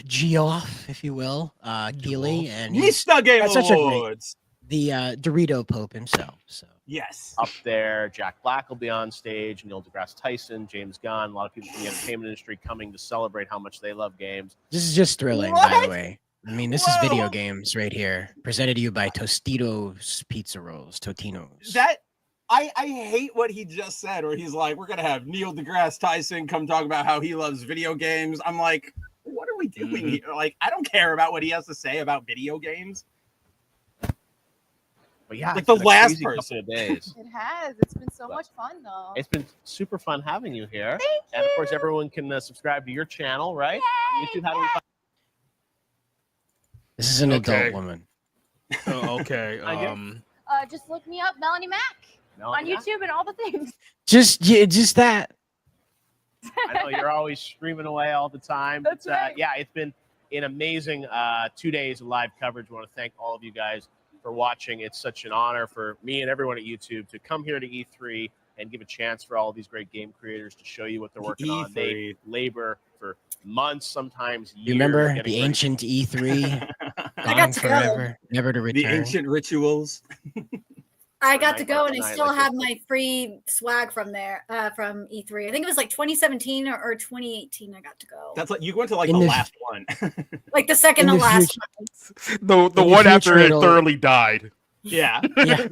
if you will, Keeley, and he's Game such Awards. The Dorito Pope himself. So yes, up there, Jack Black will be on stage, Neil deGrasse Tyson, James Gunn, a lot of people from the entertainment industry coming to celebrate how much they love games. This is just thrilling, by the way. I mean, this is video games right here, presented to you by Tostitos Pizza Rolls, Totino's. That I hate what he just said, where he's like, we're gonna have Neil deGrasse Tyson come talk about how he loves video games. I'm like, what are we doing here? Like, I don't care about what he has to say about video games. But yeah, like the last person. Days. It has. It's been so much fun, though. It's been super fun having you here. Thank you. And of course, everyone can subscribe to your channel, right? On YouTube, how do we find? This is an adult woman. Oh, okay. Just look me up, Melanie Mack, on YouTube and all the things. Just that. I know you're always streaming away all the time. That's right. Yeah, it's been an amazing 2 days of live coverage. We want to thank all of you guys for watching. It's such an honor for me and everyone at YouTube to come here to E3 and give a chance for all of these great game creators to show you what they're working on. They labor for months, sometimes years. You remember the ancient E3? Gone forever, never to return. The ancient rituals. I got to go, and I still have my free swag from there, from E3. I think it was like 2017 or 2018. I got to go. That's like you went to like the last one, like the second to last one. The one after it thoroughly died. Yeah. Yeah.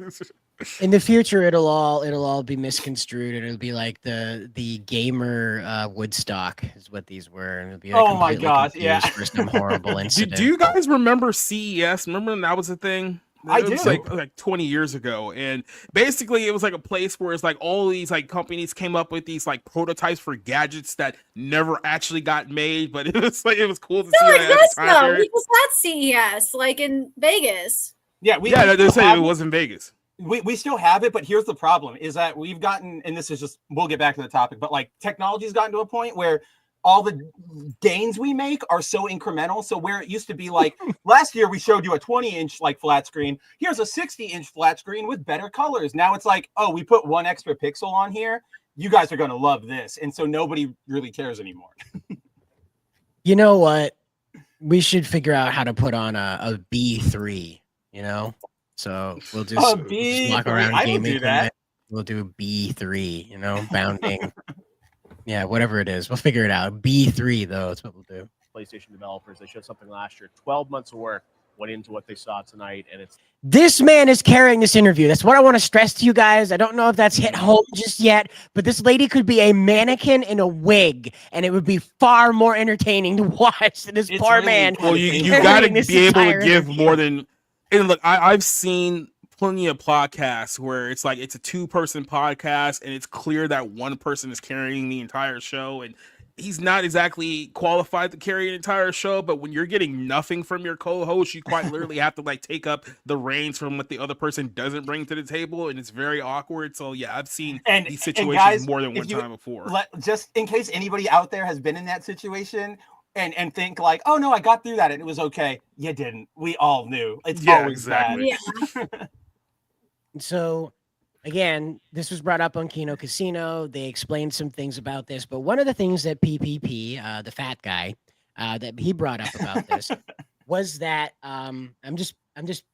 In the future, it'll all be misconstrued, and it'll be like the gamer Woodstock is what these were, and it'll be like, oh my god, yeah, for some horrible incident. Do you guys remember CES? Remember when that was a thing? I do. It was like 20 years ago, and basically it was like a place where it's like all these like companies came up with these like prototypes for gadgets that never actually got made, but it was cool to see like that this, at the time. We just had CES like in Vegas. Yeah, they say it was in Vegas. We still have it, but here's the problem: is that we've gotten, and this is just we'll get back to the topic, but like technology's gotten to a point where all the gains we make are so incremental. So where it used to be like last year, we showed you a 20-inch like flat screen. Here's a 60-inch flat screen with better colors. Now it's like, oh, we put one extra pixel on here. You guys are going to love this. And so nobody really cares anymore. You know what? We should figure out how to put on a B3, you know? So we'll just walk around gaming. We'll do B3, you know, bounding. Yeah, whatever it is. We'll figure it out. B3, though. That's what we'll do. PlayStation developers, they showed something last year. 12 months of work went into what they saw tonight, and it's This man is carrying this interview. That's what I want to stress to you guys. I don't know if that's hit home just yet, but this lady could be a mannequin in a wig, and it would be far more entertaining to watch than this poor man. Well, you got to be able to give more than. And look, I've seen plenty of podcasts where it's like it's a 2-person podcast, and it's clear that one person is carrying the entire show, and he's not exactly qualified to carry an entire show. But when you're getting nothing from your co-host, you quite literally have to like take up the reins from what the other person doesn't bring to the table, and it's very awkward. So yeah, I've seen these situations guys, more than one time before. Just in case anybody out there has been in that situation and think like, oh no, I got through that and it was okay. You didn't. We all knew. It's always bad. Yeah. So, again, this was brought up on Kino Casino. They explained some things about this, but one of the things that PPP, the fat guy, that he brought up about this was that I'm just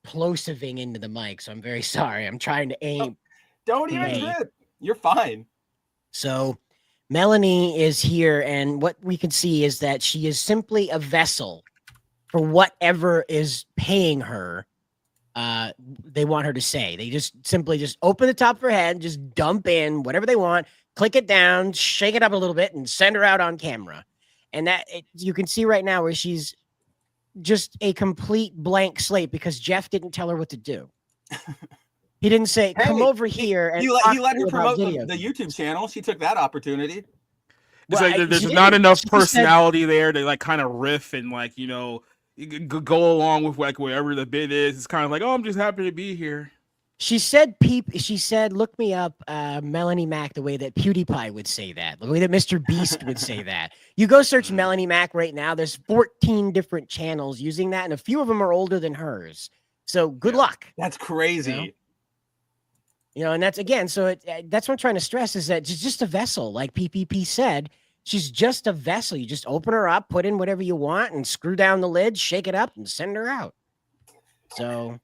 plosiving into the mic, so I'm very sorry. I'm trying to aim. Don't even trip. You're fine. So, Melanie is here, and what we can see is that she is simply a vessel for whatever is paying her. They want her to say. They just simply open the top of her head, just dump in whatever they want, click it down, shake it up a little bit, and send her out on camera. And that you can see right now where she's just a complete blank slate because Jeff didn't tell her what to do. He didn't say, "Come over here." And he let her promote the YouTube channel. She took that opportunity. It's like there's not enough personality there to like kind of riff and like go along with like wherever the bit is. It's kind of like, oh, I'm just happy to be here. She said, look me up Melanie Mac the way that PewDiePie would say that, the way that Mr. Beast would say that. You go search Melanie Mac right now. There's 14 different channels using that, and a few of them are older than hers. So good luck. That's crazy. You know, and that's again. So that's what I'm trying to stress is that she's just a vessel, like PPP said. She's just a vessel. You just open her up, put in whatever you want, and screw down the lid, shake it up, and send her out. So,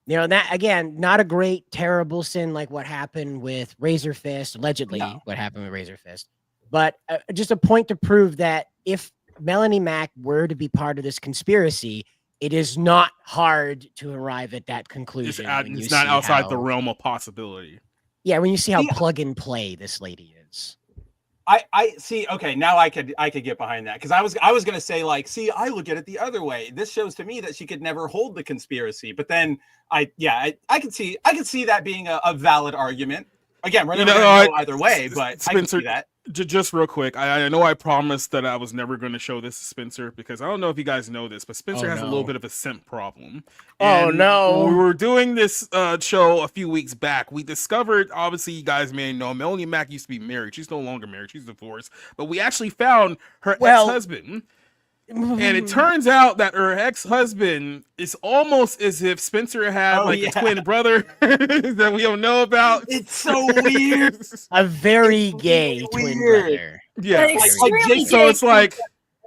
you know, that again, not a great, terrible sin like what happened with Razor Fist, allegedly what happened with Razor Fist, but just a point to prove that if Melanie Mac were to be part of this conspiracy, it is not hard to arrive at that conclusion. It's not outside the realm of possibility. Yeah, when you see how plug and play this lady is. I see. Okay, now I could get behind that because I was gonna say like, see, I look at it the other way. This shows to me that she could never hold the conspiracy. But then I could see that being a valid argument. Again, we're never gonna go either way, but Spencer, I can see that. Just real quick, I know I promised that I was never going to show this to Spencer because I don't know if you guys know this, but Spencer has a little bit of a simp problem. And when we were doing this show a few weeks back, we discovered, obviously you guys may know, Melanie Mac used to be married. She's no longer married. She's divorced. But we actually found her ex-husband. And it turns out that her ex-husband is almost as if Spencer had a twin brother that we don't know about. It's so weird. A very gay twin brother. Yeah. So it's like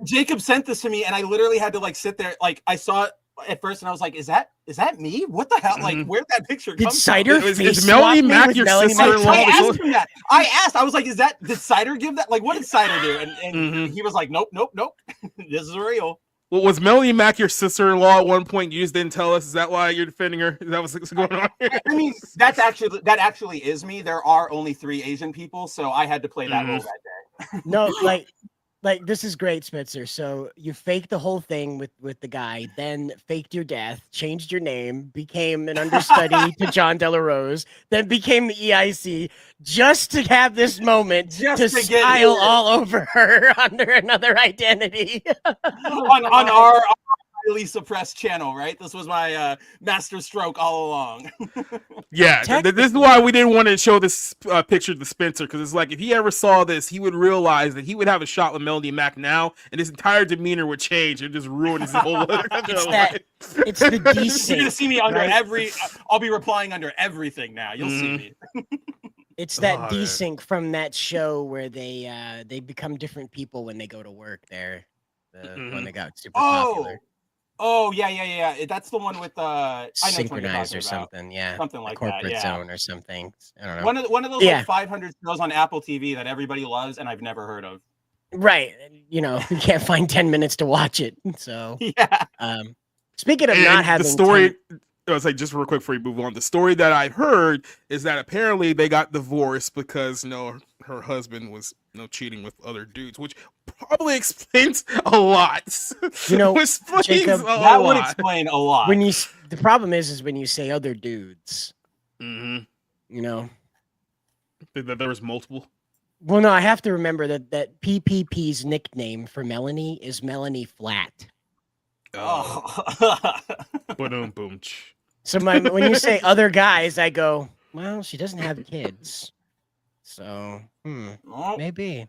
Jacob sent this to me and I literally had to like sit there. Like I saw it at first and I was like, is that me? What the hell? Like where'd that picture come Cider from? Is Melanie Mac your sister-in-law? I asked him that. I was like, did Cider give that? Like, what did Cider do? And he was like, nope. This is real. Well, was Melanie Mac your sister-in-law at one point? You just didn't tell us. Is that why you're defending her? Is that what's going on here? I mean, that actually is me. There are only 3 Asian people, so I had to play that role that day. No, like this is great, Spencer. So you faked the whole thing with the guy, then faked your death, changed your name, became an understudy to John Delarose, then became the EIC just to have this moment to smile all over her under another identity on our highly suppressed channel, right? This was my master stroke all along. Yeah, this is why we didn't want to show this picture to Spencer, because it's like if he ever saw this, he would realize that he would have a shot with Melanie Mac now, and his entire demeanor would change and just ruin his whole life. It's the desync. You're gonna see me under I'll be replying under everything now. You'll see me. It's that desync from that show where they become different people when they go to work there. The one that got super popular. Oh yeah. That's the one with I know Synchronize or something. Yeah, something like that. Corporate Yeah, Zone or something. I don't know. One of those like 500 shows on Apple TV that everybody loves and I've never heard of. Right. You can't find 10 minutes to watch it. So yeah. Speaking of not having the story. I was like, just real quick before you move on. The story that I heard is that apparently they got divorced because her husband was cheating with other dudes, which probably explains a lot. Jacob, that would explain a lot. The problem is when you say other dudes, that there was multiple. Well, no, I have to remember that PPP's nickname for Melanie is Melanie Flat. Oh. Boom. So when you say other guys, I go, well, she doesn't have kids. So, maybe.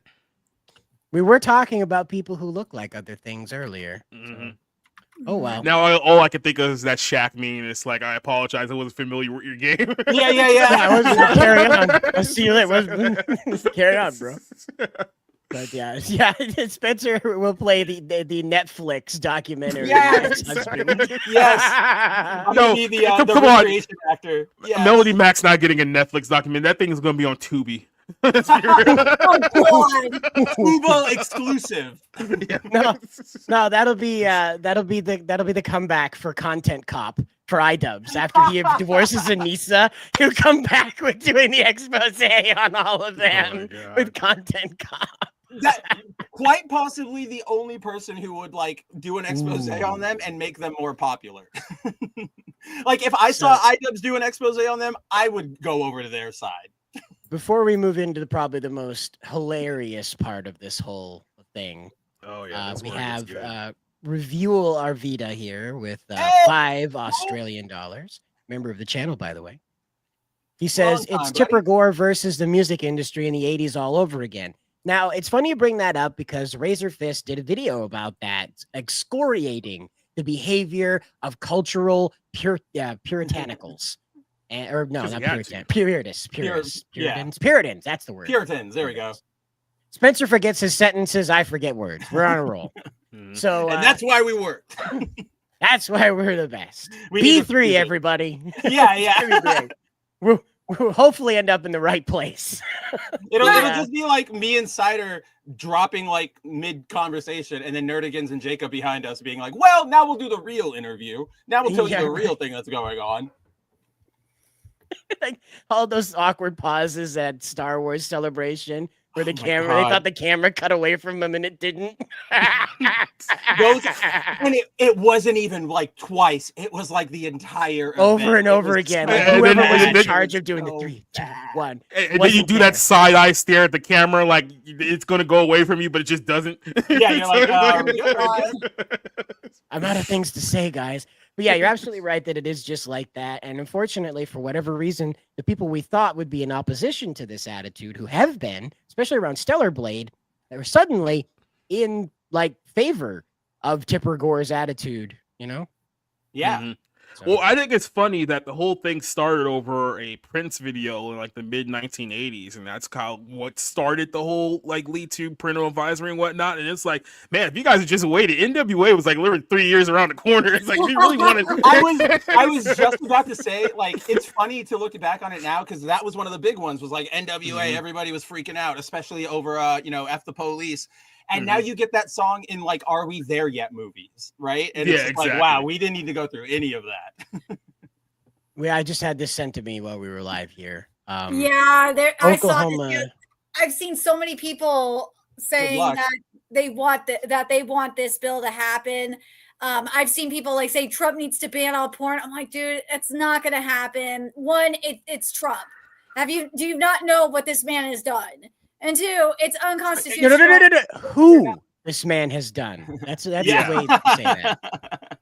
We were talking about people who look like other things earlier. So. Oh, wow. Now, all I can think of is that Shaq meme. It's like, I apologize. I wasn't familiar with your game. Yeah. I was carry on. I'll see you later. Carry on, bro. But yeah. Spencer will play the Netflix documentary. Yes. I'm gonna be the come on. recreation actor. Yes. Melody Mac's not getting a Netflix document. That thing is going to be on Tubi. Tubo exclusive. No, that'll be the comeback for Content Cop for iDubbbz after he divorces Anissa. He'll come back with doing the expose on all of them with Content Cop. That quite possibly the only person who would like do an expose on them and make them more popular. Like if I saw iDubbbz do an expose on them, I would go over to their side. Before we move into probably the most hilarious part of this whole thing, we have Reviewal Arvida here with $5 Australian. Member of the channel, by the way. He says it's Tipper Gore versus the music industry in the 80s all over again. Now, it's funny you bring that up because Razor Fist did a video about that, excoriating the behavior of cultural puritanicals. Puritans. That's the word. Puritans. There we go. Spencer forgets his sentences. I forget words. We're on a roll. So, and that's why we work. That's why we're the best. B3, everybody. Yeah. We'll hopefully end up in the right place. It'll just be like me and Cider dropping like mid conversation, and then Nerdigans and Jacob behind us being like, "Well, now we'll do the real interview. Now we'll tell you the real thing that's going on." Like all those awkward pauses at Star Wars Celebration where they thought the camera cut away from them and it didn't. And it wasn't even like twice. It was like the entire over event. and over again. Like whoever was in charge of doing the 3, 2, 1. And then you do that side eye stare at the camera like it's gonna go away from you, but it just doesn't. Yeah, you're like, I'm out of things to say, guys. But yeah, you're absolutely right that it is just like that. And unfortunately, for whatever reason, the people we thought would be in opposition to this attitude, who have been, especially around Stellar Blade, they were suddenly in like favor of Tipper Gore's attitude, Yeah. Mm-hmm. Well, I think it's funny that the whole thing started over a Prince video in like the mid 1980s, and that's kind of what started the whole like lead to parental advisory and whatnot. And it's like, man, if you guys had just waited, NWA was like literally 3 years around the corner. It's like we really wanted. I was just about to say, like, it's funny to look back on it now because that was one of the big ones. Was like NWA, everybody was freaking out, especially over F the Police. And now you get that song in like Are We There Yet movies, right? And it's like, wow, we didn't need to go through any of that. I just had this sent to me while we were live here. I saw this. I've seen so many people saying that they want this bill to happen. I've seen people like say Trump needs to ban all porn. I'm like, dude, it's not going to happen. One, it's Trump. Do you not know what this man has done? And 2, it's unconstitutional. No. Who this man has done. That's the way to say that.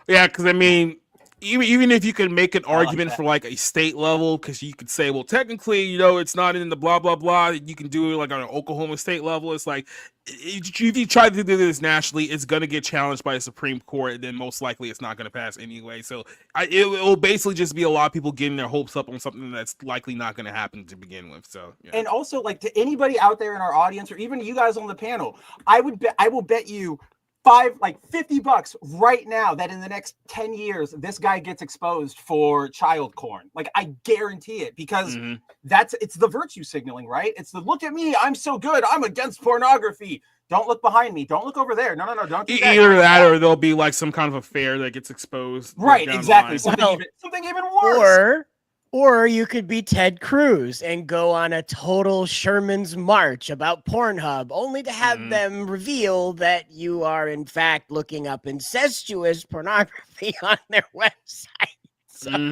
Yeah, because I mean, even if you could make an argument for like a state level, because you could say, well, technically, it's not in the blah blah blah. You can do it like on an Oklahoma state level. It's like if you try to do this nationally, it's gonna get challenged by the Supreme Court, and then most likely it's not gonna pass anyway. So it will basically just be a lot of people getting their hopes up on something that's likely not gonna happen to begin with. So and also like to anybody out there in our audience, or even you guys on the panel, I will bet you $50 right now that in the next 10 years this guy gets exposed for child porn. Like, I guarantee it, because it's the virtue signaling, right? It's the look at me, I'm so good, I'm against pornography. Don't look behind me, don't look over there. No, don't do that. Either that or there'll be like some kind of affair that gets exposed. Right, exactly. Something even worse. Or you could be Ted Cruz and go on a total Sherman's March about Pornhub, only to have them reveal that you are, in fact, looking up incestuous pornography on their website.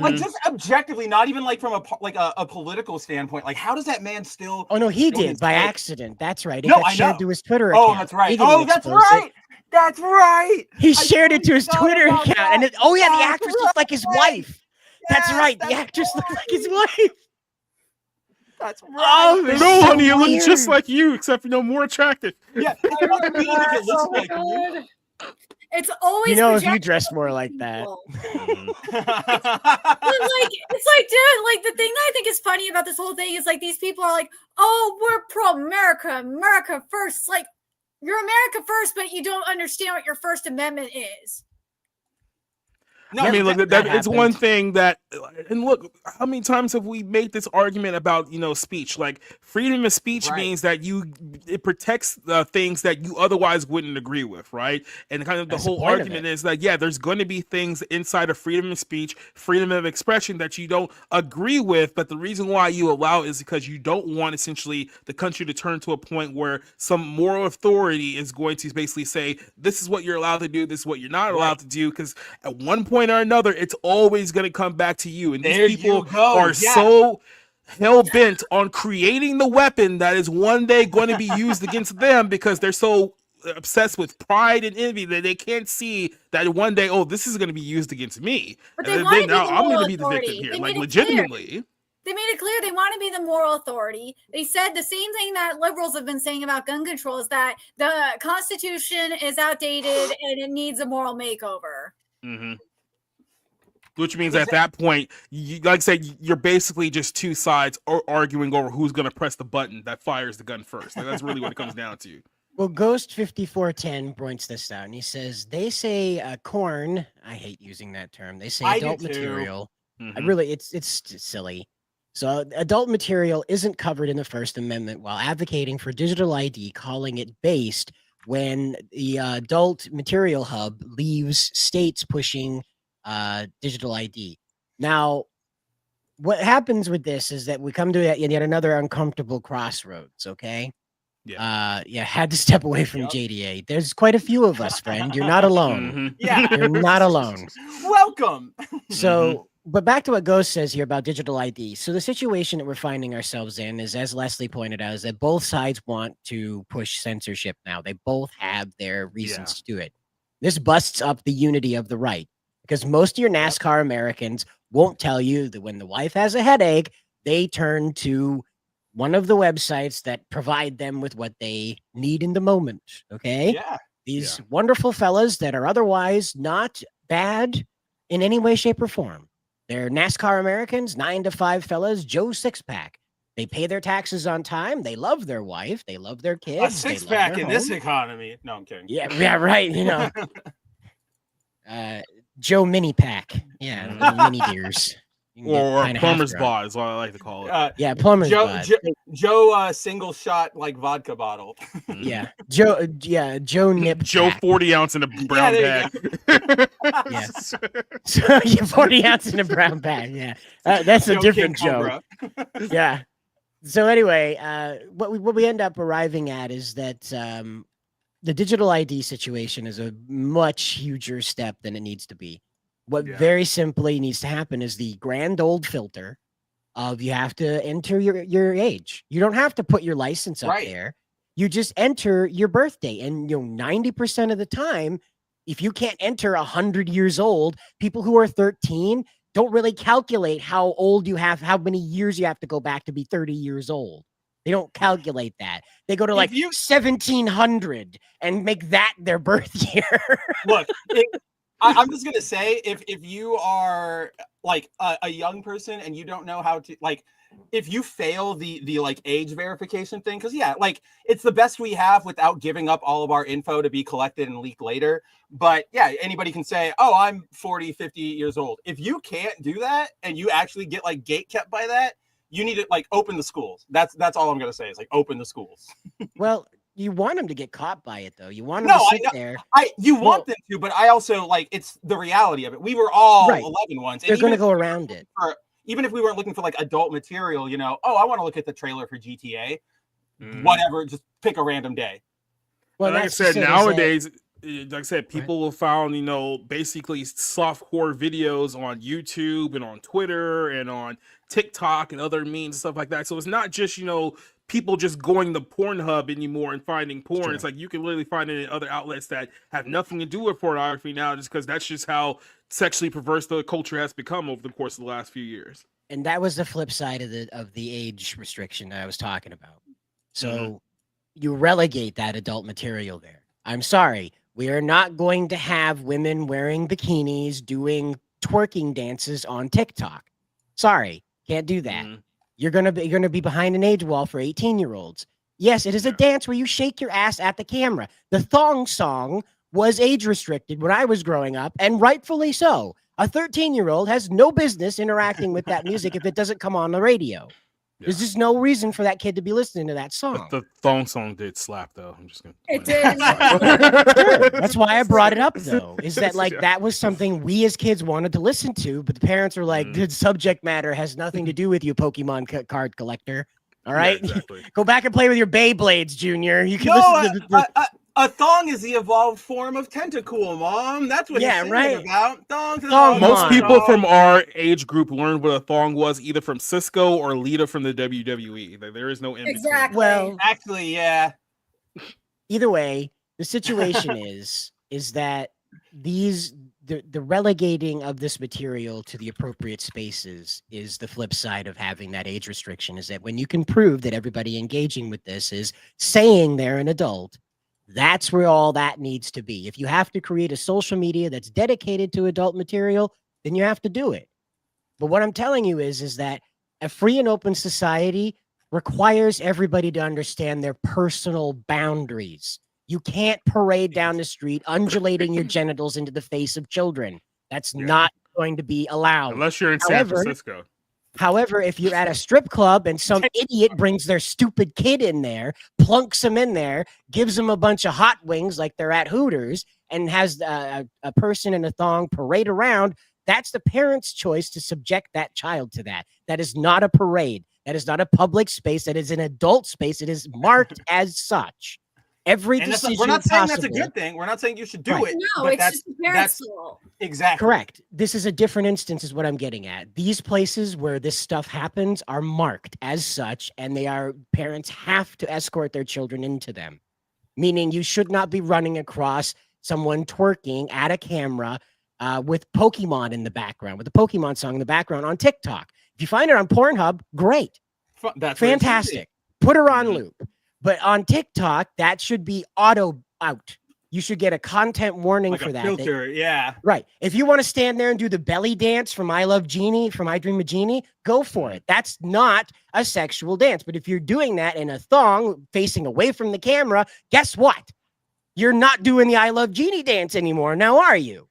Like, just objectively, not even like from a political standpoint. Like, how does that man still? Oh no, he did by accident. That's right. It No, got I shared know. to his Twitter account. Oh, that's right. He didn't Oh, that's expose it. right. That's right. He shared it to his Twitter about account, that. and the That's actress looked like his wife. That's right. The actress looked like his wife. That's right. Oh, no, so honey, it looks weird. just like you, except more attractive. Yeah, it looks like you. It's always You know, if you projected dressed more like that. It's like, dude, like the thing that I think is funny about this whole thing is like these people are like, oh, we're pro-America, America first. Like, you're America first, but you don't understand what your First Amendment is. No, I mean, look, it's one thing that, and look, how many times have we made this argument about, speech? Like, freedom of speech means that it protects the things that you otherwise wouldn't agree with, right? And kind of the whole argument is that, yeah, there's going to be things inside of freedom of speech, freedom of expression that you don't agree with, but the reason why you allow it is because you don't want, essentially, the country to turn to a point where some moral authority is going to basically say, this is what you're allowed to do, this is what you're not allowed to do, because at one point or another, it's always going to come back to you. And these people are so hell-bent on creating the weapon that is one day going to be used against them, because they're so obsessed with pride and envy that they can't see that one day, oh, this is going to be used against me. But they want to be the I'm going moral to be the victim authority. here, They like made it legitimately. clear. They made it clear they want to be the moral authority. They said the same thing that liberals have been saying about gun control, is that the Constitution is outdated and it needs a moral makeover. Which means at that point, like I said, you're basically just two sides arguing over who's going to press the button that fires the gun first. Like, that's really what it comes down to. Well, Ghost 5410 points this out, and he says they say corn. I hate using that term. They say adult material. It's silly. So adult material isn't covered in the First Amendment, while advocating for digital ID, calling it based when the adult material hub leaves states pushing digital ID. Now, what happens with this is that we come to yet another uncomfortable crossroads. Okay. Had to step away from JDA. There's quite a few of us, friend. You're not alone. You're not alone. Welcome. So, but back to what Ghost says here about digital ID. So the situation that we're finding ourselves in is, as Leslie pointed out, is that both sides want to push censorship now. They both have their reasons to do it. This busts up the unity of the right, because most of your NASCAR Americans won't tell you that when the wife has a headache, they turn to one of the websites that provide them with what they need in the moment. Okay. Yeah. These wonderful fellas that are otherwise not bad in any way, shape, or form. They're NASCAR Americans, 9 to 5 fellas, Joe Sixpack. They pay their taxes on time. They love their wife. They love their kids. A six-pack in this economy. No, I'm kidding. Yeah, right. Joe Mini Pack. Yeah, little mini beers. Or plumber's bod is what I like to call it. Plumber's bod. Joe single shot like vodka bottle. Joe Nip. Joe 40 ounce in a brown bag. 40 ounce in a brown bag. Yeah, that's a different Joe. Yeah. So anyway, what we end up arriving at is that the digital ID situation is a much huger step than it needs to be. What very simply needs to happen is the grand old filter of you have to enter your age. You don't have to put your license up there. You just enter your birthday. And 90% of the time, if you can't enter 100 years old, people who are 13 don't really calculate how old you have, how many years you have to go back to be 30 years old. They don't calculate that. They go to 1700 and make that their birth year. Look, I'm just gonna say, if you are like a young person and you don't know how to, like, if you fail the like age verification thing, because yeah, like it's the best we have without giving up all of our info to be collected and leaked later. But yeah, anybody can say, oh, I'm 40, 50 years old. If you can't do that and you actually get like gate kept by that, you need to like open the schools. That's all I'm gonna say is like open the schools. Well, you want them to get caught by it though. You want them to sit there. You want them to, but I also like it's the reality of it. We were all 11 once. They're going to go around it. Even if we weren't looking for like adult material, you know, oh, I want to look at the trailer for GTA, whatever, just pick a random day. Well, like I said, nowadays, like I said, people have found, you know, basically softcore videos on YouTube and on Twitter and on TikTok and other means and stuff like that. So it's not just, you know, people just going to Pornhub anymore and finding porn. It's like you can literally find it in other outlets that have nothing to do with pornography now, just because that's just how sexually perverse the culture has become over the course of the last few years. And that was the flip side of the age restriction that I was talking about. So you relegate that adult material there. I'm sorry, we are not going to have women wearing bikinis doing twerking dances on TikTok. Sorry, can't do that. You're gonna be behind an age wall for 18-year-olds. Yes, it is a dance where you shake your ass at the camera. The thong song was age restricted when I was growing up, and rightfully so. A 13-year-old has no business interacting with that music if it doesn't come on the radio. There's just no reason for that kid to be listening to that song. But the thong song did slap, though. I'm just gonna. It did. Sure. That's why I brought it up, though. Is that like that was something we as kids wanted to listen to, but the parents were like, "The subject matter has nothing to do with you, Pokemon card collector." All right, Yeah, exactly. Go back and play with your Beyblades, Junior. You can listen to a thong is the evolved form of tentacool, Mom. That's what Yeah, he's right. about. Thongs. Most people from our age group learned what a thong was either from Cisco or Lita from the WWE. There is no in between. Exactly. Well, actually, yeah. Either way, the situation is that the relegating of this material to the appropriate spaces is the flip side of having that age restriction. Is that when you can prove that everybody engaging with this is saying they're an adult, that's where all that needs to be. If you have to create a social media that's dedicated to adult material, then you have to do it. But what I'm telling you is that a free and open society requires everybody to understand their personal boundaries. You can't parade down the street undulating your genitals into the face of children. That's not going to be allowed. Unless you're in San Francisco. However, if you're at a strip club and some idiot brings their stupid kid in there, plunks him in there, gives him a bunch of hot wings like they're at Hooters, and has a person in a thong parade around, that's the parent's choice to subject that child to that. That is not a parade. That is not a public space. That is an adult space. It is marked as such. Every decision we're not saying possible, that's a good thing. We're not saying you should do it. No, but it's just the parents' rule. Exactly. Correct. This is a different instance is what I'm getting at. These places where this stuff happens are marked as such, and parents have to escort their children into them. Meaning you should not be running across someone twerking at a camera with Pokemon in the background, with a Pokemon song in the background on TikTok. If you find it on Pornhub, great. That's fantastic. Put her on loop. But on TikTok, that should be auto out. You should get a content warning like for a that. filter, yeah. Right. If you want to stand there and do the belly dance from I Love Genie, from I Dream of Genie, go for it. That's not a sexual dance. But if you're doing that in a thong facing away from the camera, guess what? You're not doing the I Love Genie dance anymore. Now, are you?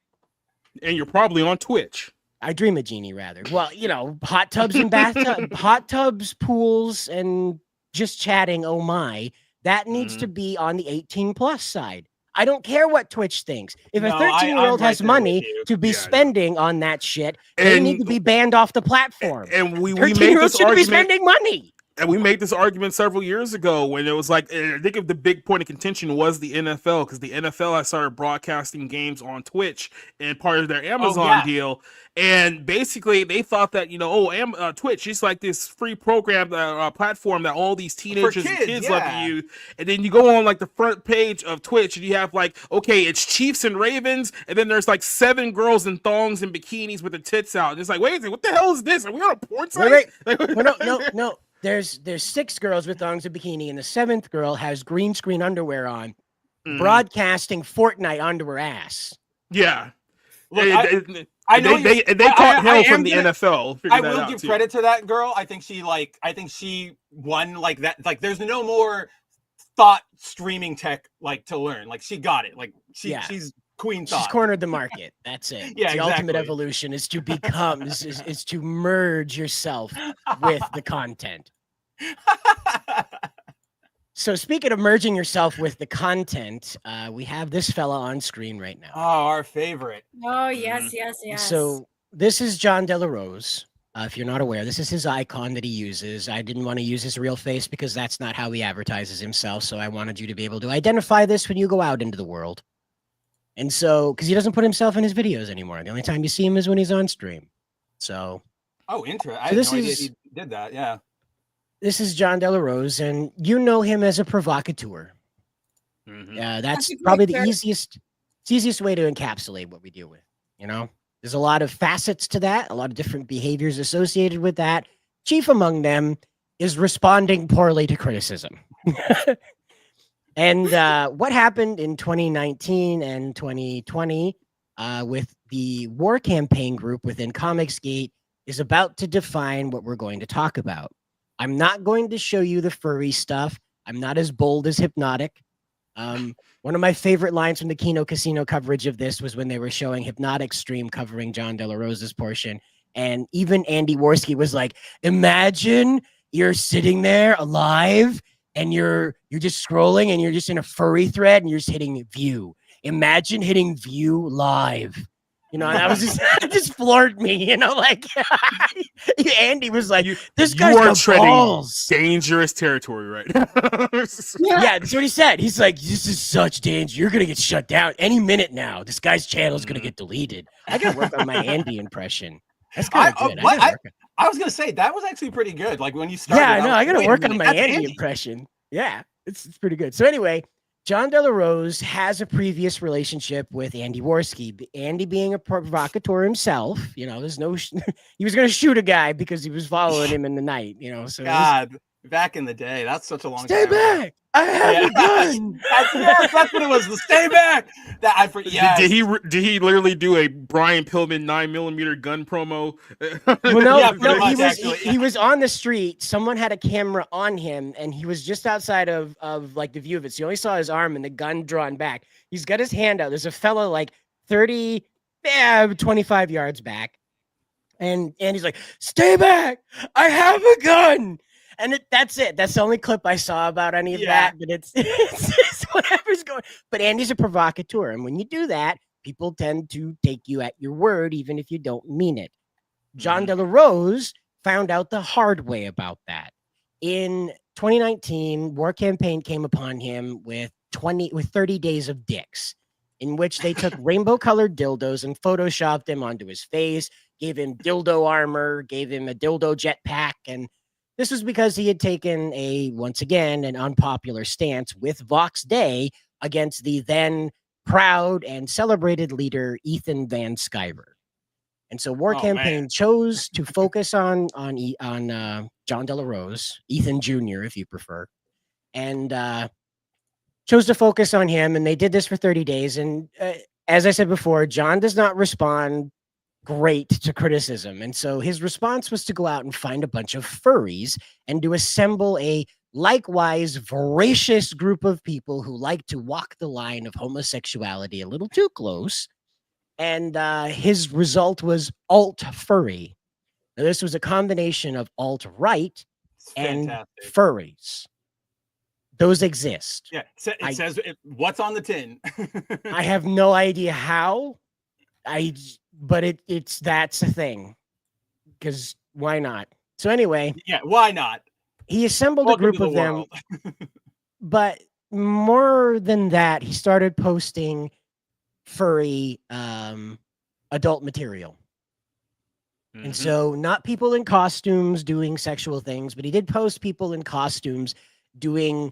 And you're probably on Twitch. I Dream of Genie, rather. Well, you know, hot tubs and bathtubs, hot tubs, pools, and just chatting, oh my, that needs to be on the 18 plus side. I don't care what Twitch thinks. If a 13-year-old has money to be spending on that shit, they need to be banned off the platform. And we made 13-year-olds this shouldn't be argument. spending money. And we made this argument several years ago when it was like, I think of the big point of contention was the NFL, because the NFL has started broadcasting games on Twitch and part of their Amazon deal. And basically they thought that, you know, Twitch is like this free program, platform that all these teenagers and kids love to use. And then you go on like the front page of Twitch and you have like, okay, it's Chiefs and Ravens. And then there's like 7 girls in thongs and bikinis with their tits out. And it's like, wait a second, what the hell is this? Are we on a porn site? Wait. No. There's 6 girls with thongs and bikini, and the 7th girl has green screen underwear on, broadcasting Fortnite onto her ass. Yeah. Look, I know they caught hell from the NFL. I will give credit to that girl. I think she won like that. Like there's no more thought streaming tech like to learn. Like she got it. Like she's queen thought. She's cornered the market. That's it. Yeah, the ultimate evolution is to become is to merge yourself with the content. So speaking of merging yourself with the content, we have this fella on screen right now. Oh, our favorite. Oh, yes. So this is John De La Rose. If you're not aware, this is his icon that he uses. I didn't want to use his real face because that's not how he advertises himself. So I wanted you to be able to identify this when you go out into the world. And so, because he doesn't put himself in his videos anymore. The only time you see him is when he's on stream. So. Oh, interesting. I had no idea he did that. Yeah. This is John De La Rose, and you know him as a provocateur. Yeah, that's probably the easiest way to encapsulate what we deal with. You know, there's a lot of facets to that, a lot of different behaviors associated with that. Chief among them is responding poorly to criticism. And what happened in 2019 and 2020 with the war campaign group within Comicsgate is about to define what we're going to talk about. I'm not going to show you the furry stuff. I'm not as bold as Hypnotic. One of my favorite lines from the Kino Casino coverage of this was when they were showing Hypnotic stream covering John De La Rose's portion. And even Andy Worski was like, imagine you're sitting there alive and you're just scrolling and you're just in a furry thread and you're just hitting view. Imagine hitting view live. You know, that was just floored me, you know, like Andy was like, this guy's got treading balls. Dangerous territory right now. Yeah, that's what he said. He's like, this is such danger. You're going to get shut down any minute now. This guy's channel is going to get deleted. I got to work on my Andy impression. That's kind of good. I was going to say, that was actually pretty good. Like when you started. Yeah, I know. I got to work on my Andy impression. Yeah, it's pretty good. So anyway, John De La Rose has a previous relationship with Andy Worski. Andy being a provocateur himself, you know, there's no, he was going to shoot a guy because he was following him in the night, you know. So God, back in the day, that's such a long stay time. Back! I have a gun. That's what it was. The stay back. Did he literally do a Brian Pillman 9mm gun promo? Well, he was on the street. Someone had a camera on him, and he was just outside of like the view of it. So you only saw his arm and the gun drawn back. He's got his hand out. There's a fellow like 25 yards back, and he's like, "Stay back! I have a gun." And that's it. That's the only clip I saw about any of that. But it's whatever's going. But Andy's a provocateur, and when you do that, people tend to take you at your word, even if you don't mean it. John De La Rose found out the hard way about that. In 2019, War Campaign came upon him with 30 days of dicks, in which they took rainbow-colored dildos and photoshopped them onto his face, gave him dildo armor, gave him a dildo jetpack, and this was because he had taken once again, an unpopular stance with Vox Day against the then proud and celebrated leader, Ethan Van Sciver. And so War Campaign chose to focus on John De La Rose, Ethan Jr., if you prefer, and chose to focus on him. And they did this for 30 days. And as I said before, John does not respond great to criticism. And so his response was to go out and find a bunch of furries and to assemble a likewise voracious group of people who like to walk the line of homosexuality a little too close. And his result was alt-furry. Now, this was a combination of alt-right and furries. Those exist. Yeah, it says what's on the tin. I have no idea how. But that's a thing, because why not? So anyway, why not? He assembled a group of them, but more than that, he started posting furry adult material. And so not people in costumes doing sexual things, but he did post people in costumes doing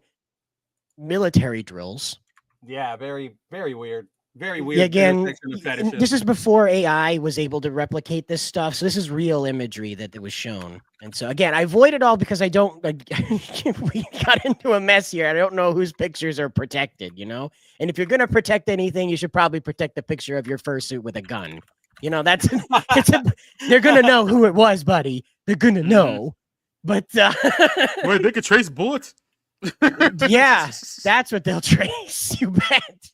military drills. Yeah, very, very weird. Very weird. Again, this is before AI was able to replicate this stuff. So this is real imagery that was shown. And so again, I avoid it all because I don't we got into a mess here. I don't know whose pictures are protected, you know? And if you're going to protect anything, you should probably protect the picture of your fursuit with a gun. You know, they're gonna know who it was, buddy. They're gonna know. But wait, they could trace bullets. Yeah, that's what they'll trace. You bet.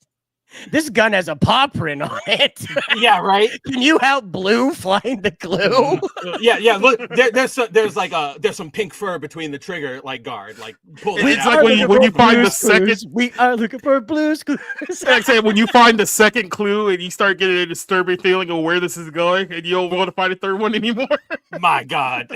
This gun has a paw print on it. Yeah, right. Can you help Blue find the clue? Yeah. Look, there's some pink fur between the trigger guard. Pull it It's out. like when you find the second. We are looking for blues clues. Like I said, when you find the second clue and you start getting a disturbing feeling of where this is going, and you don't want to find a third one anymore. My God.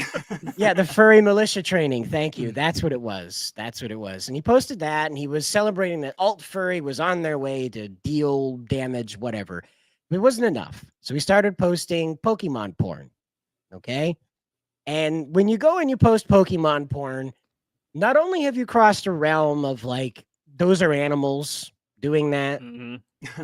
Yeah, the furry militia training. Thank you. That's what it was. And he posted that, and he was celebrating that alt furry was on their way to deal damage, whatever. It wasn't enough. So he started posting Pokemon porn. Okay. And when you go and you post Pokemon porn, not only have you crossed a realm of those are animals doing that,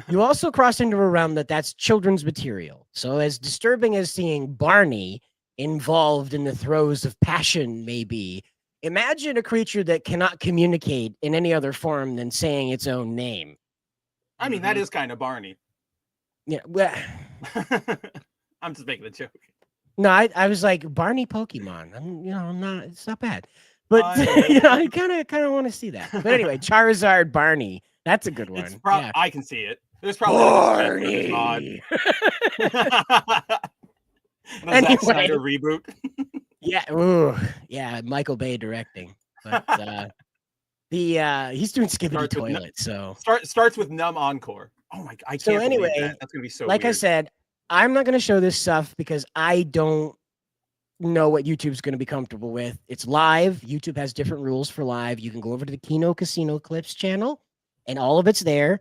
you also crossed into a realm that's children's material. So as disturbing as seeing Barney involved in the throes of passion may be, imagine a creature that cannot communicate in any other form than saying its own name. I mean, that is kind of Barney. Yeah, well, I'm just making a joke. No, I was like Barney Pokemon. I'm not. It's not bad, but I kind of want to see that. But anyway, Charizard Barney. That's a good one. Yeah. I can see it. There's probably Barney. Zack Snyder reboot. Yeah. Ooh, yeah. Michael Bay directing, but he's doing Skibbity Toilet. So starts with Numb Encore. Oh my! I can't. So anyway, believe that. That's gonna be so. Like weird. I said, I'm not gonna show this stuff because I don't know what YouTube's gonna be comfortable with. It's live. YouTube has different rules for live. You can go over to the Kino Casino Clips channel, and all of it's there.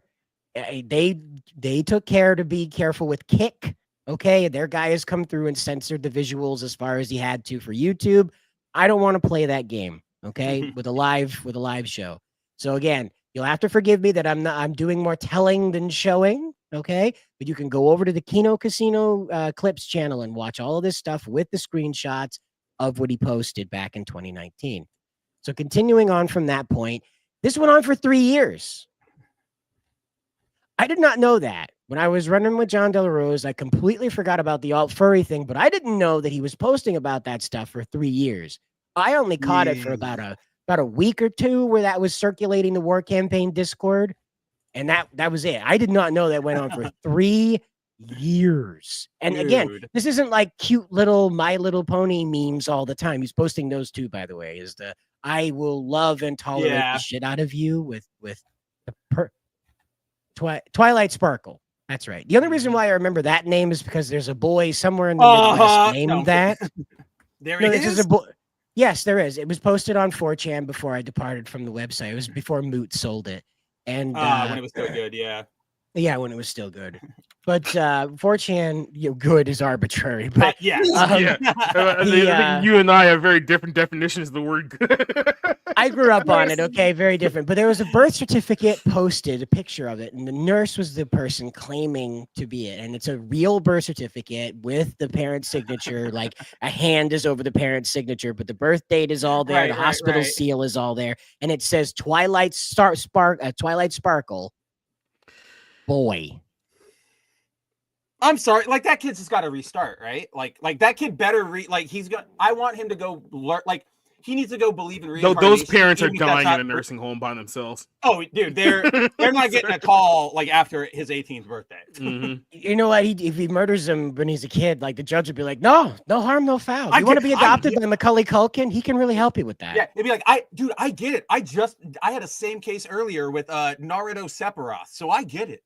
They took care to be careful with Kick. Okay, their guy has come through and censored the visuals as far as he had to for YouTube. I don't want to play that game. Okay, with a live show. So again, you'll have to forgive me that I'm doing more telling than showing. Okay, but you can go over to the Kino Casino Clips channel and watch all of this stuff with the screenshots of what he posted back in 2019. So continuing on from that point, this went on for 3 years. I did not know that. When I was running with John Delarose, I completely forgot about the alt furry thing, but I didn't know that he was posting about that stuff for 3 years. I only caught it for about a week or two where that was circulating the War Campaign Discord, and that was it. I did not know that went on for 3 years. And again, this isn't like cute little My Little Pony memes all the time. He's posting those too, by the way. Is the I will love and tolerate the shit out of you with the Twilight Sparkle. That's right. The only reason why I remember that name is because there's a boy somewhere in the Midwest named that. There it is. Yes, there is. It was posted on 4chan before I departed from the website. It was before Moot sold it. And when it was still good, yeah. Yeah, when it was still good. But 4chan, good is arbitrary. But yes. I think you and I have very different definitions of the word good. I grew up on it, okay? Very different. But there was a birth certificate posted, a picture of it, and the nurse was the person claiming to be it. And it's a real birth certificate with the parent's signature. Like a hand is over the parent's signature, but the birth date is all there. The hospital seal is all there. And it says Twilight Sparkle. Boy. I'm sorry, that kid's just got to restart, right? Like that kid better I want him to go learn, he needs to go believe in reincarnation. Those parents are dying in a nursing home by themselves. Oh, dude, they're not getting a call after his 18th birthday. Mm-hmm. You know what? If he murders him when he's a kid, the judge would be like, no harm, no foul. You want to be adopted by Macaulay Culkin? He can really help you with that. Yeah, it'd be like, I get it. I had a same case earlier with Naruto Sephiroth, so I get it.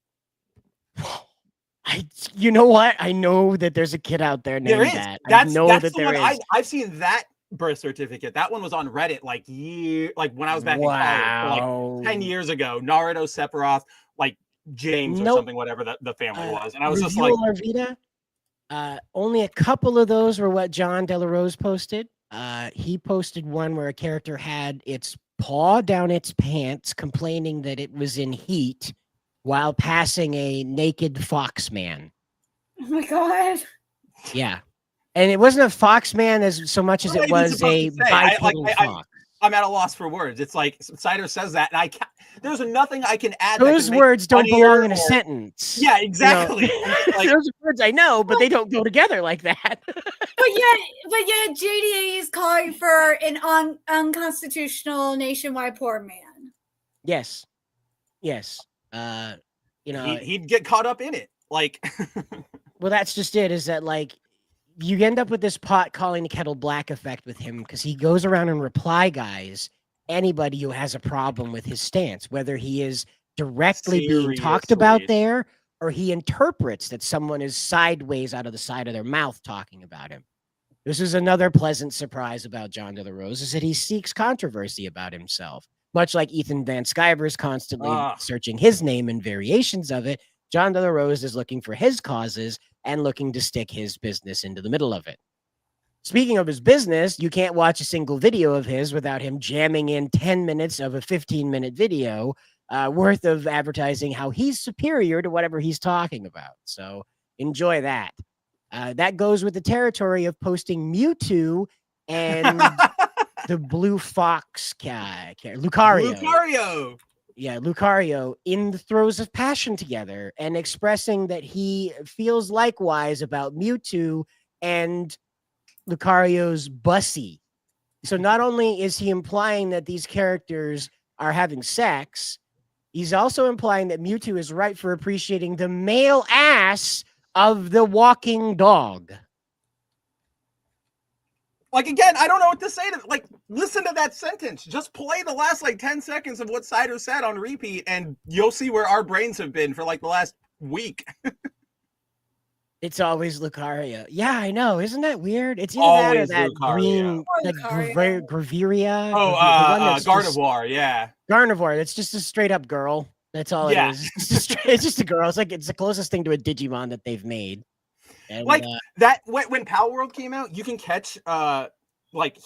You know what? I know that there's a kid out there named that. That's that there is. I've seen that birth certificate. That one was on Reddit when I was back in college, 10 years ago. Naruto Sephiroth, James or something, whatever the family was. And I was just like, only a couple of those were what John Delarose posted. He posted one where a character had its paw down its pants, complaining that it was in heat, while passing a naked fox man. Oh my God. Yeah. And it wasn't a fox man as so much as it was a bipedal fox. I'm at a loss for words. It's like Cider says that, and there's nothing I can add. Those words don't belong in a sentence. Yeah, exactly. You know? Those words I know, but they don't go together like that. But yet, JDA is calling for an unconstitutional nationwide poor man. Yes. You know, he'd get caught up in it. Like, well, that's just it. Is that like you end up with this pot calling the kettle black effect with him because he goes around and reply guys anybody who has a problem with his stance, whether he is directly being talked about there or he interprets that someone is sideways out of the side of their mouth talking about him. This is another pleasant surprise about John De La Rose, is that he seeks controversy about himself. Much like Ethan Van Sciver is constantly searching his name and variations of it, John De La Rose is looking for his causes and looking to stick his business into the middle of it. Speaking of his business, you can't watch a single video of his without him jamming in 10 minutes of a 15-minute video worth of advertising how he's superior to whatever he's talking about. So enjoy that. That goes with the territory of posting Mewtwo and the Blue Fox Lucario. Yeah, Lucario in the throes of passion together and expressing that he feels likewise about Mewtwo and Lucario's bussy. So not only is he implying that these characters are having sex, he's also implying that Mewtwo is right for appreciating the male ass of the walking dog. Like, again, I don't know what to say to, like, listen to that sentence. Just play the last, 10 seconds of what Cider said on repeat, and you'll see where our brains have been for, the last week. It's always Lucario. Yeah, I know. Isn't that weird? It's either that or that green, Graveria. Gardevoir, yeah. Gardevoir. That's just a straight-up girl. That's all it is. It's just a girl. It's the closest thing to a Digimon that they've made. And, that when Pal World came out, you can catch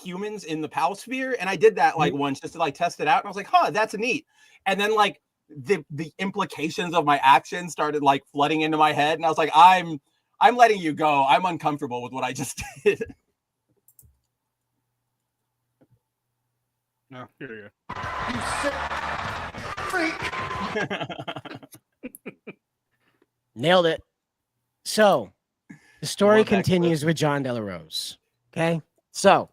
humans in the Pal Sphere, and I did that once just to test it out, and I was like, huh, that's neat. And then the implications of my actions started flooding into my head, and I was like, I'm letting you go. I'm uncomfortable with what I just did. No, here you go. You sick freak. Nailed it. So the story continues with John De La Rose. Okay. So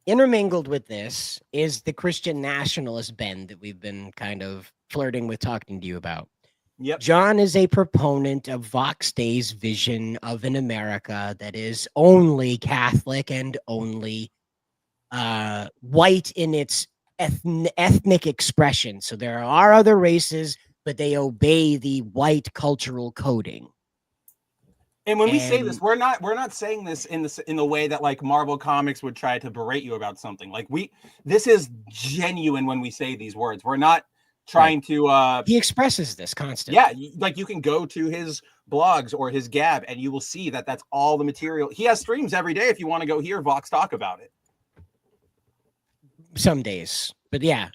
intermingled with this is the Christian nationalist bend that we've been kind of flirting with talking to you about. Yep. John is a proponent of Vox Day's vision of an America that is only Catholic and only white in its ethnic expression. So there are other races, but they obey the white cultural coding. And when we say this, we're not saying this in the way that Marvel Comics would try to berate you about something. This is genuine when we say these words. We're not trying to he expresses this constantly. Yeah, you can go to his blogs or his Gab and you will see that that's all the material. He has streams every day if you want to go hear Vox talk about it. Some days. But yeah.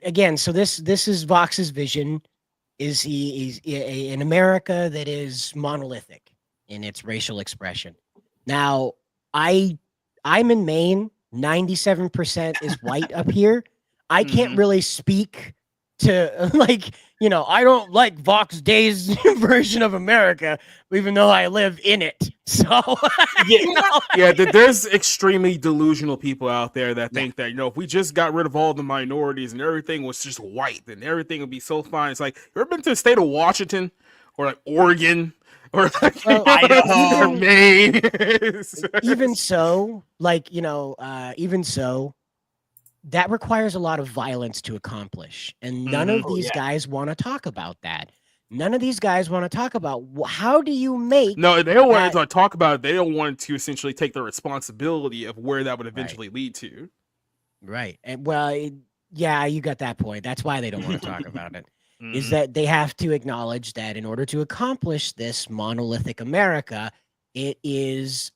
Again, so this is Vox's vision. Is he's in America that is monolithic in its racial expression. Now, I'm in Maine. 97% is white up here. I can't really speak to I don't like Vox Day's version of America, even though I live in it. So there's extremely delusional people out there that think that if we just got rid of all the minorities and everything was just white, then everything would be so fine. It's like, you ever been to the state of Washington or Oregon or Idaho or Maine? Even so, that requires a lot of violence to accomplish. And none of these guys want to talk about that. None of these guys want to talk about how do you make... No, they don't want to talk about it. They don't want to essentially take the responsibility of where that would eventually lead to. Right. And you got that point. That's why they don't want to talk about it. Is that they have to acknowledge that in order to accomplish this monolithic America, it is...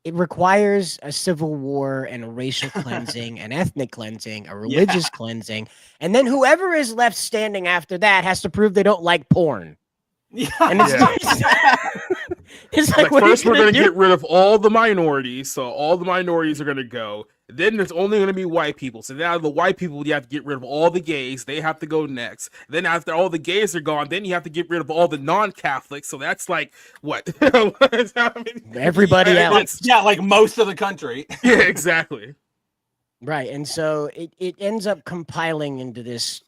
it requires a civil war and a racial cleansing, an ethnic cleansing, a religious cleansing. And then whoever is left standing after that has to prove they don't like porn. And It's like what are you first we're gonna going to do? get rid of all the minorities, so all the minorities are going to go. Then there's only going to be white people. So now the white people, you have to get rid of all the gays. They have to go next. Then after all the gays are gone, then you have to get rid of all the non-Catholics. So that's like what? Everybody else. Like most of the country. Yeah, exactly. Right, and so it ends up compiling into this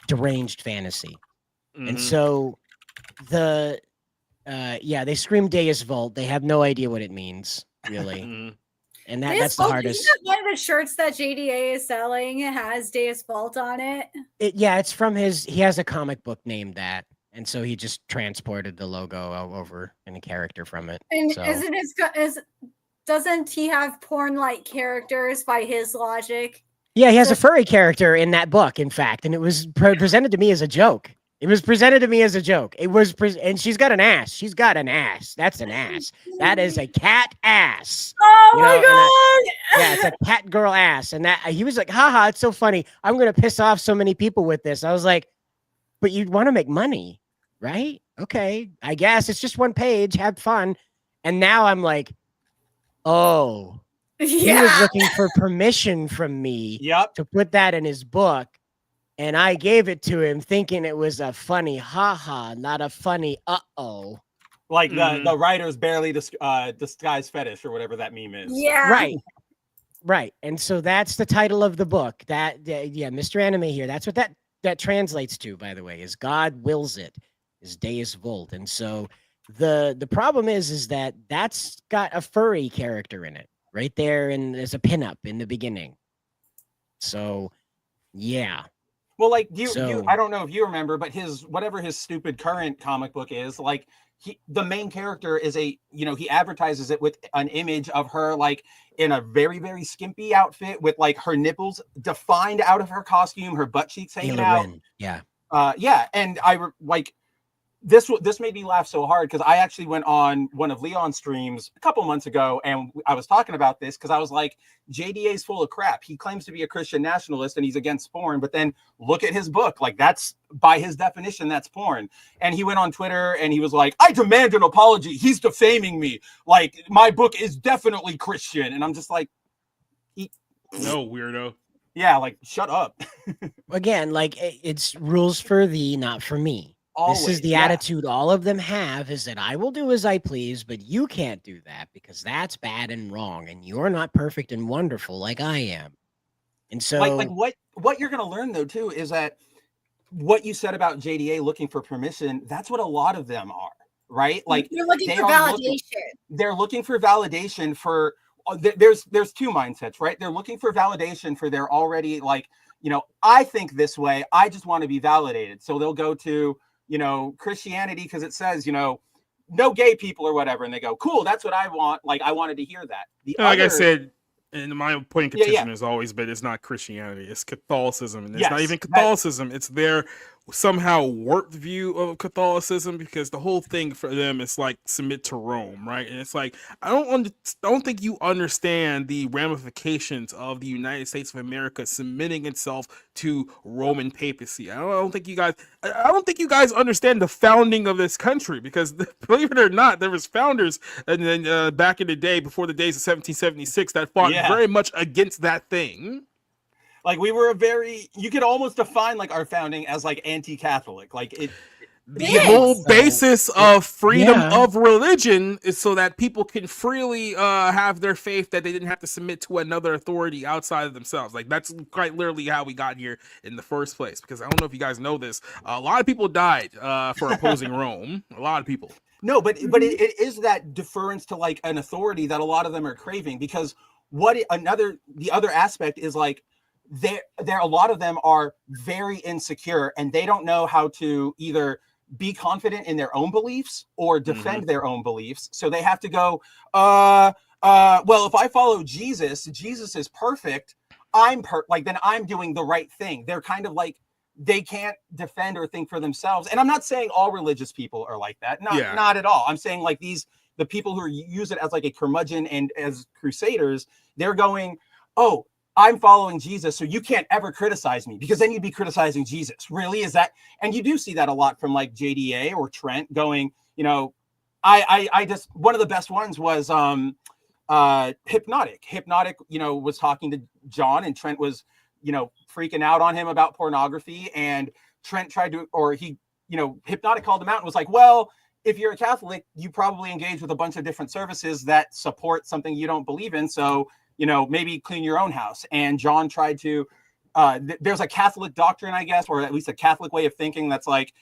deranged fantasy. And so the they scream Deus Vult. They have no idea what it means, really. And that's the hardest. Isn't that one of the shirts that JDA is selling? It has Deus Vult on it. It's from he has a comic book named that. And so he just transported the logo over and a character from it. And so. Doesn't he have porn-like characters by his logic? Yeah, he has a furry character in that book, in fact, and it was presented to me as a joke. It was presented to me as a joke. It was, and she's got an ass. She's got an ass. That's an ass. That is a cat ass. Oh my god! Yeah, it's a cat girl ass, and that he was like, "Haha, it's so funny. I'm gonna piss off so many people with this." I was like, "But you want to make money, right? Okay, I guess it's just one page. Have fun." And now I'm like, "Oh, he was looking for permission from me to put that in his book." And I gave it to him thinking it was a funny haha, not a funny uh-oh. Like the writer's barely disguised fetish or whatever that meme is. Yeah. Right. And so that's the title of the book. Mr. Anime here. That's what that translates to, by the way, is God wills it, is Deus Vult. And so the problem is that that's got a furry character in it right there. And there's a pinup in the beginning. So, yeah. Well, like I don't know if you remember, but whatever his stupid current comic book is, like the main character is he advertises it with an image of her like in a very, very skimpy outfit with like her nipples defined out of her costume, her butt cheeks hanging out. Yeah. And this made me laugh so hard because I actually went on one of Leon's streams a couple months ago and I was talking about this because I was like, JDA's full of crap. He claims to be a Christian nationalist and he's against porn, but then look at his book. Like that's by his definition, that's porn. And he went on Twitter and he was like, I demand an apology. He's defaming me. Like my book is definitely Christian. And I'm just like, no, weirdo. Yeah, like shut up. Again, like it's rules for thee, not for me. This is the attitude all of them have, is that I will do as I please, but you can't do that because that's bad and wrong, and you're not perfect and wonderful like I am. And so, like what you're going to learn though too is that what you said about JDA looking for permission, that's what a lot of them are, right? Like they're looking for validation. They're looking for validation for. There's two mindsets, right? They're looking for validation for their already like, I think this way. I just want to be validated, so they'll go to Christianity because it says, no gay people or whatever. And they go, cool, that's what I want. Like, I wanted to hear that. Like I said, and my point of contention has always been, it's not Christianity, it's Catholicism. And it's not even Catholicism. It's their somehow warped view of Catholicism because the whole thing for them is like submit to Rome, right? And it's like, I don't think you understand the ramifications of the United States of America submitting itself to Roman papacy. I don't think you guys understand the founding of this country because believe it or not, there was founders and then back in the day before the days of 1776 that fought very much against that thing. Like we were you could almost define like our founding as like anti-Catholic. Like the whole basis of freedom of religion is so that people can freely have their faith, that they didn't have to submit to another authority outside of themselves. Like that's quite literally how we got here in the first place. Because I don't know if you guys know this, a lot of people died for opposing Rome. A lot of people. No, but it is that deference to like an authority that a lot of them are craving. Because the other aspect is like, a lot of them are very insecure and they don't know how to either be confident in their own beliefs or defend their own beliefs. So they have to go, well, if I follow Jesus is perfect. Then I'm doing the right thing. They're kind of like, they can't defend or think for themselves. And I'm not saying all religious people are like that. Not at all. I'm saying like the people who use it as like a curmudgeon and as crusaders, they're going, oh, I'm following Jesus, so you can't ever criticize me because then you'd be criticizing Jesus. Really? Is that? And you do see that a lot from like JDA or Trent going, I just, one of the best ones was Hypnotic. Hypnotic, was talking to John, and Trent was, freaking out on him about pornography, and Trent tried to, or he, Hypnotic called him out and was like, well, if you're a Catholic, you probably engage with a bunch of different services that support something you don't believe in. So, maybe clean your own house. And John tried to, there's a Catholic doctrine, I guess, or at least a Catholic way of thinking that's like,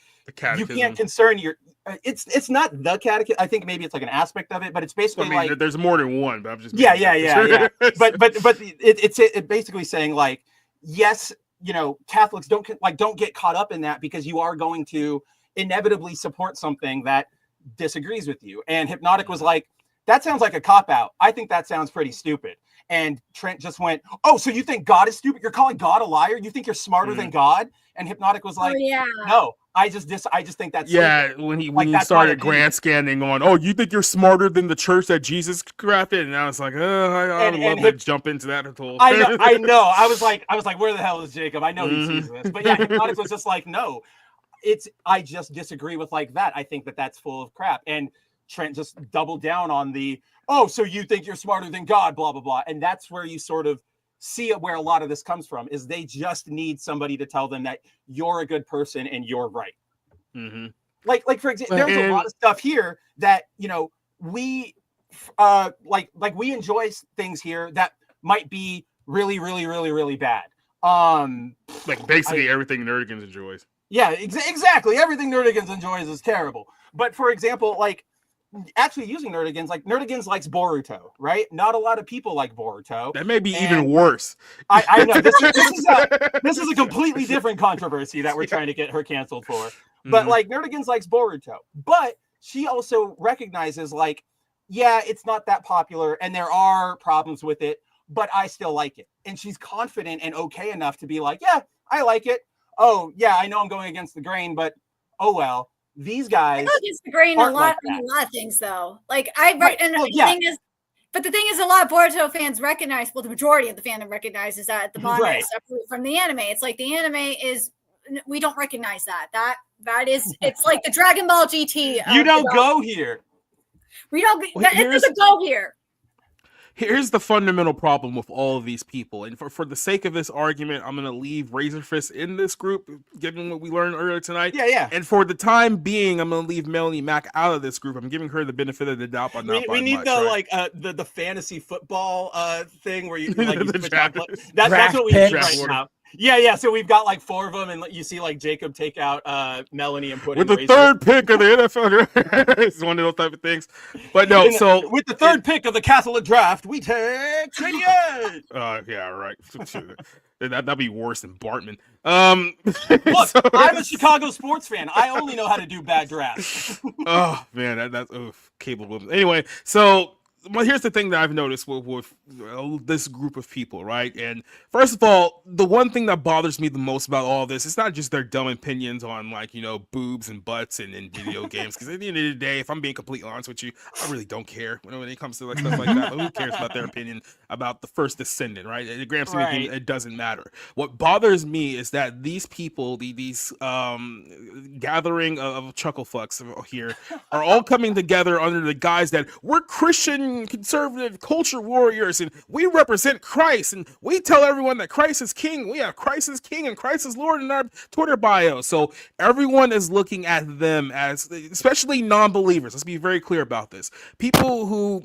you can't concern your, it's not the catechism. I think maybe it's like an aspect of it, but it's basically like, there's more than one, but I'm just, yeah. But it's basically saying like, yes, Catholics don't get caught up in that, because you are going to inevitably support something that disagrees with you. And Hypnotic was like, that sounds like a cop-out. I think that sounds pretty stupid. And Trent just went, oh, so you think God is stupid? You're calling God a liar? You think you're smarter than God? And Hypnotic was like, no, I just think that's stupid. when he started grandstanding on, oh, you think you're smarter than the church that Jesus crafted? And I was like, I would love to jump into that at all. I know. I was like, where the hell is Jacob? I know he sees this. But yeah, Hypnotic was just like, no, I just disagree with like that. I think that's full of crap. And Trent just doubled down on the, oh, so you think you're smarter than God, blah, blah, blah. And that's where you sort of see it, where a lot of this comes from, is they just need somebody to tell them that you're a good person and you're right. Mm-hmm. Like for example, there's a lot of stuff here that, we we enjoy things here that might be really, really, really, really bad. Like basically everything Nerdigans enjoys. Yeah, exactly. Everything Nerdigans enjoys is terrible. But for example, like actually using Nerdigans, like Nerdigans likes Boruto, right? Not a lot of people like Boruto. That may be even worse. I know this is a completely different controversy that we're trying to get her canceled for. But like Nerdigans likes Boruto, but she also recognizes like, yeah, it's not that popular and there are problems with it, but I still like it. And she's confident and okay enough to be like, yeah, I like it. Oh yeah, I know I'm going against the grain, but oh well. These guys, I go against the grain a lot of things, though. Like but the thing is, a lot of Boruto fans recognize. Well, the majority of the fandom recognizes that the manga is separate from the anime. It's like the anime is. We don't recognize that. That is. It's like the Dragon Ball GT. You don't go here. We don't. It doesn't go here. Here's the fundamental problem with all of these people, and for the sake of this argument, I'm going to leave Razorfist in this group, given what we learned earlier tonight. Yeah. And for the time being, I'm going to leave Melanie Mack out of this group. I'm giving her the benefit of the doubt, but we need much, the fantasy football thing where you like that's what we need right now. Yeah. So we've got like 4 of them, and you see like Jacob take out Melanie and put with in the third pick of the NFL. It's one of those type of things. But no, so with the third pick of the Catholic draft, we take Shady. Yeah, right. That'd be worse than Bartman. Look, I'm a Chicago sports fan. I only know how to do bad drafts. Oh man, that's capable. Anyway, so. Well, here's the thing that I've noticed with this group of people, right? And first of all, the one thing that bothers me the most about all this, it's not just their dumb opinions on like, boobs and butts and video games. Because at the end of the day, if I'm being completely honest with you, I really don't care when it comes to like stuff like that. But who cares about their opinion about the first descendant, right? In the grand scheme of things, it doesn't matter. What bothers me is that these people, these gathering of chuckle fucks here, are all coming together under the guise that we're Christian conservative culture warriors and we represent Christ and we tell everyone that Christ is king. We have Christ is king and Christ is Lord in our Twitter bio. So everyone is looking at them as, especially non-believers. Let's be very clear about this. People who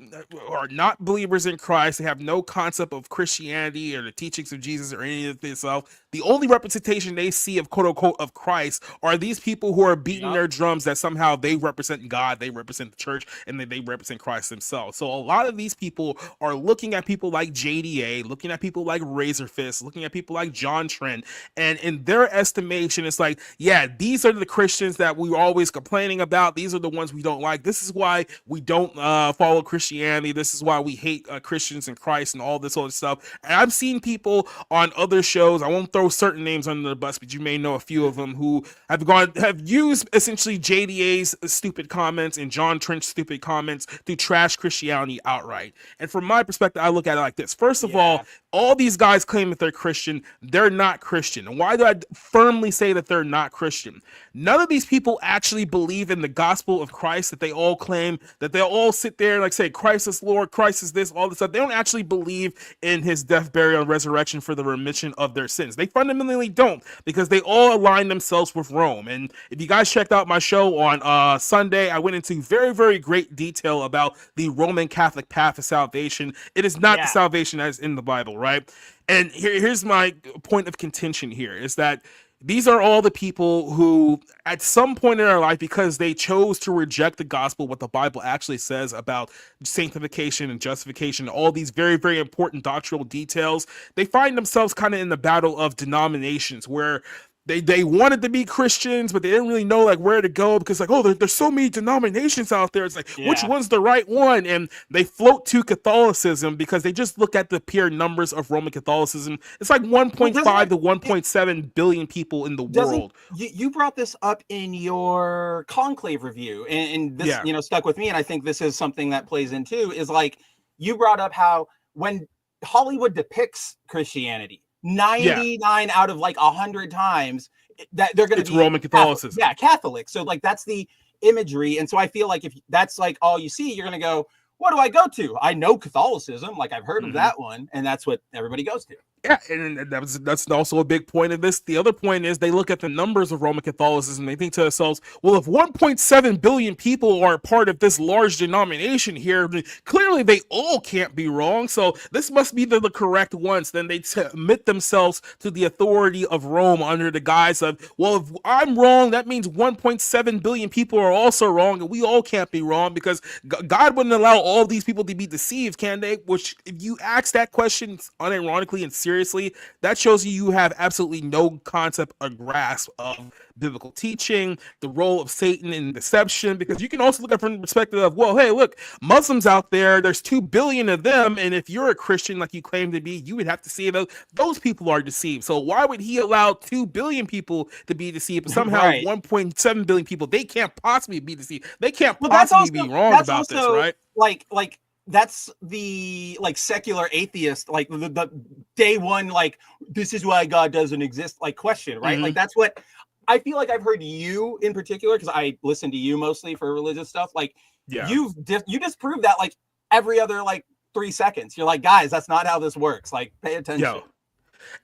are not believers in Christ, they have no concept of Christianity or the teachings of Jesus or any of this stuff. The only representation they see of quote unquote of Christ are these people who are beating their drums that somehow they represent God, they represent the church, and they represent Christ themselves. So a lot of these people are looking at people like JDA, looking at people like Razorfist, looking at people like John Trent, and in their estimation, it's like, yeah, these are the Christians that we were always complaining about. These are the ones we don't like. This is why we don't follow Christianity. This is why we hate Christians and Christ and all this other stuff. And I've seen people on other shows, I won't throw certain names under the bus, but you may know a few of them who have used essentially JDA's stupid comments and John Trent's stupid comments to trash Christianity money outright. And from my perspective, I look at it like this. First of all these guys claim that they're Christian. They're not Christian. And why do I firmly say that they're not Christian? None of these people actually believe in the gospel of Christ that they all claim, that they all sit there and like say, Christ is Lord, Christ is this, all this stuff. They don't actually believe in his death, burial, and resurrection for the remission of their sins. They fundamentally don't, because they all align themselves with Rome. And if you guys checked out my show on Sunday, I went into very, very great detail about the Roman Catholic path of salvation. It is not the salvation that is in the Bible, right? And here's my point of contention here, is that these are all the people who at some point in their life, because they chose to reject the gospel, what the Bible actually says about sanctification and justification, all these very, very important doctrinal details, they find themselves kind of in the battle of denominations where they wanted to be Christians, but they didn't really know like where to go, because like, oh, there's so many denominations out there. It's like, which one's the right one? And they float to Catholicism because they just look at the pure numbers of Roman Catholicism. It's like 1.5 to 1.7 billion people in the world. You brought this up in your conclave review, and this stuck with me, and I think this is something that plays in too, is like you brought up how when Hollywood depicts Christianity, 99 out of like 100 times that they're going to be Roman Catholicism. Catholic. So like that's the imagery. And so I feel like if that's like all you see, you're going to go, what do I go to? I know Catholicism, like I've heard of that one, and that's what everybody goes to. Yeah, and that's also a big point of this. The other point is they look at the numbers of Roman Catholicism and they think to themselves, well, if 1.7 billion people are part of this large denomination here, clearly they all can't be wrong. So this must be the correct ones. Then they submit themselves to the authority of Rome under the guise of, well, if I'm wrong, that means 1.7 billion people are also wrong, and we all can't be wrong because God wouldn't allow all these people to be deceived, can they? Which, if you ask that question unironically and seriously, that shows you have absolutely no concept or grasp of biblical teaching, the role of Satan in deception, because you can also look at it from the perspective of, well, hey, look, Muslims out there's 2 billion of them, and if you're a Christian like you claim to be, you would have to see those people are deceived. So why would he allow 2 billion people to be deceived, but somehow 1.7 billion people, they can't possibly be deceived. They can't possibly be wrong about this, right? Like that's the like secular atheist, like the day one, like this is why God doesn't exist, like question, right? Like that's what I feel like I've heard you in particular, because I listen to you mostly for religious stuff. Like you disproved that like every other like 3 seconds. You're like, guys, that's not how this works. Like, pay attention.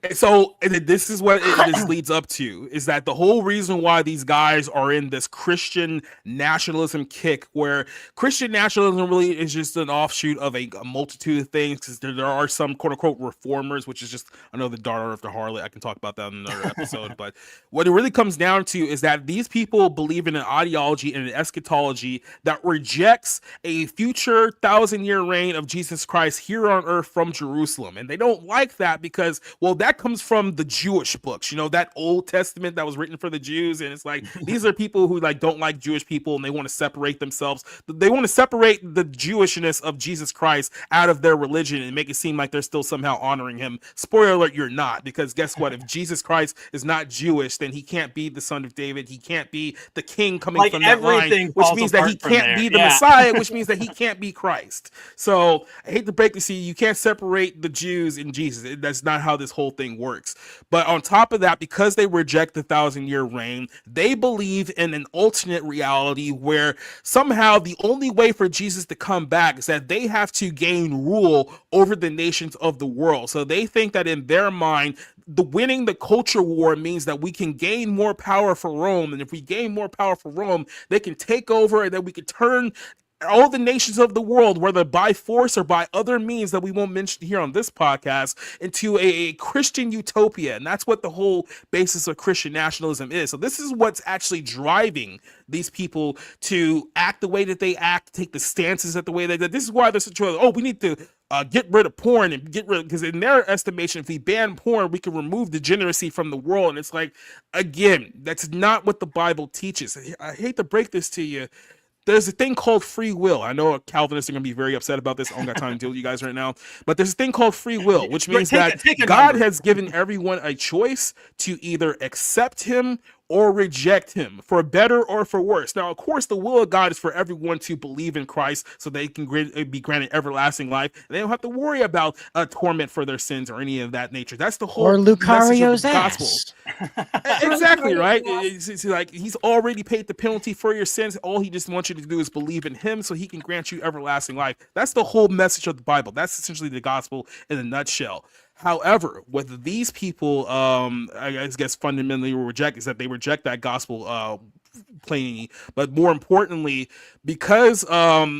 And so this is what this leads up to, is that the whole reason why these guys are in this Christian nationalism kick, where Christian nationalism really is just an offshoot of a multitude of things, because there are some quote unquote reformers, which is just another daughter of the harlot. I can talk about that in another episode. But what it really comes down to is that these people believe in an ideology and an eschatology that rejects a future 1,000-year reign of Jesus Christ here on earth from Jerusalem. And they don't like that because, well, that comes from the Jewish books, that Old Testament that was written for the Jews. And it's like, these are people who like don't like Jewish people, and they want to separate themselves. They want to separate the Jewishness of Jesus Christ out of their religion and make it seem like they're still somehow honoring him. Spoiler alert, you're not, because guess what? If Jesus Christ is not Jewish, then he can't be the son of David. He can't be the king coming like from that line, which means that he can't be the Messiah, which means that he can't be Christ. So I hate to break this to you, you can't separate the Jews and Jesus. That's not how this whole thing works. But on top of that, because they reject the 1,000-year reign, they believe in an alternate reality where somehow the only way for Jesus to come back is that they have to gain rule over the nations of the world. So they think that in their mind, winning the culture war means that we can gain more power for Rome, and if we gain more power for Rome, they can take over, and then we can turn all the nations of the world, whether by force or by other means that we won't mention here on this podcast, into a Christian utopia. And that's what the whole basis of Christian nationalism is. So this is what's actually driving these people to act the way that they act, take the stances that the way they did. This is why there's a we need to get rid of porn and because in their estimation, if we ban porn, we can remove degeneracy from the world. And it's like, again, that's not what the Bible teaches. I hate to break this to you. there's a thing called free will. I know Calvinists are going to be very upset about this. I don't got time to deal with you guys right now. But there's a thing called free will, which means that God has given everyone a choice to either accept him or reject him, for better or for worse. Now, of course, the will of God is for everyone to believe in Christ so they can be granted everlasting life. They don't have to worry about torment for their sins or any of that nature. That's the whole message of the gospel. Exactly, right? It's like he's already paid the penalty for your sins. All he just wants you to do is believe in him so he can grant you everlasting life. That's the whole message of the Bible. That's essentially the gospel in a nutshell. However, what these people, I guess, fundamentally reject is that they reject that gospel plainly. But more importantly, because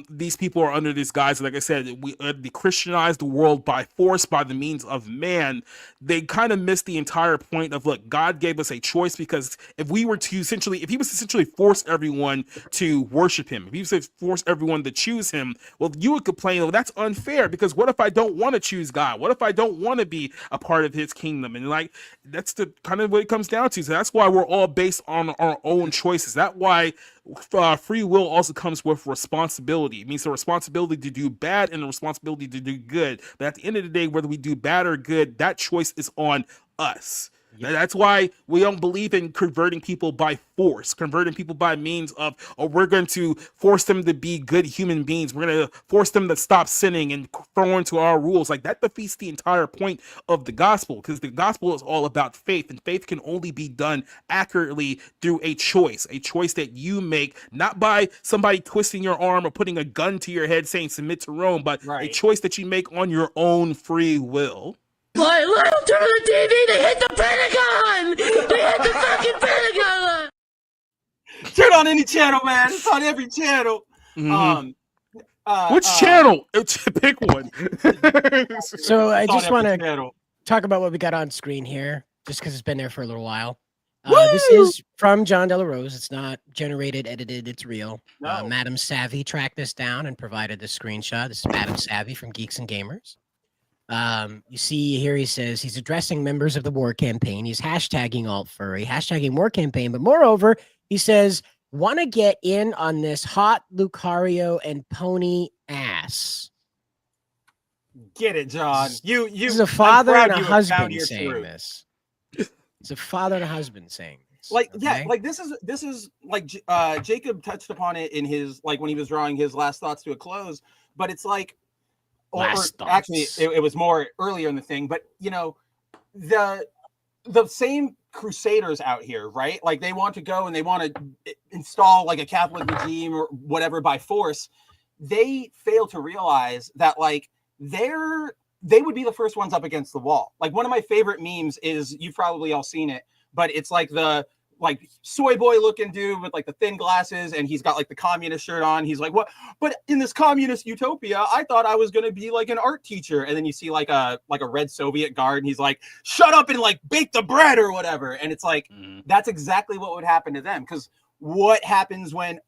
these people are under this guise, like I said, they Christianize the world by force, by the means of man, they kind of miss the entire point of, look, God gave us a choice, because if he was to essentially force everyone to worship him, if he was to force everyone to choose him, well, you would complain, well, that's unfair, because what if I don't want to choose God? What if I don't want to be a part of his kingdom? And like, that's the kind of what it comes down to. So that's why we're all based on our own choices. That's why free will also comes with responsibility. It means the responsibility to do bad and the responsibility to do good. But at the end of the day, whether we do bad or good, that choice is on us. That's why we don't believe in converting people by force, converting people by means of, oh, we're going to force them to be good human beings. We're going to force them to stop sinning and throw into our rules. Like, that defeats the entire point of the gospel, because the gospel is all about faith, and faith can only be done accurately through a choice that you make, not by somebody twisting your arm or putting a gun to your head saying submit to Rome, but a choice that you make on your own free will. Like, let them turn the TV, they hit the Pentagon! They hit the fucking Pentagon! Turn on any channel, man. It's on every channel. Which channel? Pick one. So I just want to talk about what we got on screen here, just because it's been there for a little while. This is from John De La Rose. It's not generated, edited. It's real. Madam Savvy tracked this down and provided the screenshot. This is Madam Savvy from Geeks and Gamers. You see here, he says he's addressing members of the war campaign. He's hashtagging alt furry, hashtagging war campaign. But moreover, he says, want to get in on this hot Lucario and pony ass. Get it, John. You. This is a father and a husband saying this. It's a father and a husband saying this. Like, okay? Yeah, like this is like Jacob touched upon it in his, like, when he was drawing his last thoughts to a close. But it's like, actually, it was more earlier in the thing, but you know, the same crusaders out here, right? Like, they want to go and they want to install like a Catholic regime or whatever by force. They fail to realize that, like, they would be the first ones up against the wall. Like, one of my favorite memes is, you've probably all seen it, but it's like the soy boy looking dude with like the thin glasses, and he's got like the communist shirt on. He's like, what? But in this communist utopia, I thought I was going to be like an art teacher. And then you see like a red Soviet guard, and he's like, shut up and like bake the bread or whatever. And it's like, that's exactly what would happen to them. Because what happens when,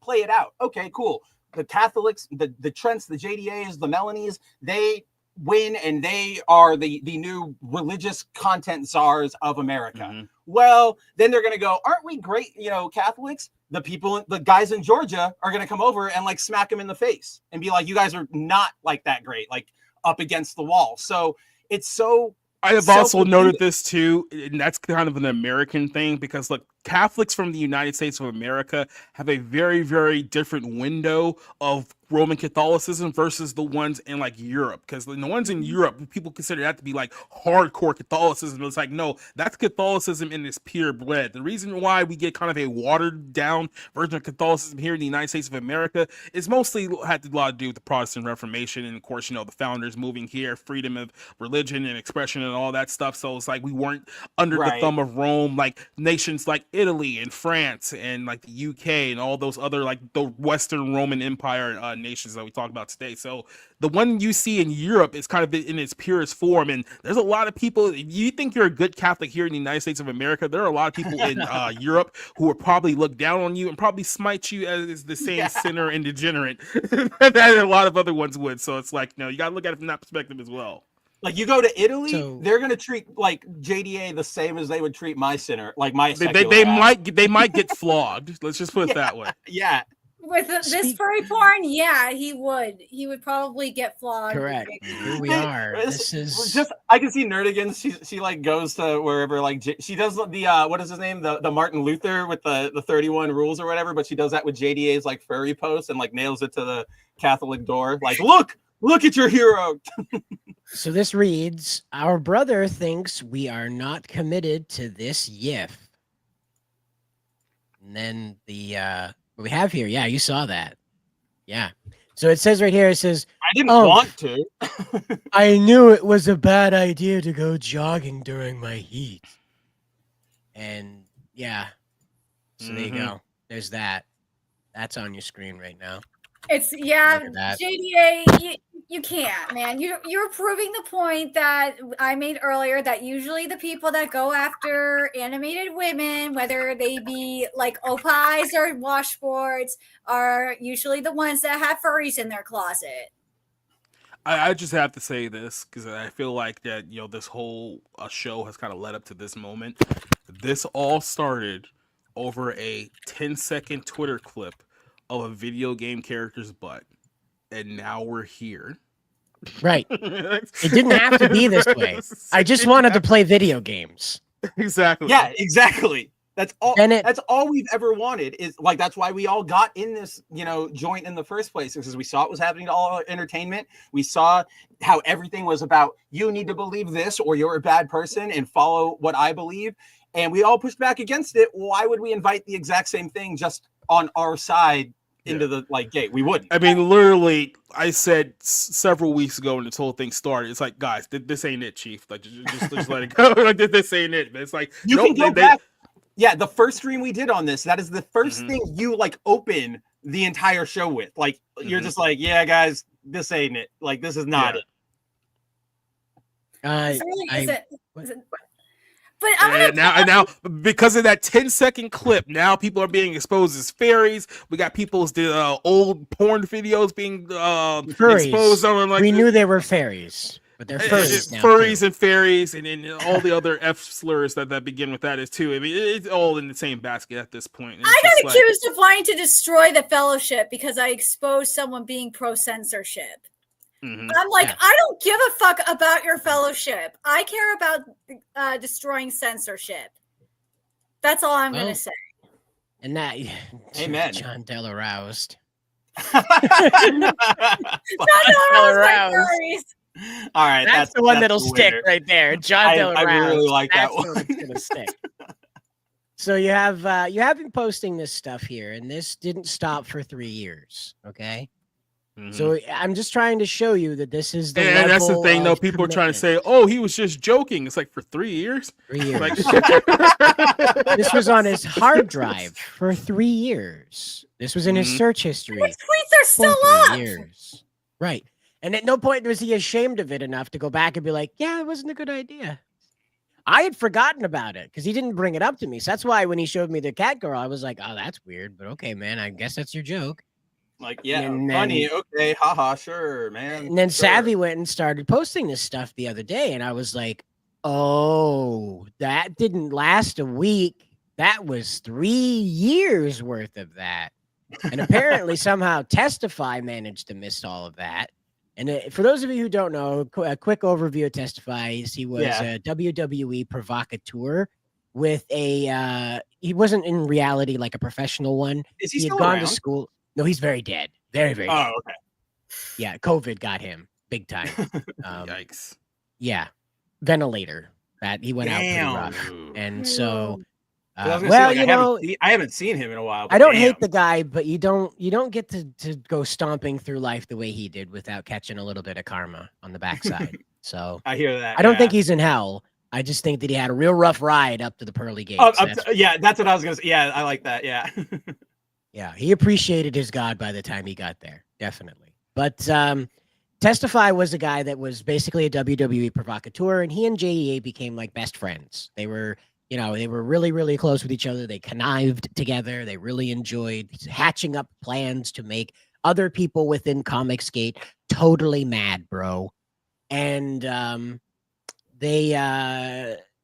play it out. Okay, cool. The Catholics, the Trents, the JDAs, the Melanies, they win, and they are the new religious content czars of America. Well, then they're going to go, aren't we great, Catholics? The guys in Georgia are going to come over and like smack them in the face and be like, you guys are not like that great, like up against the wall. So it's so... I have also noted this too, and that's kind of an American thing, because look, Catholics from the United States of America have a very, very different window of Roman Catholicism versus the ones in like Europe. Because the ones in Europe, people consider that to be like hardcore Catholicism. It's like, no, that's Catholicism in its pure blood. The reason why we get kind of a watered down version of Catholicism here in the United States of America is mostly had a lot to do with the Protestant Reformation, and of course, the founders moving here, freedom of religion and expression and all that stuff. So it's like we weren't under the thumb of Rome, like nations like Italy and France and like the UK and all those other like the Western Roman Empire nations that we talk about today. So the one you see in Europe is kind of in its purest form, and there's a lot of people, if you think you're a good Catholic here in the United States of America, there are a lot of people in Europe who would probably look down on you and probably smite you as the same sinner and degenerate that a lot of other ones would. So it's like, you gotta look at it from that perspective as well. Like, you go to Italy, they're gonna treat like JDA the same as they would treat my sinner, like my they might get flogged. Let's just put it that way. Yeah. with this furry porn, yeah, he would. He would probably get flogged. Correct. Here we are. This is just, I can see Nerdigans. She like goes to wherever, like she does the what is his name, the Martin Luther with the 31 rules or whatever, but she does that with JDA's like furry post and like nails it to the Catholic door. Like, look at your hero. So this reads, our brother thinks we are not committed to this yiff. And then the what we have here, yeah, you saw that. Yeah. So it says right here, it says, I didn't want to. I knew it was a bad idea to go jogging during my heat. And yeah. So there you go. There's that. That's on your screen right now. It's JDA. You can't, man. You're proving the point that I made earlier that usually the people that go after animated women, whether they be like opais or washboards, are usually the ones that have furries in their closet. I just have to say this because I feel like that this whole show has kind of led up to this moment. This all started over a 10-second Twitter clip of a video game character's butt, and now we're here. Right. It didn't have to be this way. I just wanted to play video games. Exactly. Yeah, exactly. That's all. That's all we've ever wanted. Is like that's why we all got in this, joint in the first place, because we saw it was happening to all our entertainment. We saw how everything was about you need to believe this or you're a bad person and follow what I believe, and we all pushed back against it. Why would we invite the exact same thing just on our side into the gate? We wouldn't. I mean, literally, I said several weeks ago when this whole thing started, it's like, guys, this ain't it, Chief. Like, just let it go. Like, this ain't it. But it's like, you can go back. Yeah, the first stream we did on this, that is the first thing you open the entire show with. Like, you're just like, yeah, guys, this ain't it. Like, this is not it. But I'm now because of that 10-second clip, now people are being exposed as fairies. We got people's old porn videos being exposed on. We knew they were fairies, but they're furries now. Furries and fairies, and all the other F slurs that begin with that is too. I mean, it's all in the same basket at this point. I got accused of wanting to destroy the fellowship because I exposed someone being pro-censorship. I'm like, I don't give a fuck about your fellowship. I care about destroying censorship. That's all I'm going to say. And that, amen. John Delaroused. John Delaroused. All right, that's the one that'll stick right there. John Delaroused. I really like that one. That's going to stick. So you have been posting this stuff here, and this didn't stop for 3 years. Okay. So I'm just trying to show you that this is the and that's the thing, though. People are trying to say, "Oh, he was just joking." It's like for 3 years. 3 years. This was on his hard drive for 3 years. This was in his search history. His tweets are still up. Years. Right. And at no point was he ashamed of it enough to go back and be like, "Yeah, it wasn't a good idea." I had forgotten about it because he didn't bring it up to me. So that's why when he showed me the cat girl, I was like, "Oh, that's weird, but okay, man. I guess that's your joke." Like, yeah, funny, okay, haha, sure, man. And then Savvy went and started posting this stuff the other day, and I was like, oh, that didn't last a week. That was 3 years worth of that. And apparently somehow Testify managed to miss all of that. And for those of you who don't know, a quick overview of Testify is he was a WWE provocateur with he wasn't in reality like a professional one. Is he had still gone around? to school. No, he's very dead. Very, very dead. Oh, okay. Yeah, COVID got him big time. Yikes. Yeah, ventilator. That he went out pretty rough. And so, I haven't seen him in a while. I don't hate the guy, but you don't get to go stomping through life the way he did without catching a little bit of karma on the backside. So I hear that. I don't think he's in hell. I just think that he had a real rough ride up to the pearly gates. That's what I was gonna say. Yeah, I like that. Yeah. Yeah, he appreciated his God by the time he got there, definitely. But Testify was a guy that was basically a WWE provocateur, and he and JEA became like best friends. They were, they were really, really close with each other. They connived together. They really enjoyed hatching up plans to make other people within Comicsgate totally mad, bro. And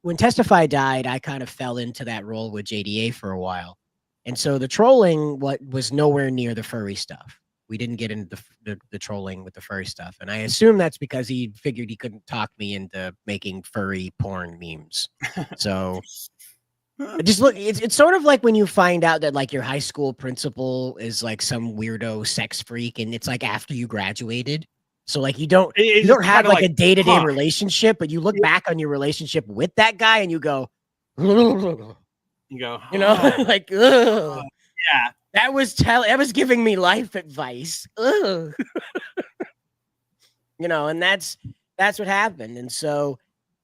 when Testify died, I kind of fell into that role with JDA for a while. And so the trolling was nowhere near the furry stuff. We didn't get into the trolling with the furry stuff. And I assume that's because he figured he couldn't talk me into making furry porn memes. So just look, it's sort of like when you find out that like your high school principal is like some weirdo sex freak, and it's like after you graduated. So like you don't have like a day-to-day relationship, but you look back on your relationship with that guy and you go, you know, like, ugh. Yeah, that was giving me life advice. Ugh. And that's what happened. And so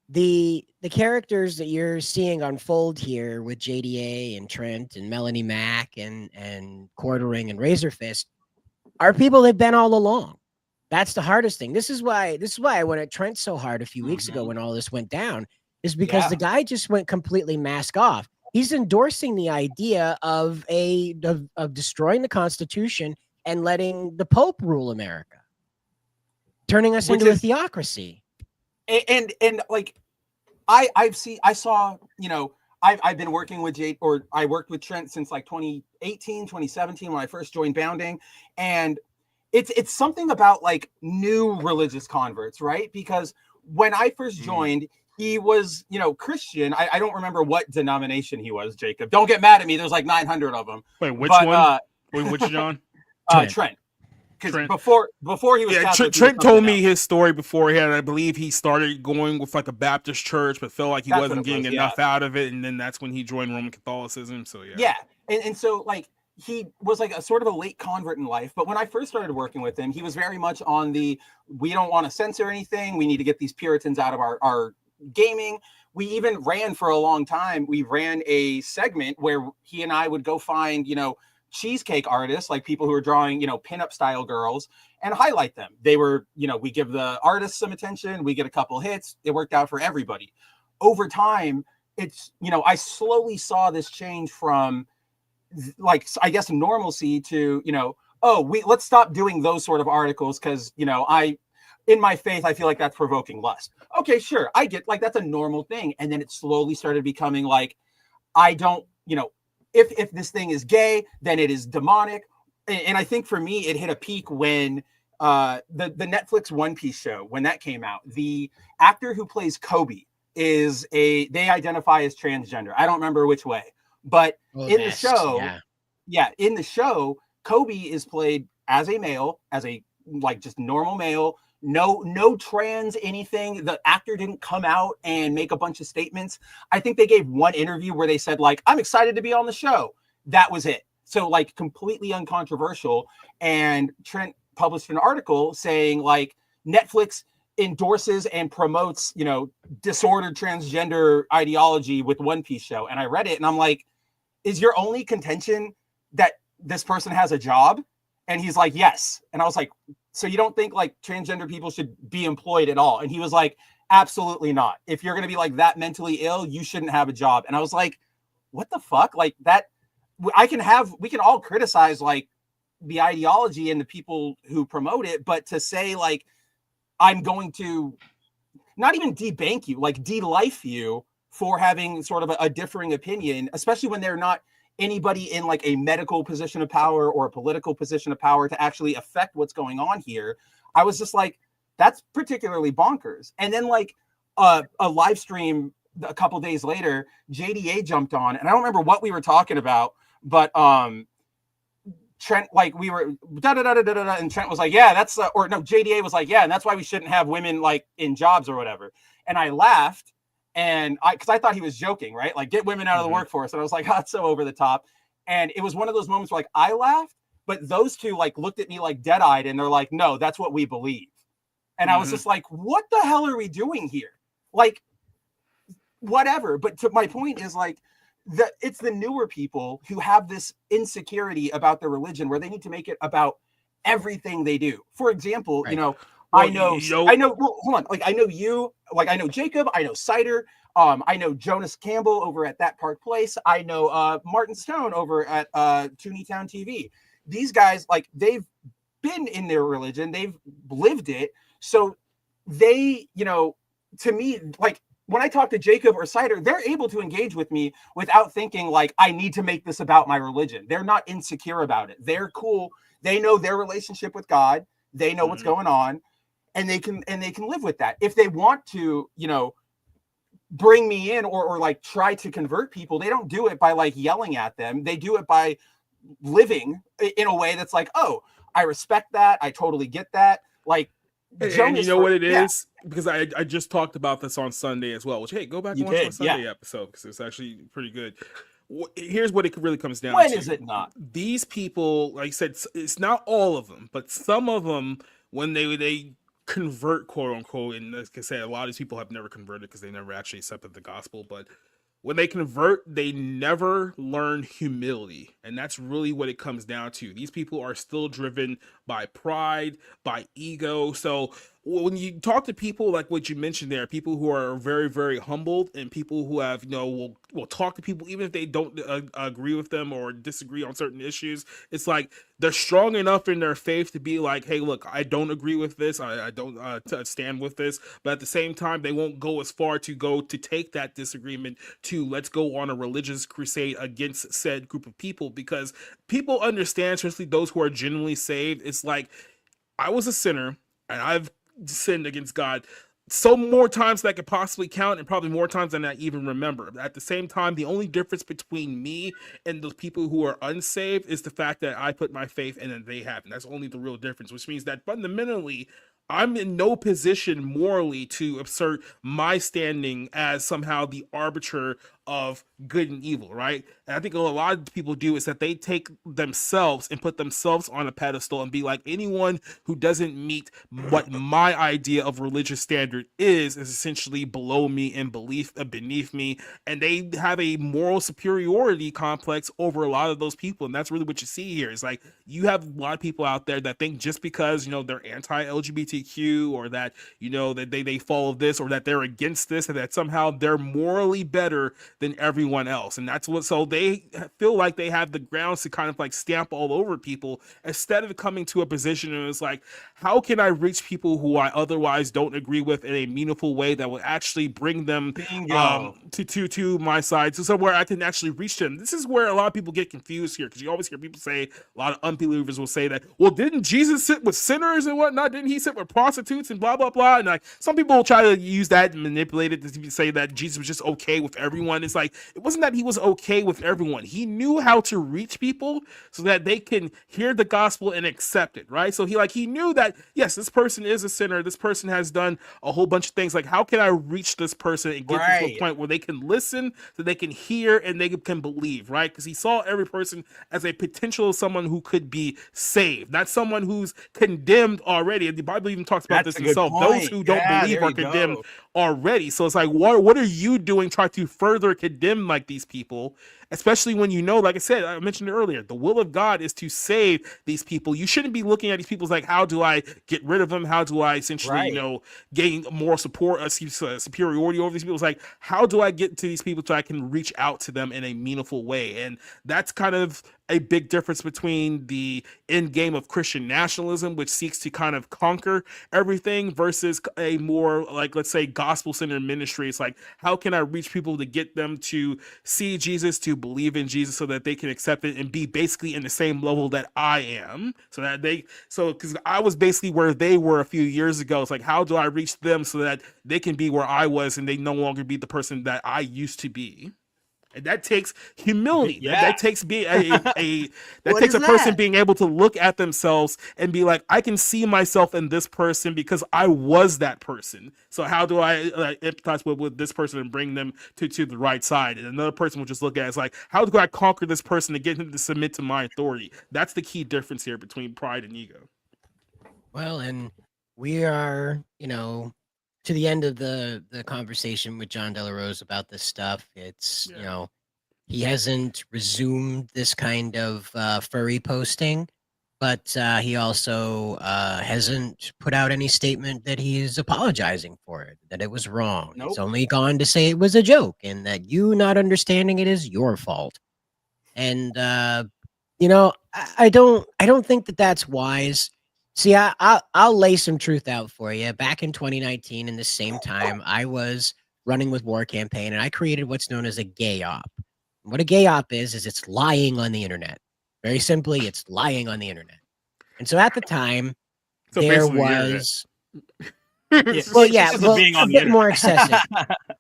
the characters that you're seeing unfold here with JDA and Trent and Melanie Mack and Quartering and Razorfist are people they've been all along. That's the hardest thing. This is why I went at Trent so hard a few weeks ago when all this went down, is because the guy just went completely mask off. He's endorsing the idea of destroying the Constitution and letting the Pope rule America, turning us into a theocracy. And like I've been working with I worked with Trent since like 2018, 2017 when I first joined Bounding, and it's something about like new religious converts, right? Because when I first joined, he was, Christian. I don't remember what denomination he was, Jacob. Don't get mad at me. There's like 900 of them. Wait, which one? Wait, which John? Trent. Because before he was Catholic, Trent told me his story beforehand. I believe he started going with like a Baptist church, but felt like he wasn't getting enough out of it, and then that's when he joined Roman Catholicism. So yeah. And so like he was like a sort of a late convert in life. But when I first started working with him, he was very much on we don't want to censor anything. We need to get these Puritans out of our gaming. We even ran for a long time. We ran a segment where he and I would go find, cheesecake artists, like people who are drawing, pinup style girls, and highlight them. They were, we give the artists some attention. We get a couple hits. It worked out for everybody. Over time, it's, I slowly saw this change from like, I guess, normalcy to, let's stop doing those sort of articles. Cause in my faith, I feel like that's provoking lust. Okay, sure. I get like, that's a normal thing. And then it slowly started becoming like, I don't, if this thing is gay, then it is demonic. And I think for me, it hit a peak when the Netflix One Piece show, when that came out, the actor who plays Kobe they identify as transgender. I don't remember which way, but in the show, Kobe is played as a male, as a like just normal male. No trans anything. The actor didn't come out and make a bunch of statements. I think they gave one interview where they said like, I'm excited to be on the show. That was it. So like completely uncontroversial. And Trent published an article saying like Netflix endorses and promotes, disordered transgender ideology with One Piece show. And I read it and I'm like, is your only contention that this person has a job? And he's like, yes. And I was like, so you don't think like transgender people should be employed at all? And he was like, absolutely not. If you're going to be like that mentally ill, you shouldn't have a job. And I was like, what the fuck? Like that, we can all criticize like the ideology and the people who promote it, but to say like, I'm going to not even debank you, like de-life you for having sort of a differing opinion, especially when they're not anybody in like a medical position of power or a political position of power to actually affect what's going on here. I was just like, that's particularly bonkers. And then like a live stream a couple days later, JDA jumped on, and I don't remember what we were talking about, but Trent, like we were and Trent was like, yeah, that's or no, JDA was like, yeah, and that's why we shouldn't have women like in jobs or whatever. And I laughed. And because I thought he was joking, right? Like get women out of the workforce. And I was like, oh, it's so over the top. And it was one of those moments where like I laughed, but those two like looked at me like dead-eyed and they're like, no, that's what we believe. And I was just like, what the hell are we doing here? Like, whatever. But to my point is like it's the newer people who have this insecurity about their religion where they need to make it about everything they do. For example, I know, well, hold on. Like, I know you, like, I know Jacob, I know Cider. I know Jonas Campbell over at That Park Place. I know Martin Stone over at Tooneytown TV. These guys, like, they've been in their religion. They've lived it. So they, to me, like, when I talk to Jacob or Cider, they're able to engage with me without thinking like I need to make this about my religion. They're not insecure about it. They're cool. They know their relationship with God. They know what's going on, and they can live with that. If they want to, bring me in or like try to convert people, they don't do it by like yelling at them. They do it by living in a way that's like, oh, I respect that. I totally get that. Like, and you know what it is? Because I just talked about this on Sunday as well, which, hey, go back and watch my Sunday episode because it's actually pretty good. Here's what it really comes down to. When is it not? These people, like I said, it's not all of them, but some of them, when they convert, quote unquote, and like I said, a lot of these people have never converted because they never actually accepted the gospel, but when they convert, they never learn humility. And that's really what it comes down to. These people are still driven by pride, by ego. So when you talk to people like what you mentioned there, people who are very, very humbled, and people who have, will talk to people even if they don't agree with them or disagree on certain issues, it's like they're strong enough in their faith to be like, hey, look, I don't agree with this. I don't stand with this. But at the same time, they won't go as far to take that disagreement to let's go on a religious crusade against said group of people, because people understand, especially those who are genuinely saved. It's like, I was a sinner and I've sinned against God so more times than I could possibly count, and probably more times than I even remember. At the same time, the only difference between me and those people who are unsaved is the fact that I put my faith in and they haven't. That's only the real difference, which means that fundamentally I'm in no position morally to assert my standing as somehow the arbiter of good and evil, right? And I think what a lot of people do is that they take themselves and put themselves on a pedestal and be like, anyone who doesn't meet what my idea of religious standard is essentially below me and beneath me, and they have a moral superiority complex over a lot of those people. And that's really what you see here. It's like you have a lot of people out there that think just because they're anti-LGBTQ or that that they follow this or that they're against this, and that somehow they're morally better than everyone else. And that's what, so they feel like they have the grounds to kind of like stamp all over people, instead of coming to a position and it's like, how can I reach people who I otherwise don't agree with in a meaningful way that will actually bring them to my side, so somewhere I can actually reach them. This is where a lot of people get confused here, because you always hear people say, a lot of unbelievers will say that, well, didn't Jesus sit with sinners and whatnot? Didn't he sit with prostitutes and blah blah blah? And like some people will try to use that and manipulate it to say that Jesus was just okay with everyone. It's like, it wasn't that he was okay with everyone. He knew how to reach people so that they can hear the gospel and accept it, right? So he knew that, yes, this person is a sinner. This person has done a whole bunch of things. Like, how can I reach this person and get them to a point where they can listen, so they can hear and they can believe, right? Because he saw every person as a potential someone who could be saved, not someone who's condemned already. And the Bible even talks about this itself. Those who don't believe are condemned already. So it's like, what are you doing trying to further condemn like these people, especially when like I said, I mentioned it earlier, the will of God is to save these people. You shouldn't be looking at these people as like, how do I get rid of them? How do I essentially gain moral support, superiority over these people? It's like, how do I get to these people so I can reach out to them in a meaningful way? And that's kind of a big difference between the end game of Christian nationalism, which seeks to kind of conquer everything, versus a more, like, let's say, gospel-centered ministry. It's like, how can I reach people to get them to see Jesus, to believe in Jesus, so that they can accept it and be basically in the same level that I am, because I was basically where they were a few years ago. It's like, how do I reach them so that they can be where I was and they no longer be the person that I used to be? And that takes humility. That takes being takes a person being able to look at themselves and be like, I can see myself in this person because I was that person. So how do I empathize with this person and bring them to the right side? And another person will just look at it as like, how do I conquer this person to get him to submit to my authority? That's the key difference here between pride and ego. Well, and we are, to the end of the conversation with John Delarose about this stuff. It's he hasn't resumed this kind of furry posting, but he also hasn't put out any statement that he's apologizing for it, that it was wrong. He's only gone to say it was a joke and that you not understanding it is your fault. And I don't think that that's wise. See, I'll lay some truth out for you. Back in 2019, in the same time, I was running with War Campaign, and I created what's known as a gay op. What a gay op is it's lying on the internet. Very simply, it's lying on the internet. And so at the time, there was a bit more excessive.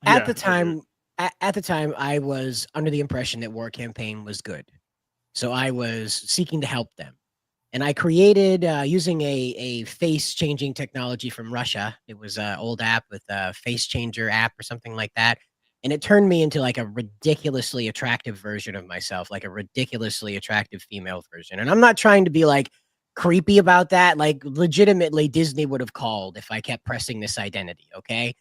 At the time, I was under the impression that War Campaign was good, so I was seeking to help them, and I created using a face changing technology from Russia. It was an old app with a face changer app or something like that, and it turned me into like a ridiculously attractive version of myself, like a ridiculously attractive female version. And I'm not trying to be like creepy about that. Like legitimately, Disney would have called if I kept pressing this identity. Okay,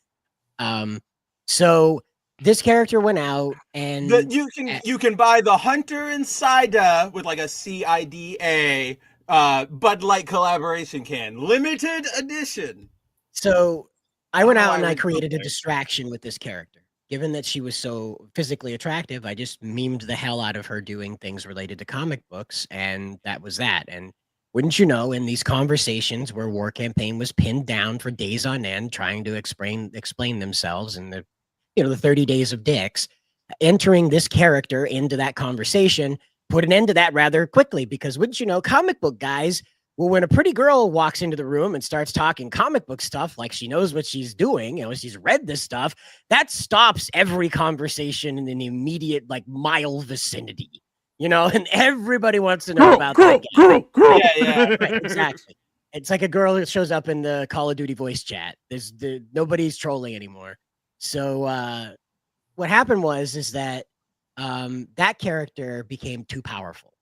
so this character went out, and you can buy the Hunter and Sida with like a CIDA Bud Light collaboration can, limited edition. So I went out and I created a distraction with this character. Given that she was so physically attractive, I just memed the hell out of her doing things related to comic books, and that was that. And wouldn't you know, in these conversations where War Campaign was pinned down for days on end, trying to explain themselves in the, the 30 days of dicks, entering this character into that conversation put an end to that rather quickly, because wouldn't you know, comic book guys, well, when a pretty girl walks into the room and starts talking comic book stuff, like she knows what she's doing, she's read this stuff, that stops every conversation in an immediate, like, mile vicinity, and everybody wants to know about that guy. Yeah. Right, exactly. It's like a girl that shows up in the Call of Duty voice chat. Nobody's trolling anymore. So what happened is that that character became too powerful.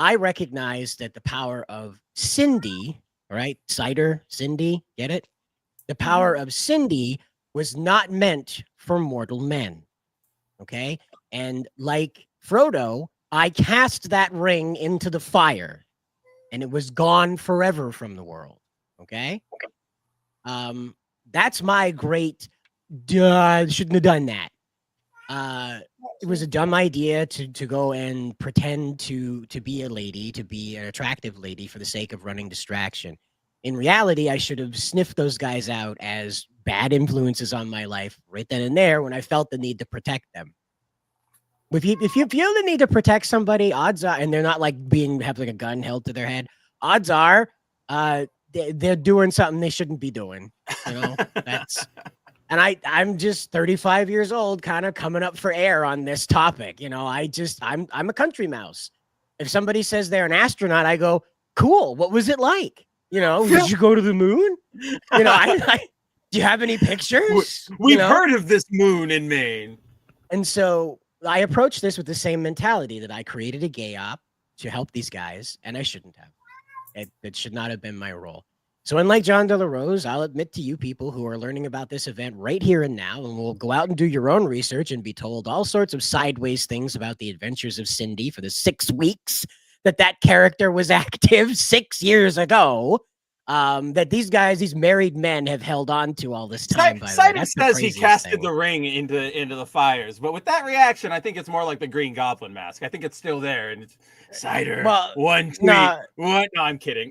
I recognized that the power of Cindy, right? Cider, Cindy, get it? The power of Cindy was not meant for mortal men. Okay? And like Frodo, I cast that ring into the fire, and it was gone forever from the world. Okay? That's my great shouldn't have done that. It was a dumb idea to go and pretend to be a lady, to be an attractive lady for the sake of running distraction. In reality, I should have sniffed those guys out as bad influences on my life right then and there when I felt the need to protect them. If you feel the need to protect somebody, odds are, and they're not like have like a gun held to their head, odds are they're doing something they shouldn't be doing. That's. And I'm just 35 years old, kind of coming up for air on this topic. I'm a country mouse. If somebody says they're an astronaut, I go, cool. What was it like? Did you go to the moon? Do you have any pictures? We've heard of this moon in Maine. And so I approached this with the same mentality that I created a gay op to help these guys, and I shouldn't have. It should not have been my role. So unlike John De La Rose, I'll admit to you people who are learning about this event right here and now, and will go out and do your own research and be told all sorts of sideways things about the adventures of Cindy for the 6 weeks that character was active 6 years ago, that these married men have held on to all this time. Cider says he casted the ring into the fires, but with that reaction, I think it's more like the Green Goblin mask. I think it's still there, and it's Cider. Well, one tweet. What? No, I'm kidding.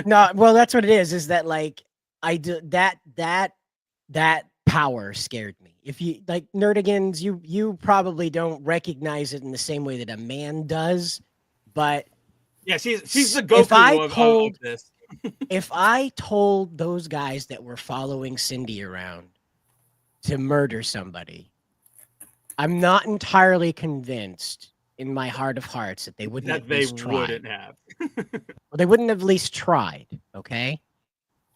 No, well, that's what it is. Is that like I do that power scared me. If you like nerdigans, you probably don't recognize it in the same way that a man does, but yeah, she's the Goku of this. If I told those guys that were following Cindy around to murder somebody, I'm not entirely convinced in my heart of hearts that they wouldn't have. Well, they wouldn't have at least tried, okay?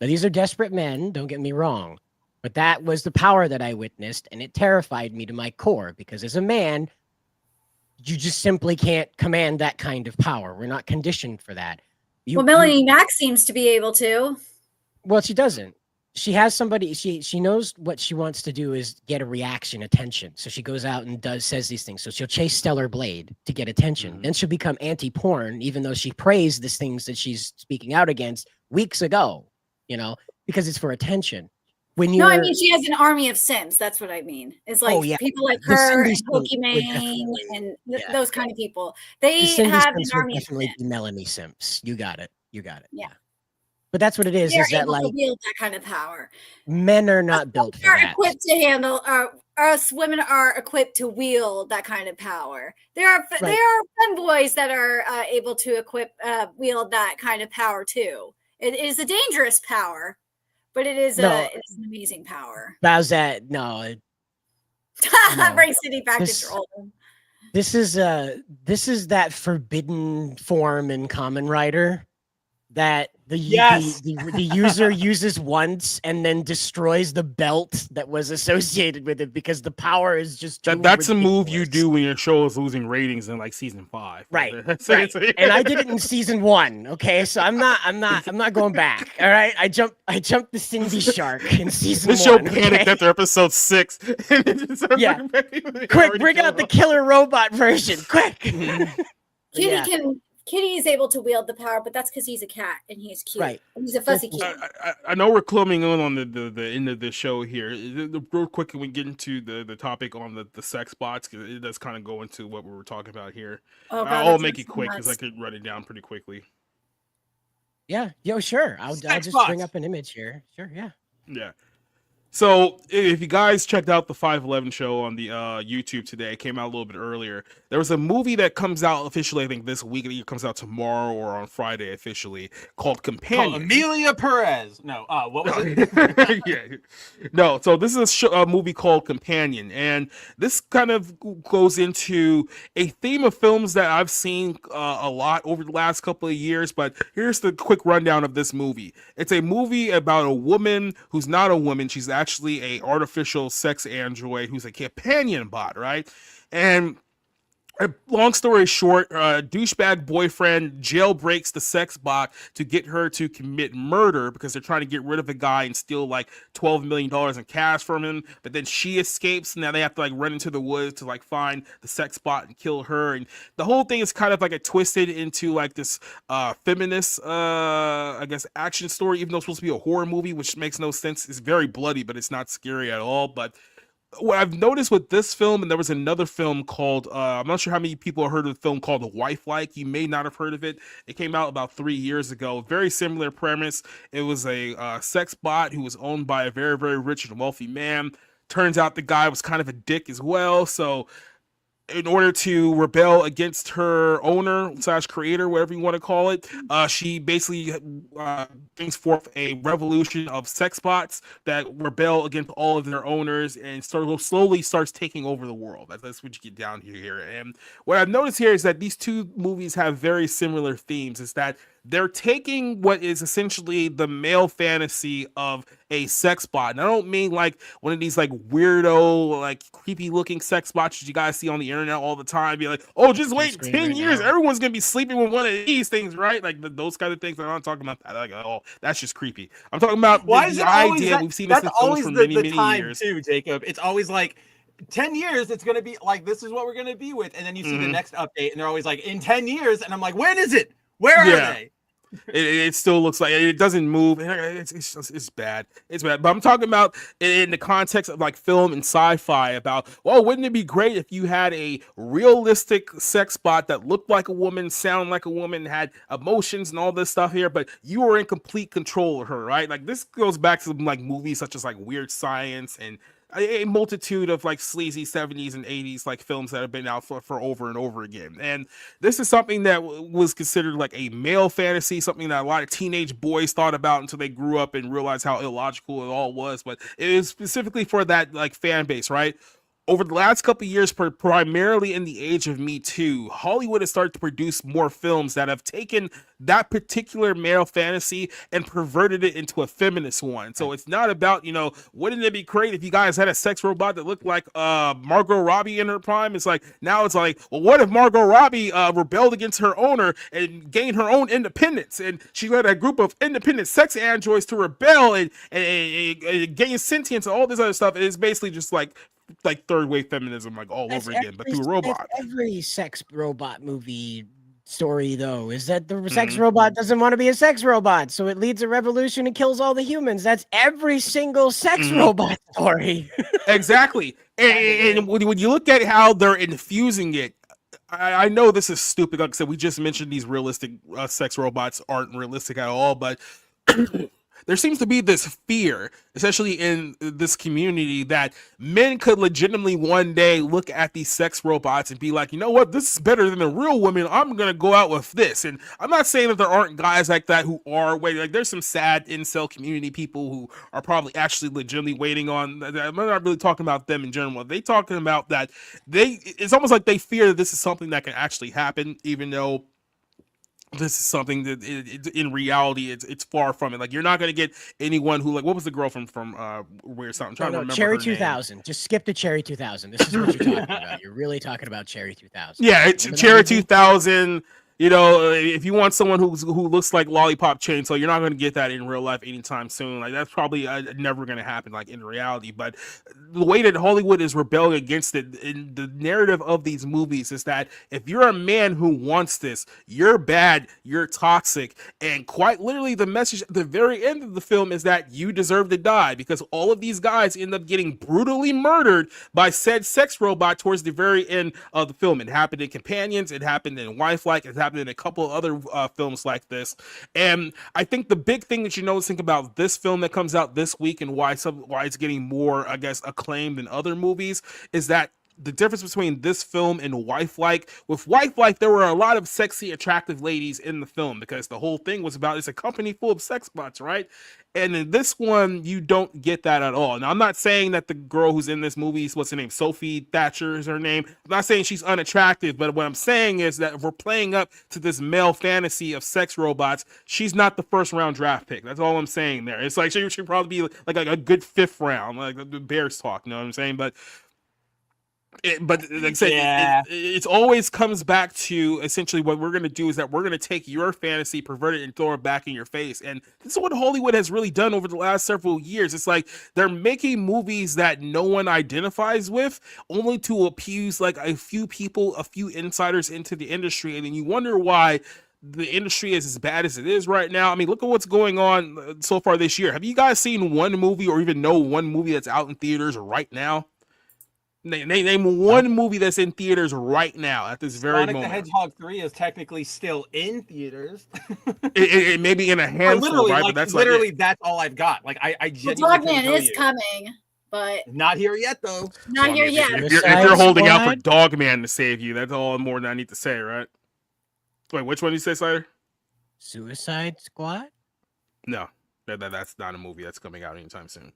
Now, these are desperate men, don't get me wrong, but that was the power that I witnessed, and it terrified me to my core, because as a man, you just simply can't command that kind of power. We're not conditioned for that. Melanie Mack seems to be able to. Well, she doesn't. She has somebody, she knows what she wants to do is get a reaction, attention. So she goes out and says these things. So she'll chase Stellar Blade to get attention. Mm-hmm. Then she'll become anti-porn, even though she praised these things that she's speaking out against weeks ago, because it's for attention. No, I mean, she has an army of Sims. That's what I mean. It's like people like her and Pokimane and those kind of people. They have an army of Sims. Definitely be Melanie Sims. You got it. Yeah. But that's what it is. They're Is that able to like wield that kind of power. men are not built for Are that? equipped to handle. Us women are equipped to wield that kind of power. There are femboys that are able to wield that kind of power too. It is a dangerous power, but it's an amazing power. How's that? No. Bring City back to troll. This is that forbidden form in Kamen Rider that the user uses once and then destroys the belt that was associated with it because the power is just that's a move you do when your show is losing ratings in like season 5. Right. And I did it in season 1. Okay, so I'm not going back. All right, I jumped the Cindy Shark in season 1. The show panicked after episode 6. Yeah. Quick, bring out the killer robot version. Quick. Kitty is able to wield the power, but that's because he's a cat and he's cute. Right. He's a fuzzy kid. I know we're coming on the end of the show here. Real quick, can we get into the topic on the sex bots? Because it does kind of go into what we were talking about here. Oh, God, I'll make it quick because I could run it down pretty quickly. Yeah. Sure. I'll just bring up an image here. Sure. Yeah. Yeah. So if you guys checked out the 511 show on the YouTube today, it came out a little bit earlier. There was a movie that comes out officially, I think this week. It comes out tomorrow or on Friday officially, called Companion. Amelia Perez. No, what was it? Yeah. No, so this is a movie called Companion, and this kind of goes into a theme of films that I've seen a lot over the last couple of years, but here's the quick rundown of this movie. It's a movie about a woman who's not a woman. She's actually a artificial sex android who's a companion bot, right? And long story short, douchebag boyfriend jailbreaks the sex bot to get her to commit murder because they're trying to get rid of a guy and steal like $12 million in cash from him. But then she escapes. Now they have to like run into the woods to like find the sex bot and kill her. And the whole thing is kind of like twisted into like this feminist, I guess, action story, even though it's supposed to be a horror movie, which makes no sense. It's very bloody, but it's not scary at all. But what I've noticed with this film, and there was another film called, I'm not sure how many people have heard of the film called The Wife Like. You may not have heard of it. It came out about 3 years ago. Very similar premise. It was a sex bot who was owned by a very, very rich and wealthy man. Turns out the guy was kind of a dick as well. So in order to rebel against her owner / creator, whatever you want to call it, she basically brings forth a revolution of sex bots that rebel against all of their owners and slowly starts taking over the world. That's what you get down to here. And what I've noticed here is that these two movies have very similar themes. Is that they're taking what is essentially the male fantasy of a sex bot. And I don't mean like one of these like weirdo, like creepy looking sex bots that you guys see on the internet all the time. Be like, oh, just wait 10 years. Everyone's going to be sleeping with one of these things, right? Like those kind of things. I'm not talking about that. Like, oh, that's just creepy. I'm talking about the idea. We've seen this in films for many years. Too, Jacob. It's always like 10 years, it's going to be like, this is what we're going to be with. And then you see the next update and they're always like, in 10 years. And I'm like, when is it? Where are they? It still looks like it doesn't move. It's bad. It's bad. But I'm talking about in the context of like film and sci-fi about, well, wouldn't it be great if you had a realistic sex bot that looked like a woman, sound like a woman, had emotions and all this stuff here, but you were in complete control of her, right? Like this goes back to like movies such as like Weird Science and a multitude of like sleazy 70s and 80s like films that have been out for over and over again. And this is something that was considered like a male fantasy, something that a lot of teenage boys thought about until they grew up and realized how illogical it all was. But it is specifically for that like fan base, right? Over the last couple of years, primarily in the age of Me Too, Hollywood has started to produce more films that have taken that particular male fantasy and perverted it into a feminist one. So it's not about, wouldn't it be great if you guys had a sex robot that looked like Margot Robbie in her prime? It's like, now it's like, well, what if Margot Robbie rebelled against her owner and gained her own independence? And she led a group of independent sex androids to rebel and gain sentience and all this other stuff. It's basically just like third wave feminism, like all over again, but through a robot. Every sex robot movie story, though, is that the sex robot doesn't want to be a sex robot, so it leads a revolution and kills all the humans. That's every single sex robot story. Exactly. And when you look at how they're infusing it, I know this is stupid. Like I said, we just mentioned these realistic sex robots aren't realistic at all, but there seems to be this fear, especially in this community, that men could legitimately one day look at these sex robots and be like, you know what, this is better than a real woman. I'm gonna go out with this. And I'm not saying that there aren't guys like that who are waiting. Like, there's some sad incel community people who are probably actually legitimately waiting on. I'm not really talking about them in general. They talking about that it's almost like they fear that this is something that can actually happen, even though this is something that in reality it's far from it. Like, you're not going to get anyone who, like, what was the girl from Weird Something? I'm trying to remember Cherry her 2000 name. Just skip to Cherry 2000. This is what you're talking about. You're really talking about Cherry 2000. Yeah, it's Cherry 2000. You know, if you want someone who looks like Lollipop Chainsaw, you're not going to get that in real life anytime soon. Like, that's probably never going to happen, like, in reality. But the way that Hollywood is rebelling against it, in the narrative of these movies, is that if you're a man who wants this, you're bad, you're toxic, and quite literally the message at the very end of the film is that you deserve to die, because all of these guys end up getting brutally murdered by said sex robot towards the very end of the film. It happened in Companions, it happened in Wife-like, it happened in a couple of other films like this. And I think the big thing that you know to think about this film that comes out this week, and why it's getting more, I guess, acclaim than other movies, is that the difference between this film and Wife-like. With Wife-like, there were a lot of sexy, attractive ladies in the film, because the whole thing was about, it's a company full of sex bots, right? And in this one, you don't get that at all. Now, I'm not saying that the girl who's in this movie, what's her name? Sophie Thatcher is her name. I'm not saying she's unattractive, but what I'm saying is that if we're playing up to this male fantasy of sex robots, she's not the first round draft pick. That's all I'm saying there. It's like she should probably be like a good fifth round, like the Bears talk, you know what I'm saying? But like I said, it's always comes back to essentially what we're going to do is that we're going to take your fantasy, pervert it, and throw it back in your face. And this is what Hollywood has really done over the last several years. It's like they're making movies that no one identifies with, only to appease like a few people, a few insiders into the industry. And then you wonder why the industry is as bad as it is right now. I mean, look at what's going on so far this year. Have you guys seen one movie, or even know one movie that's out in theaters right now? Name one movie that's in theaters right now at this very Sonic moment. the Hedgehog 3 is technically still in theaters. it may be in a handful, right? Like, but that's literally like that's all I've got. Like I genuinely Dogman is coming, but not here yet though. Not here yet. If you're holding out for Dogman to save you, that's all more than I need to say, right? Wait, which one did you say, Slider? Suicide Squad? No, that's not a movie that's coming out anytime soon.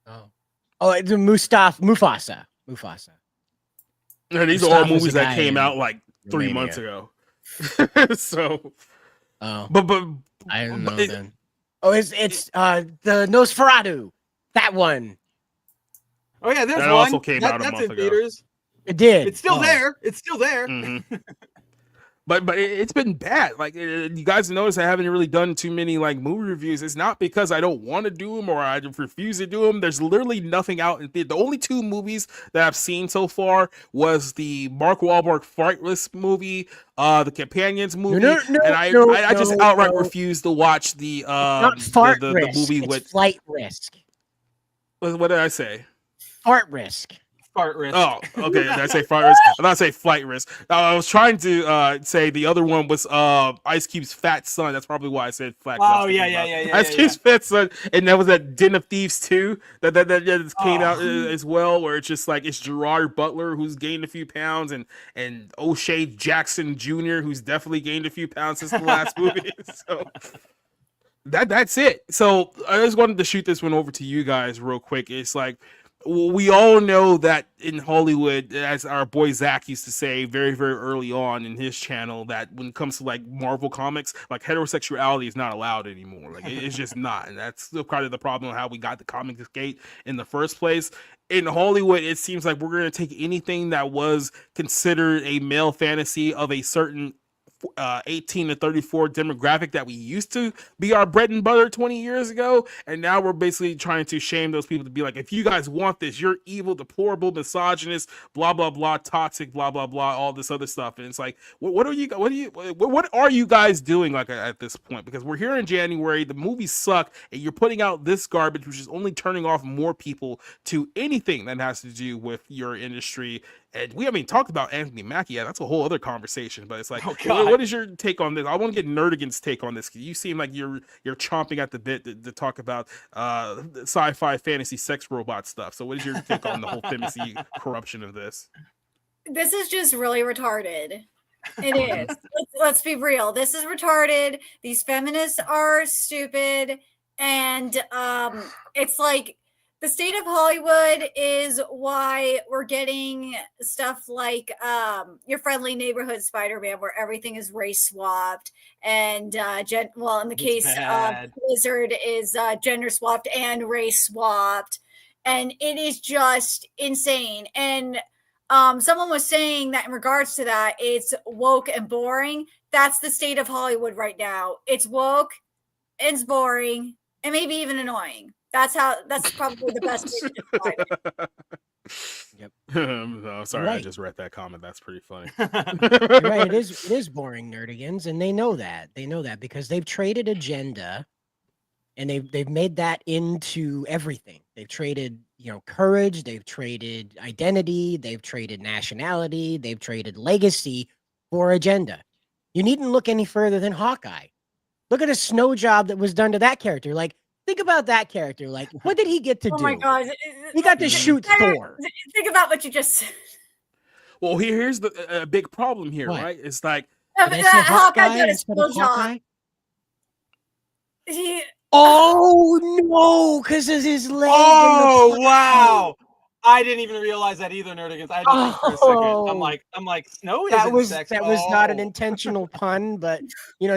Oh, it's Mufasa. And these are all movies that came out like 3 months ago. So, but I don't know then. Oh, it's the Nosferatu, that one. Oh yeah, there's that one. Also came out a month ago. Theaters. It did. It's still there. It's still there. Mm-hmm. But it's been bad. Like, you guys notice I haven't really done too many like movie reviews. It's not because I don't want to do them or I refuse to do them. There's literally nothing out in theater. The only two movies that I've seen so far was the Mark Wahlberg Frightless movie, the Companions movie, and I just outright refuse to watch the movie with Flight Risk. What did I say? Fart Risk. Fart risk. Oh, okay. Did I say fart risk? I'm not saying flight risk. I was trying to say the other one was Ice Cube's Fat Son. That's probably why I said flat. Oh yeah. Ice Cube's Fat Son, and that was that Den of Thieves 2 that came out as well, where it's just like it's Gerard Butler who's gained a few pounds, and O'Shea Jackson Jr. who's definitely gained a few pounds since the last movie. So that's it. So I just wanted to shoot this one over to you guys real quick. It's like, we all know that in Hollywood, as our boy Zach used to say very, very early on in his channel, that when it comes to like Marvel comics, like heterosexuality is not allowed anymore. Like it's just not. And that's kind of the problem of how we got the Comics Gate in the first place. In Hollywood, it seems like we're going to take anything that was considered a male fantasy of a certain 18 to 34 demographic that we used to be our bread and butter 20 years ago, and now we're basically trying to shame those people to be like, if you guys want this, you're evil, deplorable, misogynist, blah blah blah, toxic, blah blah blah, all this other stuff. And it's like, what are you guys doing like at this point? Because we're here in January, the movies suck, and you're putting out this garbage, which is only turning off more people to anything that has to do with your industry And we haven't even talked about Anthony Mackie yet. That's a whole other conversation. But it's like, God. what is your take on this? I want to get Nerdigan's take on this, because you seem like you're chomping at the bit to talk about sci-fi, fantasy, sex robot stuff. So what is your take on the whole fantasy corruption of this? This is just really retarded. It is. Let's be real. This is retarded. These feminists are stupid. And it's like the state of Hollywood is why we're getting stuff like Your Friendly Neighborhood Spider-Man, where everything is race swapped. And in the case of Blizzard is gender swapped and race swapped. And it is just insane. And someone was saying that in regards to that, it's woke and boring. That's the state of Hollywood right now. It's woke, it's boring, and maybe even annoying. That's probably the best way to describe it. Yep. No, sorry, Right. I just read that comment. That's pretty funny. You're right. It is boring, Nerdigans, and they know that. They know that because they've traded agenda, and they've made that into everything. They've traded, courage. They've traded identity. They've traded nationality. They've traded legacy for agenda. You needn't look any further than Hawkeye. Look at a snow job that was done to that character. Like, think about that character. Like, what did he get to do? Oh my God. He got to shoot Thor. Think about what you just said. Well, here's the big problem here, right? It's like Hawkeye did a snow job. Oh no, because of his leg. Oh wow! I didn't even realize that either, Nerdigans. I didn't think for a second. I'm like, snow isn't sex. That was not an intentional pun, but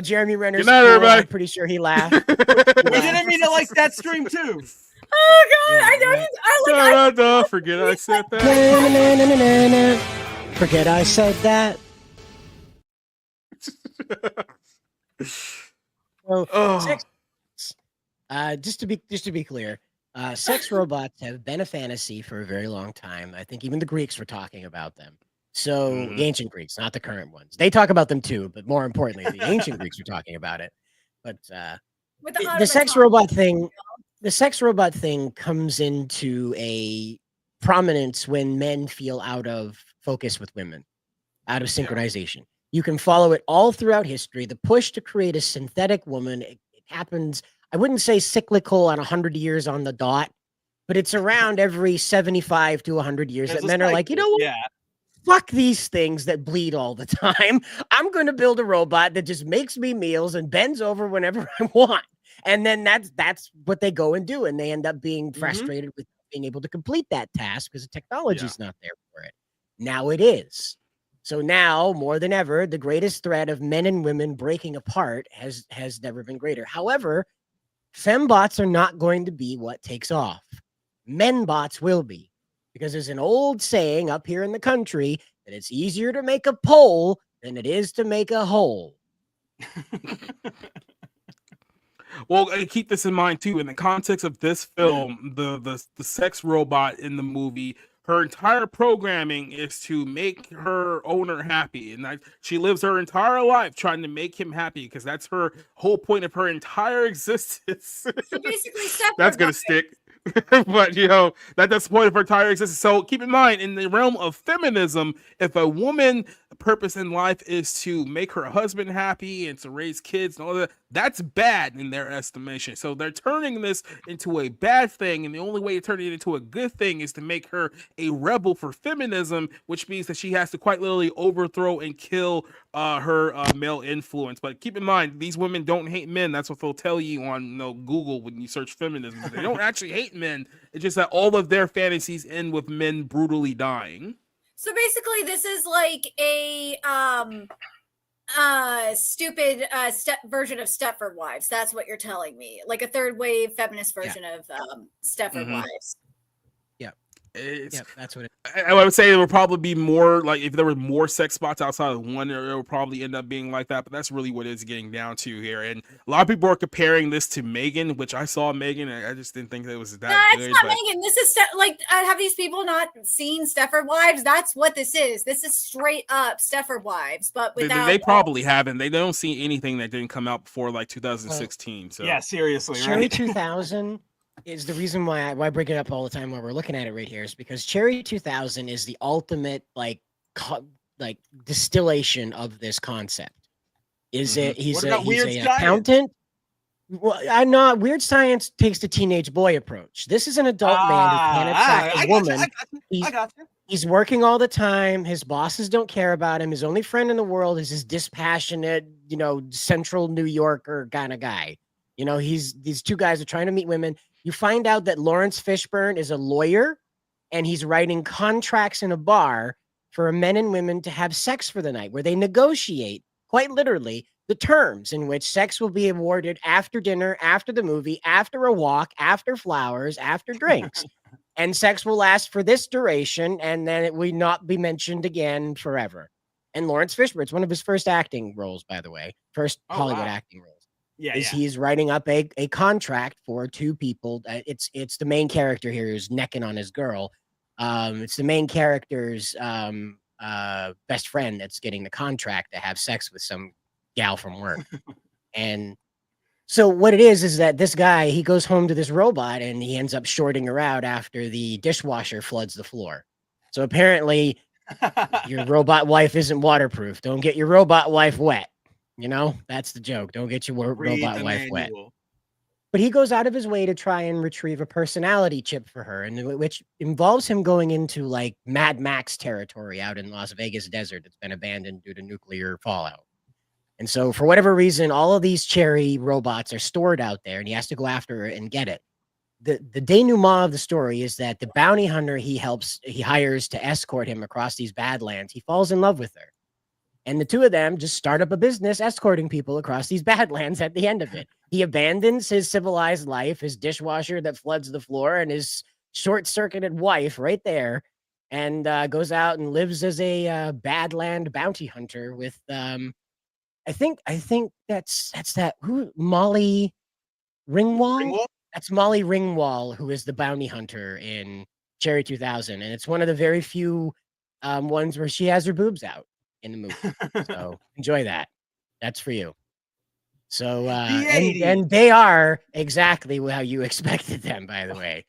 Jeremy Renner's Good night, cool. everybody. I'm pretty sure he laughed. We didn't mean to like that stream too. Oh God! I know you. Forget I said that. Forget I said that. Just to be clear, sex robots have been a fantasy for a very long time. I think even the Greeks were talking about them. So the ancient Greeks, not the current ones. They talk about them too, but more importantly, the ancient Greeks were talking about it. But the sex robot thing comes into a prominence when men feel out of focus with women, out of synchronization. You can follow it all throughout history. The push to create a synthetic woman, it happens, I wouldn't say cyclical on 100 years on the dot, but it's around every 75 to 100 years that men are like, you know what? Yeah. Fuck these things that bleed all the time. I'm going to build a robot that just makes me meals and bends over whenever I want. And then that's what they go and do. And they end up being frustrated with being able to complete that task because the technology's not there for it. Now it is. So now, more than ever, the greatest threat of men and women breaking apart has never been greater. However, fembots are not going to be what takes off. Menbots will be. Because there's an old saying up here in the country that it's easier to make a pole than it is to make a hole. Well, keep this in mind too. In the context of this film, the sex robot in the movie, her entire programming is to make her owner happy, and she lives her entire life trying to make him happy because that's her whole point of her entire existence. So basically, that's gonna stick. But that's the point of her entire existence. So keep in mind, in the realm of feminism, if a woman's purpose in life is to make her husband happy and to raise kids and all that, that's bad in their estimation. So they're turning this into a bad thing, and the only way to turn it into a good thing is to make her a rebel for feminism, which means that she has to quite literally overthrow and kill her male influence. But keep in mind, these women don't hate men. That's what they'll tell you on Google when you search feminism. They don't actually hate men. It's just that all of their fantasies end with men brutally dying. So basically, this is like a stupid version of Stepford Wives. That's what you're telling me. Like a third wave feminist version of Stepford Wives. That's what I would say it would probably be more like if there were more sex spots outside of one, it would probably end up being like that. But that's really what it's getting down to here. And a lot of people are comparing this to Megan, which I saw Megan, and I just didn't think that was that good. It's not Megan. This is have these people not seen Stepford Wives? That's what this is. This is straight up Stepford Wives, but without. They probably haven't. They don't see anything that didn't come out before like 2016. So yeah, seriously, Cherry 2000 is the reason why I bring it up all the time while we're looking at it right here is because Cherry 2000 is the ultimate like distillation of this concept. Is it? He's an accountant. Well, I'm not. Weird Science takes the teenage boy approach. This is an adult man who can't attract a woman. He's working all the time. His bosses don't care about him. His only friend in the world is his dispassionate, central New Yorker kind of guy. These two guys are trying to meet women. You find out that Lawrence Fishburne is a lawyer and he's writing contracts in a bar for men and women to have sex for the night, where they negotiate, quite literally, the terms in which sex will be awarded after dinner, after the movie, after a walk, after flowers, after drinks. And sex will last for this duration, and then it will not be mentioned again forever. And Lawrence Fishburne, it's one of his first acting roles, by the way, first Hollywood acting roles. He's writing up a contract for two people. It's the main character here who's necking on his girl. It's the main character's best friend that's getting the contract to have sex with some gal from work. And so what it is that this guy, he goes home to this robot and he ends up shorting her out after the dishwasher floods the floor. So apparently your robot wife isn't waterproof. Don't get your robot wife wet. That's the joke. Don't get your robot wife wet. But he goes out of his way to try and retrieve a personality chip for her, and which involves him going into like Mad Max territory out in Las Vegas desert that's been abandoned due to nuclear fallout. And so for whatever reason, all of these Cherry robots are stored out there, and he has to go after her and get it. The denouement of the story is that the bounty hunter he hires to escort him across these badlands, he falls in love with her. And the two of them just start up a business escorting people across these badlands at the end of it. He abandons his civilized life, his dishwasher that floods the floor, and his short-circuited wife right there, and goes out and lives as a badland bounty hunter with I think that's that Molly Ringwald? That's Molly Ringwald, who is the bounty hunter in Cherry 2000, and it's one of the very few ones where she has her boobs out in the movie. So enjoy that. That's for you. So and they are exactly how you expected them, by the way.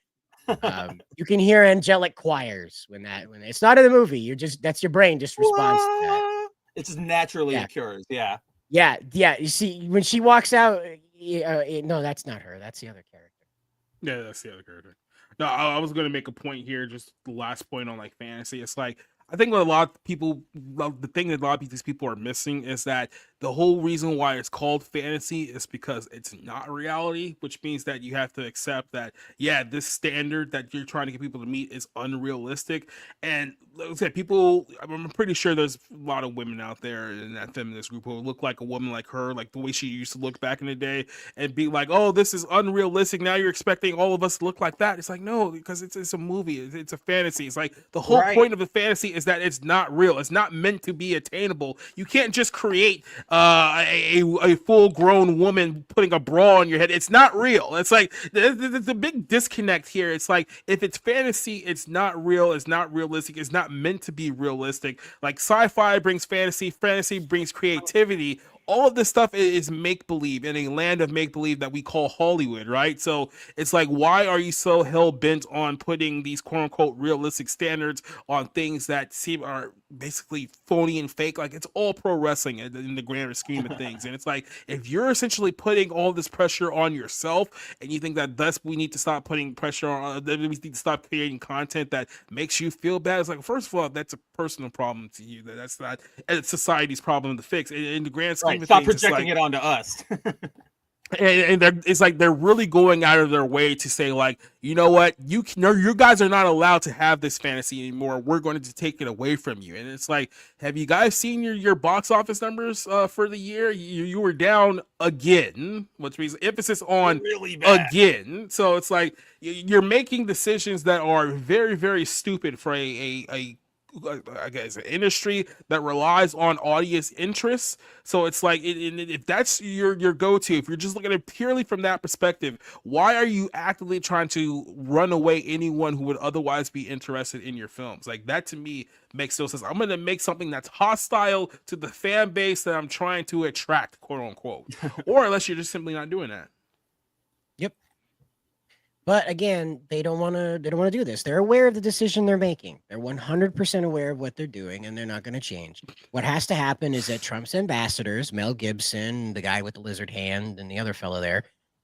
You can hear angelic choirs when it's not in the movie. That's your brain just responds to that. It just naturally occurs. Yeah. You see, when she walks out, no, that's not her. That's the other character. Yeah, that's the other character. No, I was going to make a point here. Just the last point on like fantasy. It's like, I think what a lot of people, the thing that a lot of these people are missing is that the whole reason why it's called fantasy is because it's not reality, which means that you have to accept that, this standard that you're trying to get people to meet is unrealistic. And like I said, I'm pretty sure there's a lot of women out there in that feminist group who look like a woman like her, like the way she used to look back in the day, and be like, oh, this is unrealistic. Now you're expecting all of us to look like that. It's like, no, because it's a movie. It's a fantasy. It's like the whole point of the fantasy is that it's not real. It's not meant to be attainable. You can't just create a full-grown woman putting a bra on your head. It's not real. It's like there's a big disconnect here. It's like, if it's fantasy, it's not real. It's not realistic. It's not meant to be realistic. Like sci-fi brings fantasy brings creativity. All of this stuff is make-believe in a land of make-believe that we call Hollywood, right? So it's like, why are you so hell-bent on putting these quote-unquote realistic standards on things that are basically phony and fake? Like, it's all pro wrestling in the grander scheme of things. And it's like, if you're essentially putting all this pressure on yourself, and you think that thus we need to stop putting pressure on, we need to stop creating content that makes you feel bad, it's like, first of all, that's a personal problem to you. That's not society's problem to fix. In the grand scheme, stop projecting it onto us. and it's like they're really going out of their way to say, like, you know what, you guys are not allowed to have this fantasy anymore. We're going to take it away from you. And it's like, have you guys seen your box office numbers for the year? You were down again, which means emphasis on really again. So it's like you're making decisions that are very, very stupid for I guess an industry that relies on audience interests. So it's like, if that's your go-to, if you're just looking at it purely from that perspective, why are you actively trying to run away anyone who would otherwise be interested in your films? Like, that to me makes no sense. I'm going to make something that's hostile to the fan base that I'm trying to attract, quote unquote, or unless you're just simply not doing that. But again, they don't want to do this. They're aware of the decision they're making. They're 100% aware of what they're doing, and they're not going to change. What has to happen is that Trump's ambassadors, Mel Gibson, the guy with the lizard hand, and the other fellow there,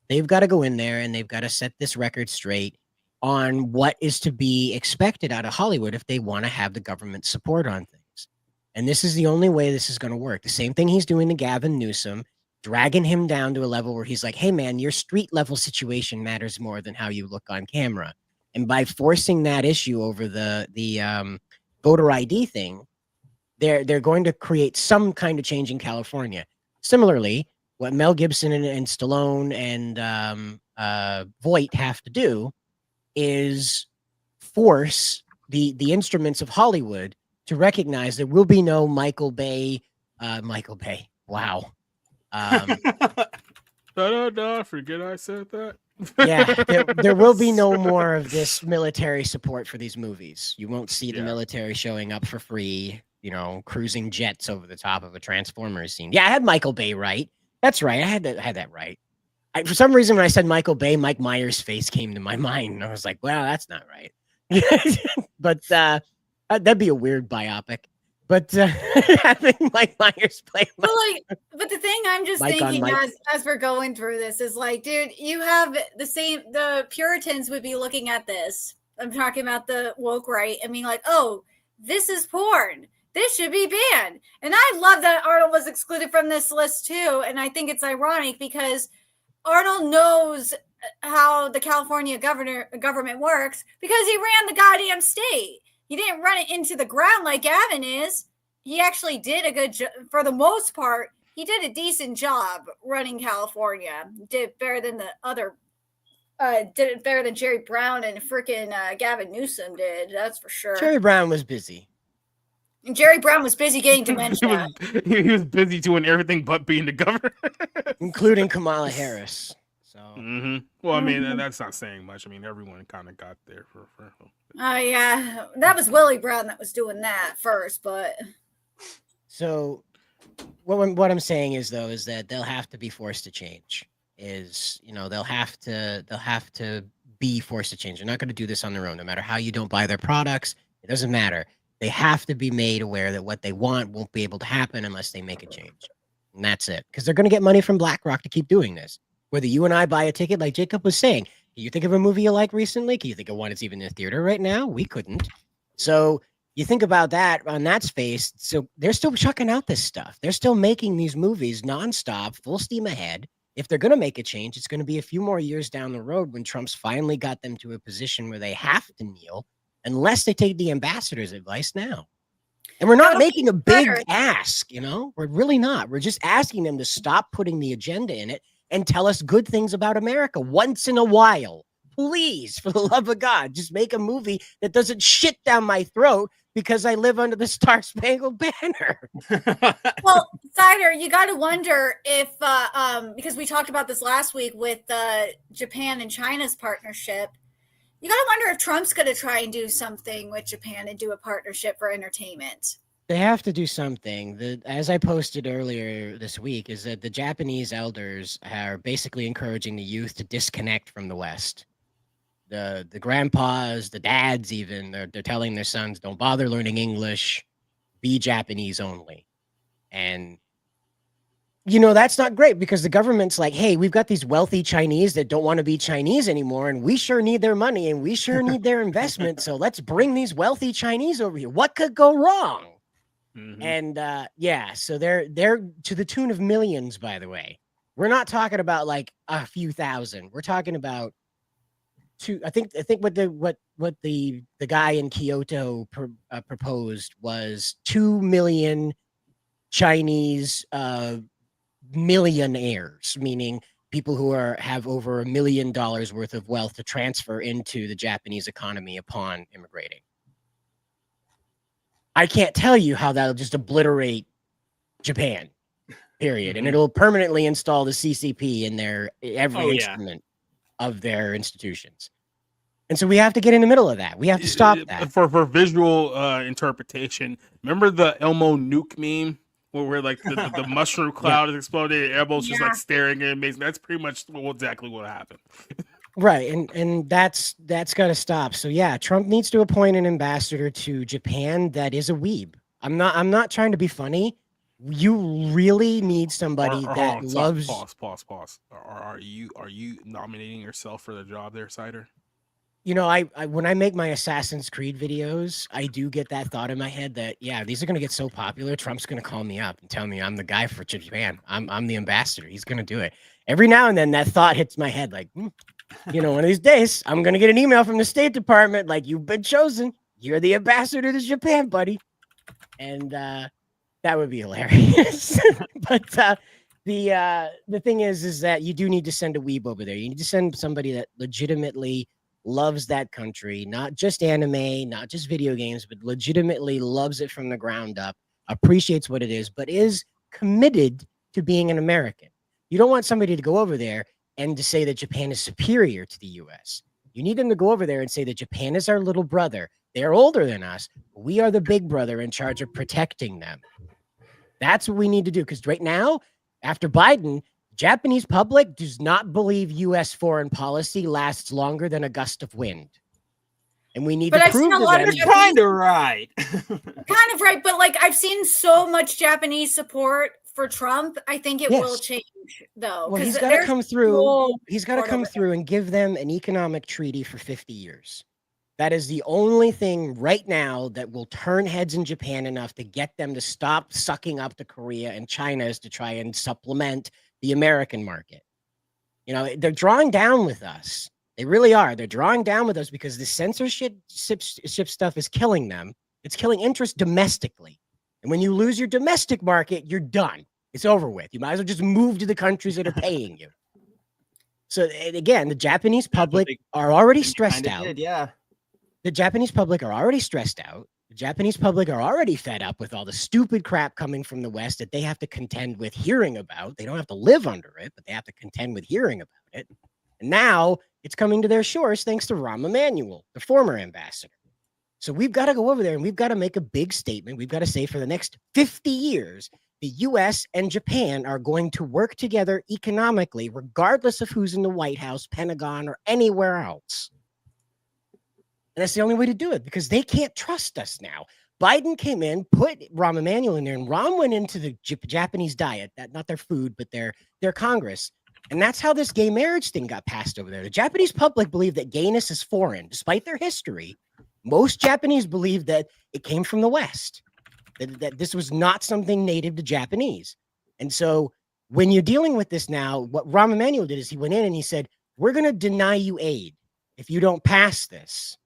they've got to go in there and they've got to set this record straight on what is to be expected out of Hollywood if they want to have the government support on things. And this is the only way this is going to work. The same thing he's doing to Gavin Newsom, dragging him down to a level where he's like, hey, man, your street level situation matters more than how you look on camera. And by forcing that issue over the voter ID thing, they're going to create some kind of change in California. Similarly, what Mel Gibson and Stallone and Voight have to do is force the instruments of Hollywood to recognize there will be no Michael Bay. Wow. Forget I said that. Yeah, there will be no more of this military support for these movies. You won't see the military showing up for free, cruising jets over the top of a Transformers scene. Yeah, I had Michael Bay right. That's right. I had that right. For some reason, when I said Michael Bay, Mike Myers' face came to my mind. And I was like, well, that's not right. But that'd be a weird biopic. But having Mike Myers play, but the thing I'm just thinking as we're going through this is like, dude, you have the Puritans would be looking at this. I'm talking about the woke right. I mean, like, oh, this is porn. This should be banned. And I love that Arnold was excluded from this list too. And I think it's ironic because Arnold knows how the California government works because he ran the goddamn state. He didn't run it into the ground like Gavin is. He actually did a good job. For the most part, he did a decent job running California. Did better than the other. Did it better than Jerry Brown and freaking Gavin Newsom did. That's for sure. Jerry Brown was busy. And Jerry Brown was busy getting dementia. he was busy doing everything but being the governor. Including Kamala Harris. So. Well, I mean, that's not saying much. I mean, everyone kind of got there for. Oh yeah, that was Willie Brown that was doing that first, but. So, what I'm saying is that they'll have to be forced to change. They'll have to be forced to change. They're not going to do this on their own. No matter how you don't buy their products, it doesn't matter. They have to be made aware that what they want won't be able to happen unless they make a change, and that's it. Because they're going to get money from BlackRock to keep doing this. Whether you and I buy a ticket, like Jacob was saying, can you think of a movie you like recently? Can you think of one that's even in the theater right now? We couldn't. So you think about that on that space. So they're still chucking out this stuff. They're still making these movies nonstop, full steam ahead. If they're going to make a change, it's going to be a few more years down the road when Trump's finally got them to a position where they have to kneel, unless they take the ambassador's advice now. And we're not making a big ask, We're really not. We're just asking them to stop putting the agenda in it and tell us good things about America once in a while. Please, for the love of God, just make a movie that doesn't shit down my throat because I live under the Star-Spangled Banner. Well, Cider, you got to wonder if, because we talked about this last week with Japan and China's partnership, you got to wonder if Trump's going to try and do something with Japan and do a partnership for entertainment. They have to do something. As I posted earlier this week, is that the Japanese elders are basically encouraging the youth to disconnect from the West. The grandpas, the dads even, they're telling their sons, don't bother learning English, be Japanese only. And, that's not great because the government's like, hey, we've got these wealthy Chinese that don't want to be Chinese anymore, and we sure need their money and we sure need their investment, so let's bring these wealthy Chinese over here. What could go wrong? And so they're to the tune of millions, by the way. We're not talking about like a few thousand. We're talking about I think what the guy in Kyoto proposed was 2 million Chinese millionaires, meaning people who have over $1 million worth of wealth to transfer into the Japanese economy upon immigrating. I can't tell you how that'll just obliterate Japan, period. And it'll permanently install the CCP in every instrument of their institutions. And so we have to get in the middle of that. We have to stop that. For visual interpretation, remember the Elmo nuke meme where like the mushroom cloud is exploding and Elmo's just like staring at amazing. That's pretty much exactly what happened. Right, and that's got to stop. So yeah, Trump needs to appoint an ambassador to Japan that is a weeb. I'm not trying to be funny. You really need somebody Hold that on, stop, loves. pause. Are you nominating yourself for the job there, Cider? I when I make my Assassin's Creed videos, I do get that thought in my head that yeah, these are gonna get so popular. Trump's gonna call me up and tell me I'm the guy for Japan. I'm the ambassador. He's gonna do it. Every now and then, that thought hits my head like. One of these days, I'm going to get an email from the State Department like, you've been chosen. You're the ambassador to Japan, buddy. And that would be hilarious. But the thing is that you do need to send a weeb over there. You need to send somebody that legitimately loves that country, not just anime, not just video games, but legitimately loves it from the ground up, appreciates what it is, but is committed to being an American. You don't want somebody to go over there and to say that Japan is superior to the US. You need them to go over there and say that Japan is our little brother. They're older than us. We are the big brother in charge of protecting them. That's what we need to do. Because right now, after Biden, Japanese public does not believe US foreign policy lasts longer than a gust of wind. And we need to prove to them. You're kind of right. Kind of right. But like, I've seen so much Japanese support for Trump. I think it will change though. Well, he's got to come through. He's got to come through and give them an economic treaty for 50 years. That is the only thing right now that will turn heads in Japan enough to get them to stop sucking up to Korea and China's to try and supplement the American market. They're drawing down with us. They really are. They're drawing down with us because the censorship stuff is killing them. It's killing interest domestically. And when you lose your domestic market, you're done. It's over with. You might as well just move to the countries that are paying you. So again, the Japanese public are already stressed out. The Japanese public are already stressed out. The Japanese public are already fed up with all the stupid crap coming from the West that they have to contend with hearing about. They don't have to live under it, but they have to contend with hearing about it. And now it's coming to their shores thanks to Rahm Emanuel, the former ambassador. So we've got to go over there and we've got to make a big statement. We've got to say for the next 50 years, the US and Japan are going to work together economically, regardless of who's in the White House, Pentagon, or anywhere else. And that's the only way to do it because they can't trust us now. Biden came in, put Rahm Emanuel in there, and Rahm went into the Japanese diet, not their food, but their Congress. And that's how this gay marriage thing got passed over there. The Japanese public believe that gayness is foreign, despite their history. Most Japanese believe that it came from the West, that this was not something native to Japanese. And so when you're dealing with this now, what Rahm Emanuel did is he went in and he said, we're going to deny you aid if you don't pass this.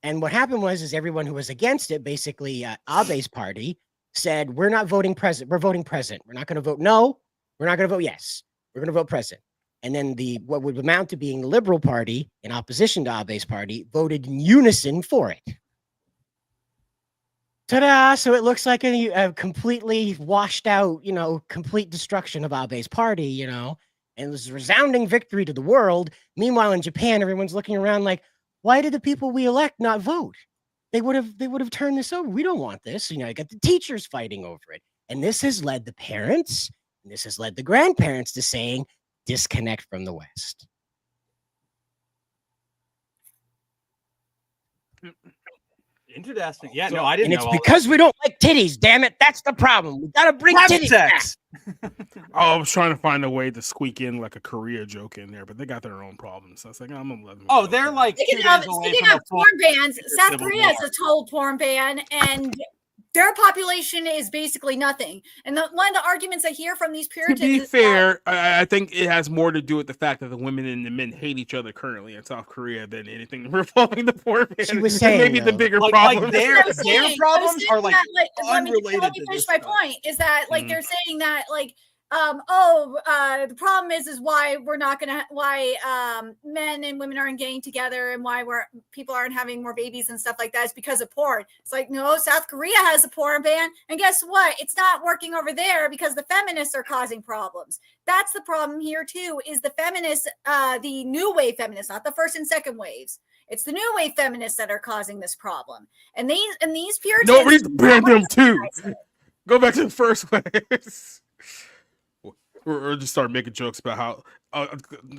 And what happened was everyone who was against it, basically Abe's party, said, we're not voting president. We're voting president. We're not going to vote no. We're not going to vote yes. We're going to vote president. And then what would amount to being the Liberal Party in opposition to Abe's party voted in unison for it. Ta-da! So it looks like a completely washed out, complete destruction of Abe's party, and it was a resounding victory to the world. Meanwhile, in Japan, everyone's looking around like, why did the people we elect not vote? They would have turned this over. We don't want this. You got the teachers fighting over it. And this has led the parents, and this has led the grandparents to saying, disconnect from the West. Interesting. Yeah, no, I didn't know. And it's because we don't like titties, damn it. That's the problem. We gotta bring titties back. I was trying to find a way to squeak in like a Korea joke in there, but they got their own problems. So I was like, I'm gonna let them. Oh, they're like speaking of porn bans, South Korea has a total porn ban, and their population is basically nothing. And one of the arguments I hear from these Puritans. To be fair, I think it has more to do with the fact that the women and the men hate each other currently in South Korea than anything revolving the porn ban. She was saying, maybe the bigger problem. Like their problems are like unrelated. Let me finish my point. Is that like they're saying that like. The problem is why we're not gonna men and women aren't getting together and why people aren't having more babies and stuff like that is because of porn. It's like, no, South Korea has a porn ban, and guess what? It's not working over there because the feminists are causing problems. That's the problem here too, is the feminists, the new wave feminists, not the first and second waves. It's the new wave feminists that are causing this problem. And these Puritans. Nobody's banned them too. Go back to the first waves. or just start making jokes about how.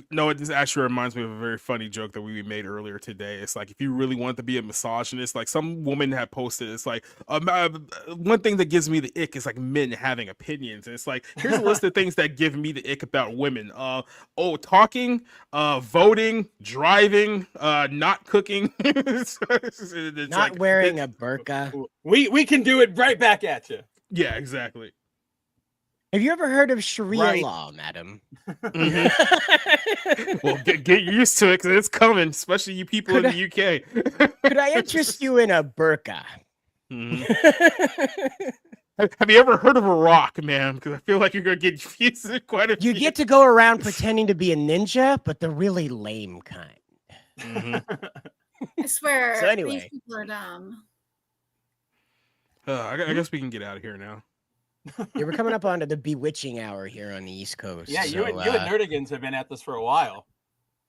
No, it just actually reminds me of a very funny joke that we made earlier today. It's like, if you really want to be a misogynist, like some woman had posted, it's like, one thing that gives me the ick is like men having opinions. And it's like, here's a list of things that give me the ick about women. Talking, voting, driving, not cooking, it's Not like, wearing a burqa. We can do it right back at you. Yeah, exactly. Have you ever heard of Sharia Right. law, madam? Well, get used to it because it's coming, especially you people in the UK. Could I interest you in a burqa? Mhm. Have you ever heard of a rock, man? Because I feel like you're gonna get used to quite a You few. get to go around pretending to be a ninja, but the really lame kind. I swear, So anyway. these people are dumb. I guess we can get out of here now. Yeah, we're coming up onto the bewitching hour here on the East Coast. Yeah, you so, and Nerdigans have been at this for a while.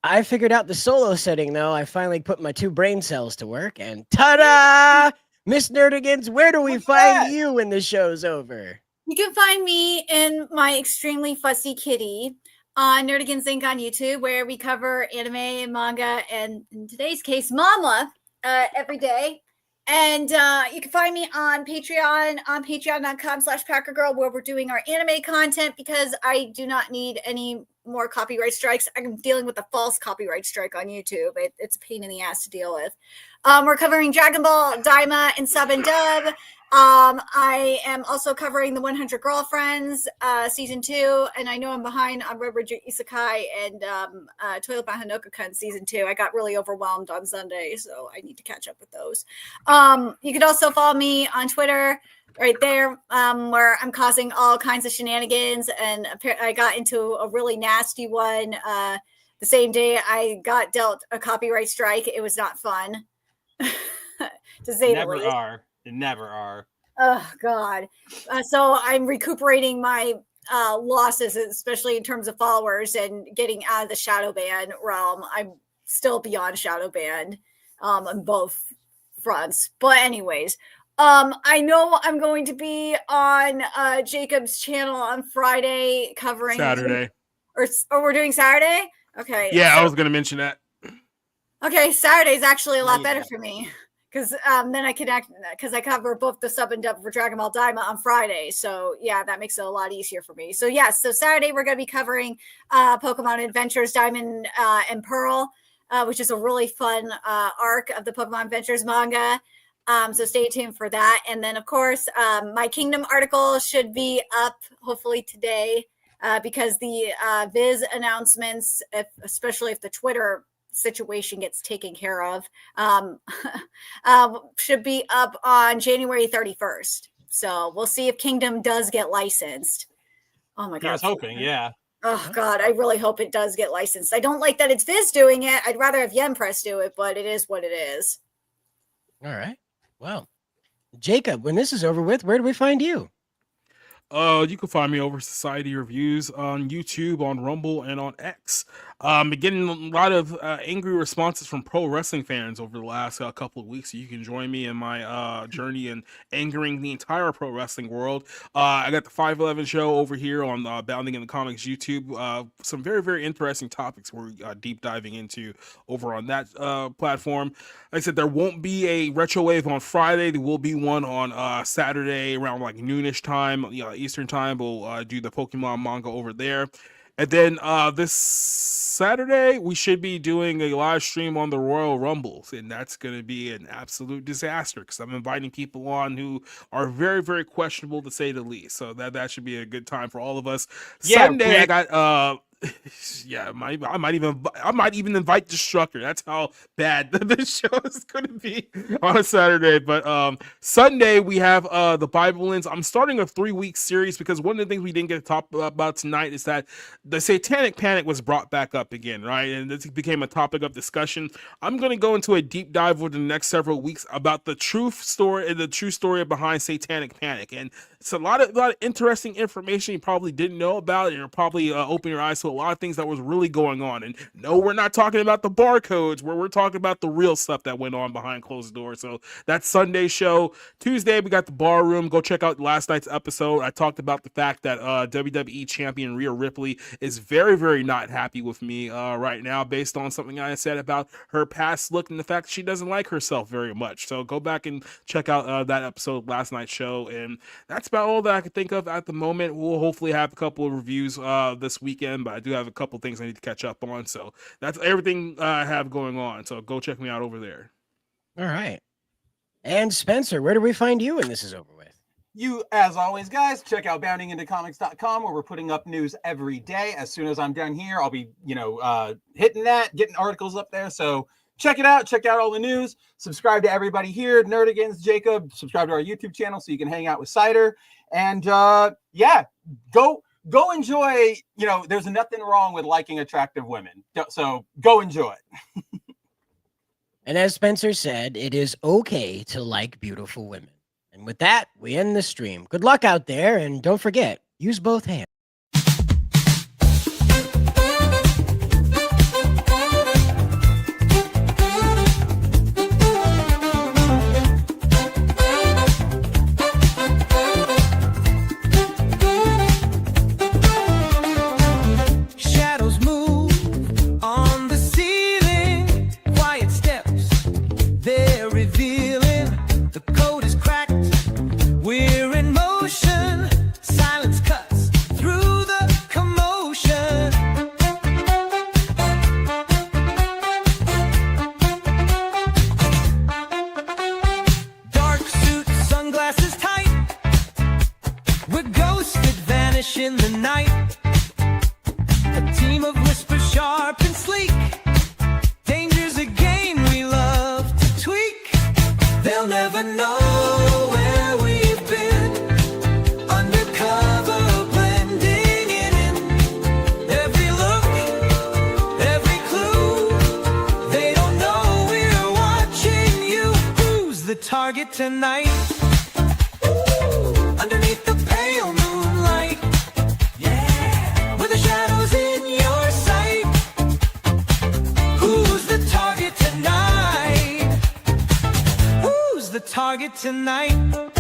I figured out the solo setting, though. I finally put my 2 brain cells to work, and ta-da! Miss Nerdigans, where do we find you when the show's over? You can find me in my extremely fussy kitty on Nerdigans Inc. on YouTube, where we cover anime and manga, and in today's case, manga, every day. And you can find me on Patreon, on patreon.com/packergirl, where we're doing our anime content, because I do not need any more copyright strikes. I'm dealing with a false copyright strike on YouTube. It's a pain in the ass to deal with. We're covering Dragon Ball, Daima, and Sub and Dub. I am also covering the 100 Girlfriends season 2, and I know I'm behind on Red Ridge Isekai and Toilet by Hanoka-kun season 2. I got really overwhelmed on Sunday, so I need to catch up with those. You could also follow me on Twitter right there, where I'm causing all kinds of shenanigans, and I got into a really nasty one the same day I got dealt a copyright strike. It was not fun, to say the least. Never are. Oh God! So I'm recuperating my losses, especially in terms of followers and getting out of the shadow ban realm. I'm still beyond shadow ban on both fronts. But anyways, I know I'm going to be on Jacob's channel on Friday covering Saturday. Or we're doing Saturday. Okay. Yeah, so- I was gonna mention that. Okay, Saturday is actually a lot better for me. Because then I can because I cover both the Sub and Dub for Dragon Ball Daima on Friday. So yeah, that makes it a lot easier for me. So yes, so Saturday we're going to be covering Pokemon Adventures Diamond and Pearl, which is a really fun arc of the Pokemon Adventures manga. So stay tuned for that. And then of course, my Kingdom article should be up hopefully today because the Viz announcements, especially if the Twitter situation gets taken care of, should be up on January 31st. So we'll see if Kingdom does get licensed. Oh my God. I was hoping, yeah. Oh God, I really hope it does get licensed. I don't like that it's Viz doing it. I'd rather have Yen Press do it, but it is what it is. All right. Well, Jacob, when this is over with, where do we find you? You can find me over Society Reviews on YouTube, on Rumble, and on X. Been getting a lot of angry responses from pro wrestling fans over the last couple of weeks. So you can join me in my journey in angering the entire pro wrestling world. I got the 511 show over here on Bounding in the Comics YouTube. Some very, very interesting topics we're deep diving into over on that platform. Like I said, there won't be a retro wave on Friday. There will be one on Saturday around like noonish time, Eastern time. We'll do the Pokemon manga over there. And then this Saturday, we should be doing a live stream on the Royal Rumbles, and that's going to be an absolute disaster because I'm inviting people on who are very, very questionable to say the least. So that should be a good time for all of us. Yeah, Sunday, Rick. I got yeah, I might even invite Destructor. That's how bad the show is going to be on a Saturday. But Sunday we have the Bible Lens. I'm starting a 3-week series because one of the things we didn't get to talk about tonight is that the Satanic Panic was brought back up again, right? And this became a topic of discussion. I'm going to go into a deep dive over the next several weeks about the true story behind Satanic Panic. And it's a lot of interesting information you probably didn't know about, and you're probably open your eyes to a lot of things that was really going on. And no, we're not talking about the barcodes, where we're talking about the real stuff that went on behind closed doors. So that's Sunday show. Tuesday, we got the Bar Room. Go check out last night's episode. I talked about the fact that WWE champion Rhea Ripley is very, very not happy with me right now, based on something I said about her past look and the fact that she doesn't like herself very much. So go back and check out that episode, last night's show. And that's about all that I can think of at the moment. We'll hopefully have a couple of reviews this weekend, but I do have a couple things I need to catch up on. So that's everything I have going on. So go check me out over there. All right. And Spencer, where do we find you when this is over with? You, as always, guys, check out boundingintocomics.com, where we're putting up news every day. As soon as I'm done here, I'll be, hitting that, getting articles up there. So check it out. Check out all the news. Subscribe to everybody here. Nerdigans, Jacob, subscribe to our YouTube channel so you can hang out with Cider. And go enjoy. There's nothing wrong with liking attractive women. So go enjoy. And as Spencer said, it is okay to like beautiful women. And with that, we end the stream. Good luck out there, and don't forget, use both hands. Shadows move on the ceiling. Quiet steps, they're revealing. The code is cracked. We're in motion. Silence cuts through the commotion. Dark suit, sunglasses tight. We're ghosted, vanish in the night. A team of whisper sharp and sleek. Danger's a game we love to tweak. They'll never know where we've been. Undercover, blending in. Every look, every clue. They don't know we're watching you. Who's the target tonight? Underneath the pale moonlight. Yeah, with the shadows in your sight. Who's the target tonight? Who's the target tonight?